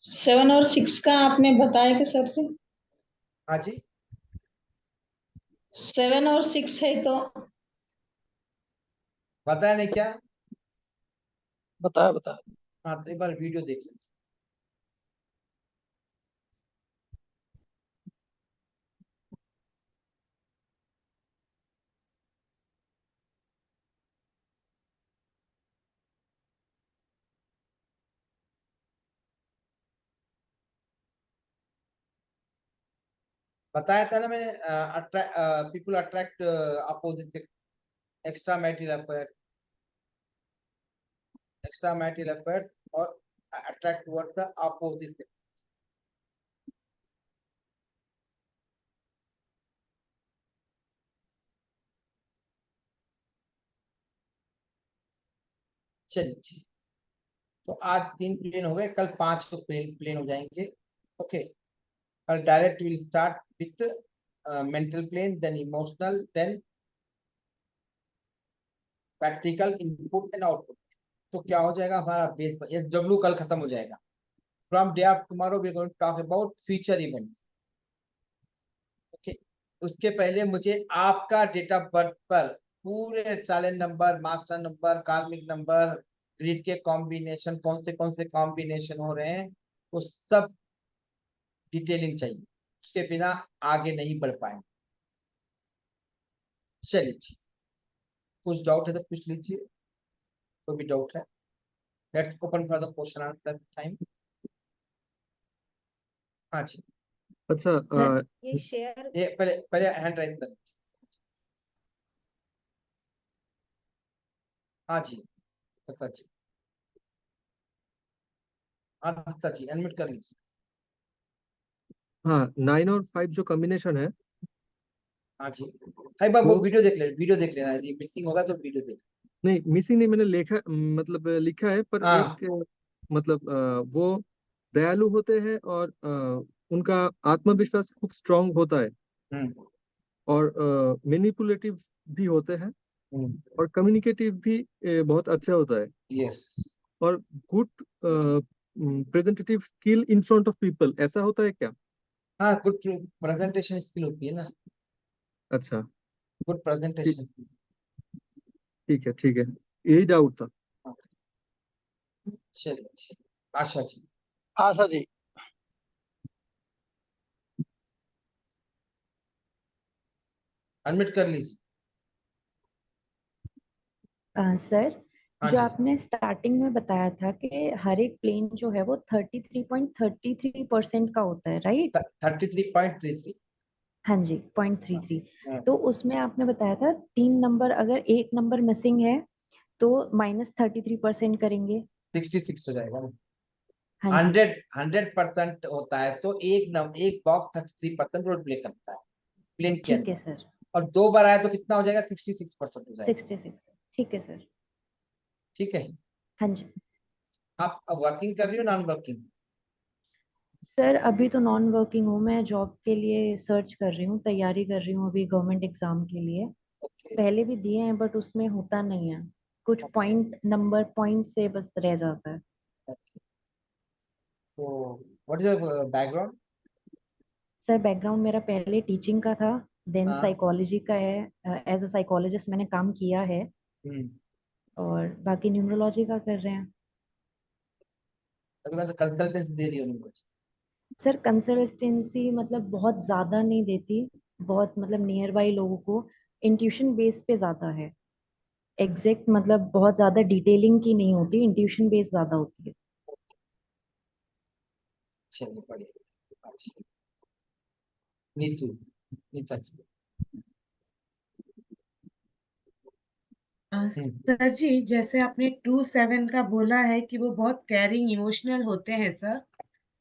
सेवन और सिक्स का आपने बताया कि सर से हाँ जी, सेवन और सिक्स है तो बताया नहीं क्या? बताया बताया। हाँ, तो एक बार वीडियो देख लीजिए। बताया था ना मैंने, people attract opposite extra marital affairs और attract towards the opposite sex. चलिए, तो आज 3 प्लेन हो गए, कल 5 को प्लेन हो जाएंगे। ओके, कल direct will start with mental plane, then emotional, then practical input and output. तो क्या हो जाएगा हमारा बेस SW कल खत्म हो जाएगा। From day after tomorrow we are going to talk about future events. Okay, उसके पहले मुझे आपका डेट ऑफ बर्थ पर पूरे चालन नंबर, मास्टर नंबर, कार्मिक नंबर, ग्रिड के कॉम्बिनेशन, कौन से कॉम्बिनेशन हो रहे हैं, वो सब डिटेलिंग चाहिए। उसके बिना आगे नहीं बढ़ पाएंगे। चलिए जी, कुछ डाउट है तो पूछ लीजिए, कोई भी डाउट है। Let's open for the question answer time. हाँ जी, अच्छा सर ये शेयर ये पहले पहले हैंड राइज कर। हाँ जी, सत्ता जी, हाँ सत्ता जी, अनम्यूट कर लीजिए। हाँ 9 और 5 जो कॉम्बिनेशन है हाँ जी, भाई बाबू वो वीडियो देख लेना जी, मिसिंग होगा तो वीडियो देख। नहीं, मिसिंग नहीं, मैंने लिखा मतलब लिखा है, पर हाँ, एक मतलब वो दयालु होते हैं और उनका आत्मविश्वास खूब स्ट्रांग होता है हम्म और मैनिपुलेटिव भी होते हैं और कम्युनिकेटिव भी बहुत अच्छा होता है यस, और good presentative skill in front of people, ऐसा होता है क्या? हाँ, गुड प्रेजेंटेशन स्किल होती है ना, अच्छा, गुड ठीक प्रेजेंटेशन स्किल। ठीक है, ठीक है, यही डाउट था। चलिए, आशा जी, आशा जी। अनम्यूट कर लीजिए। सर, हाँ जो जी, आपने स्टार्टिंग में बताया था कि हर एक प्लेन जो है वो 33.33% का होता है, राइट? 33.33। हाँ जी, 0.33। तो उसमें आपने बताया था 3 नंबर, अगर एक नंबर मिसिंग है तो -33% करेंगे। 66 हो जाएगा ना। हाँ जी, 100% होता है तो एक बॉक्स 33% रोल प्ले करता है प्लेन के ठीक है अंदर, सर। और 2 बार आया तो कितना हो जाएगा? 66% हो जाएगा। 66, ठीक है सर। ठीक है, हाँ जी आप वर्किंग कर रही हो, नॉन वर्किंग? सर, अभी तो नॉन वर्किंग हूँ, मैं जॉब के लिए सर्च कर रही हूँ, तैयारी कर रही हूँ अभी गवर्नमेंट एग्जाम के लिए। ओके, पहले भी दिए हैं बट उसमें होता नहीं है, कुछ पॉइंट से बस रह जाता है। तो what is your background? Sir, background मेरा पहले टीचिंग का था, देन हाँ, साइकोलॉजी का है, एज अ साइकोलॉजिस्ट मैंने काम किया है, हम्म, और बाकी न्यूमरोलॉजी का कर रहे हैं। अभी मैं तो कंसल्टेंसी दे रही हूँ उनको। सर, कंसल्टेंसी मतलब बहुत ज़्यादा नहीं देती, बहुत मतलब नियर बाई लोगों को, इंट्यूशन बेस पे ज़्यादा है। एग्जैक्ट मतलब बहुत ज़्यादा डिटेलिंग की नहीं होती, इंट्यूशन बेस ज़्यादा होती है। चलिए, बढ़िया। अच्छा, नीतू, गीता जी। सर जी, जैसे आपने 2-7 का बोला है कि वो बहुत केयरिंग इमोशनल होते हैं सर,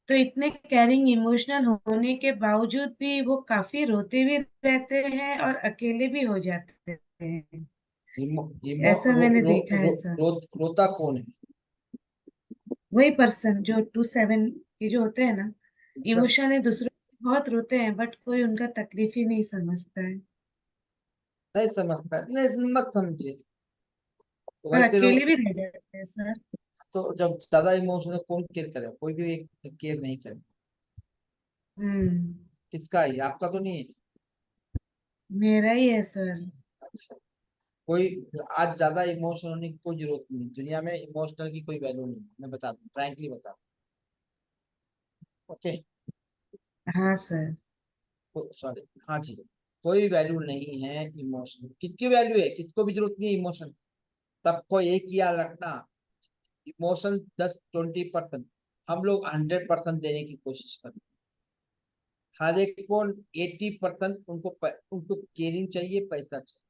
तो इतने केयरिंग इमोशनल होने के बावजूद भी वो काफी रोते भी रहते हैं और अकेले भी हो जाते हैं, ऐसा मैंने देखा है सर। रोता कौन है? वही पर्सन जो 2-7 के जो होते हैं ना, जब इमोशन है, दूसरों के बहुत रोते हैं बट कोई उनका तकलीफ ही नहीं समझता है नहीं समझता, नहीं मत समझे, तो और वैसे अकेले लोग भी रह जाते हैं सर। तो जब ज्यादा इमोशनल कौन केयर करे? कोई भी एक केयर नहीं करे। हम्म, किसका है? आपका तो नहीं है। मेरा ही है सर। अच्छा, कोई आज ज्यादा इमोशनल होने की कोई जरूरत नहीं है। दुनिया में इमोशनल की कोई वैल्यू नहीं है, मैं बता दूं, फ्रैंकली बता दूं। ओके, हाँ सर। सॉरी, हाँ जी, कोई वैल्यू नहीं है इमोशनल। किसकी वैल्यू है? किसको भी जरूरत नहीं है इमोशन। सबको एक ही याद रखना, इमोशन 10-20%, हम लोग 100% देने की कोशिश करते हैं। हर एक को 80% उनको केयरिंग चाहिए, पैसा चाहिए।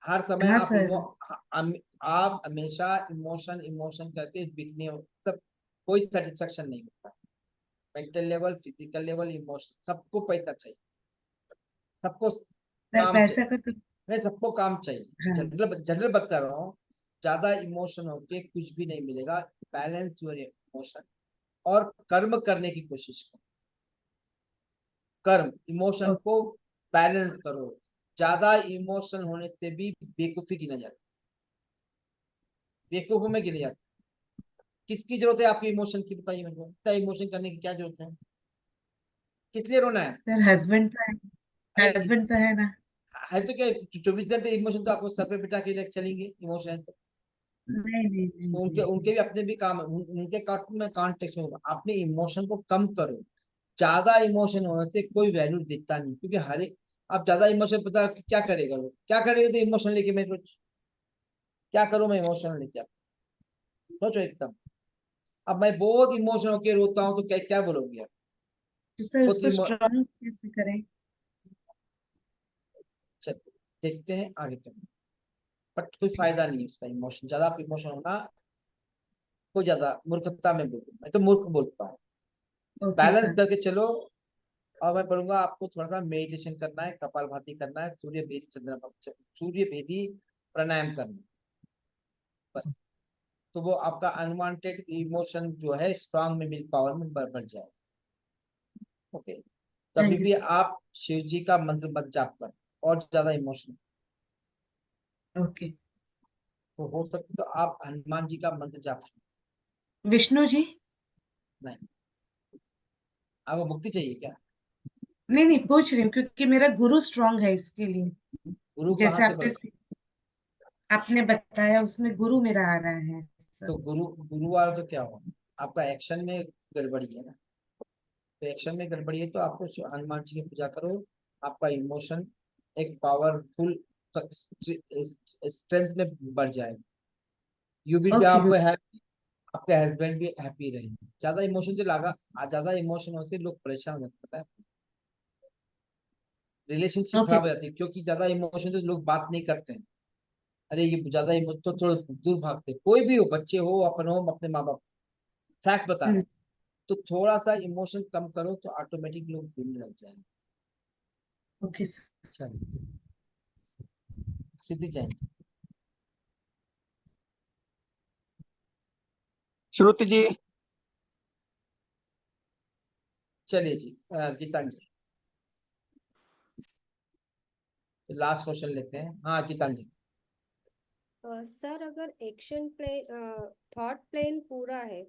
हर समय हाँ आप सर। आप हमेशा इमोशन इमोशन करके बिकने सब, कोई सेटिस्फेक्शन नहीं होता। Mental level, physical level, emotion, सबको पैसा चाहिए, सबको सर काम पैसा चाहिए। का तो नहीं, सबको काम चाहिए। हाँ। जनरल जनरल बता रहा हूँ, ज्यादा इमोशन होके कुछ भी नहीं मिलेगा। बैलेंस योर इमोशन और कर्म करने की कोशिश करो। कर्म, इमोशन को बैलेंस करो। ज्यादा इमोशन होने से भी बेवकूफी गिना जाती है, बेवकूफों में गिने जाती है। किसकी जरूरत है आपकी इमोशन की? बताइए मेरे को, इतना इमोशन करने की क्या जरूरत है? किस लिए रोना है? सर हस्बैंड तो है, अरे हस्बैंड तो है ना। है तो क्या, 24 घंटे इमोशन तो आपको सर पे बिठा के चलेंगे इमोशन? तो नहीं नहीं नहीं उनके नहीं। उनके भी अपने भी काम है, उनके कार्टून में कॉन्टेक्स्ट में होगा। अपने इमोशन को कम करो। ज्यादा इमोशन होने से कोई वैल्यू देता नहीं, क्योंकि हर एक, अब ज्यादा इमोशन पता क्या करेगा लोग, क्या करेगा तो इमोशन लेके मैं रोज क्या करूं? मैं इमोशन लेके आप सोचो एकदम। अब मैं बहुत इमोशन होके रोता हूँ तो क्या क्या बोलोगे आप? तो सर खुद उसको स्ट्रॉन्ग कैसे करें? देखते हैं आगे चलते, बट कोई फायदा नहीं है उसका। इमोशन ज्यादा, आप इमोशन होना कोई ज्यादा मूर्खता में बोलूँ, मैं तो मूर्ख बोलता हूँ। Okay balance sir. करके चलो। और मैं बोलूंगा आपको थोड़ा सा मेडिटेशन करना है, कपालभाति करना है, सूर्य भेदी प्राणायाम करना है, बस। तो वो आपका अनवांटेड इमोशन जो है स्ट्रांग में, विल पावर में बढ़ जाए। ओके, कभी थैंक यू भी सर। आप शिव जी का मंत्र मत जाप कर, और ज्यादा इमोशन ओके। तो हो सकता तो आप हनुमान जी का मंत्र जाप करें। विष्णु जी? नहीं, आपको मुक्ति चाहिए क्या? नहीं नहीं, पूछ रही हूँ क्योंकि मेरा गुरु स्ट्रांग है इसके लिए। गुरु कहाँ जैसे से बढ़? आपने बताया उसमें गुरु मेरा आ रहा है तो सर। गुरु वाला तो क्या हुआ? आपका एक्शन में गड़बड़ी है ना। तो एक्शन में गड़बड़ी है तो आपको हनुमान जी की पूजा करो। आपका इमोशन एक पावरफुल स्ट्रेंथ में बढ़ जाएगा। यू विल भी, ओके आपको हैप्पी, आपके हस्बैंड भी हैप्पी रहेंगे। ज्यादा इमोशन से लगा, ज्यादा इमोशन से लोग परेशान हो जाते हैं, रिलेशनशिप ओके खराब हो जाती है, क्योंकि ज्यादा इमोशन से लोग बात नहीं करते हैं। अरे ये ज्यादा इमोशन तो थोड़ा दूर भागते हैं। कोई भी हो, बच्चे हो, अपन हो, अपने माँ बाप, फैक्ट बता रहे हैं। तो थोड़ा सा इमोशन कम करो तो ऑटोमेटिक लोग जुड़ने लग जाएंगे। Okay sir. चलिए, सिद्धि जैन। श्रुति जी। चलिए जी, गीतांजलि, लास्ट क्वेश्चन लेते हैं। हाँ गीतांजलि। सर अगर एक्शन प्लेन, थॉट प्लेन पूरा है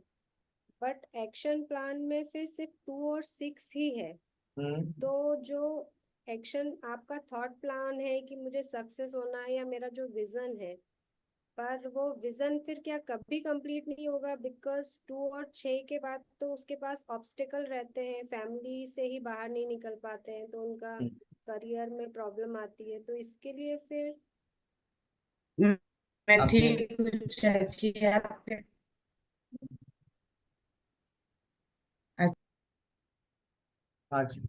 बट एक्शन प्लान में फिर सिर्फ 2 और 6 ही है, तो जो एक्शन आपका थॉट प्लान है कि मुझे सक्सेस होना है या मेरा जो विजन है, पर वो विजन फिर क्या कभी कंप्लीट नहीं होगा? बिकॉज 2 और 6 के बाद तो उसके पास ऑब्स्टिकल रहते हैं, फैमिली से ही बाहर नहीं निकल पाते हैं, तो उनका करियर में प्रॉब्लम आती है, तो इसके लिए फिर मैं आपने ठीक हूँ चाची, आपके हाँ जी,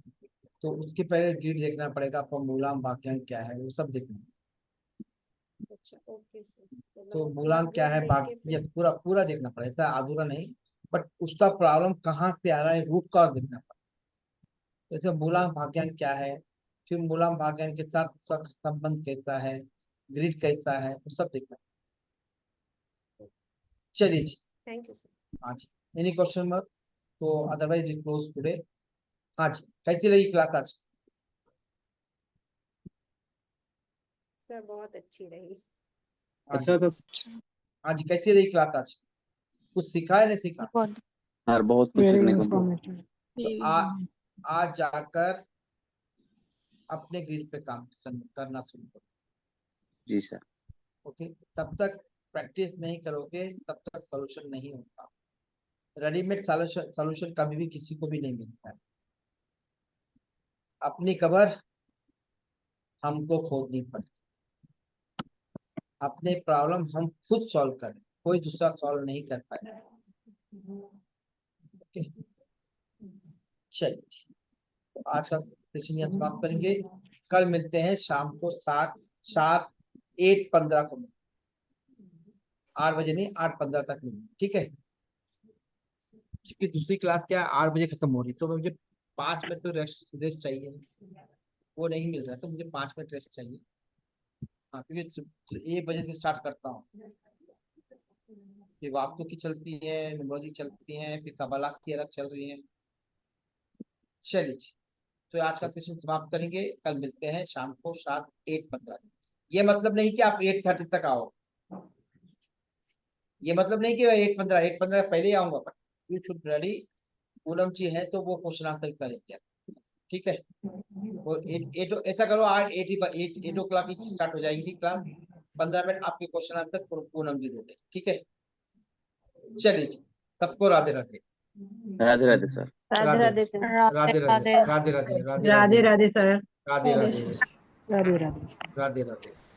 तो उसके पहले ग्रिड देखना पड़ेगा आपको, मूलांक भाग्यांक क्या है वो सब देखना। अच्छा ओके सर, तो मूलांक क्या है, देख भाग के फिर ये पूरा पूरा देखना पड़ेगा, ऐसा अधूरा नहीं, बट उसका प्रॉब्लम कहाँ से आ रहा है, रूट कॉज देखना पड़ेगा। जैसे मूलांक भाग्यांक क्या है, फिर मूलांक भाग्यांक के साथ उसका संबंध कैसा है, ग्रिड कैसा है, वो सब देखना। चलिए जी, थैंक यू सर। हाँ जी, एनी क्वेश्चन मार्क? तो अदरवाइज वी क्लोज टुडे। हाँ जी, कैसी रही क्लास आज? सर बहुत अच्छी रही। हाँ जी, हाँ जी, कैसी रही क्लास आज? कुछ सीखा है नहीं सीखा? गुड। यार बहुत कुछ वेरी सीखने को मिला। इंफॉर्मेटिव। तो आज जाकर अपने ग्रिड पे काम करना शुरू करो। जी सर। ओके, तब तक प्रैक्टिस नहीं करोगे तब तक सॉल्यूशन नहीं होगा। रेडीमेड सॉल्यूशन कभी भी किसी को भी नहीं मिलता है। अपनी कबर हमको खोदनी पड़ती, अपने प्रॉब्लम हम खुद सॉल्व करें, कोई दूसरा सॉल्व नहीं कर पाएगा। ओके, चलिए तो आज का सेशन यहाँ समाप्त करेंगे। कल मिलते हैं शाम को 8:15 को, 8 बजे नहीं 8:15 तक मिलेंगे, ठीक है? क्योंकि दूसरी क्लास क्या 8 बजे खत्म हो रही, तो मुझे 5 मिनट तो रेस्ट चाहिए, वो नहीं मिल रहा, तो मुझे 5 मिनट रेस्ट चाहिए। हाँ, क्योंकि 1 बजे से स्टार्ट करता हूँ, फिर वास्तु की चलती है, न्यूमरोलॉजी चलती है, फिर कबला की अलग चल रही है। चलिए, तो आज का सेशन समाप्त करेंगे। कल मिलते हैं शाम को 8:15। ये मतलब नहीं कि आप 8:30 तक आओ, ये मतलब नहीं कि 8:15 पहले ही आऊंगा, पर यू शुड रेडी। पूनम जी है तो वो क्वेश्चन आंसर करेंगे, ठीक है? वो 8 ऐसा करो, 8 o'clock की स्टार्ट हो जाएगी क्लास, 15 मिनट आपके क्वेश्चन आंसर पूनम जी देते, ठीक है? चलिए जी, सबको Radhe Radhe. Radhe Radhe sir. Radhe Radhe sir. Radhe Radhe Radhe Radhe Radhe Radhe Radhe sir. Radhe Radhe Radhe Radhe. Radhe Radhe.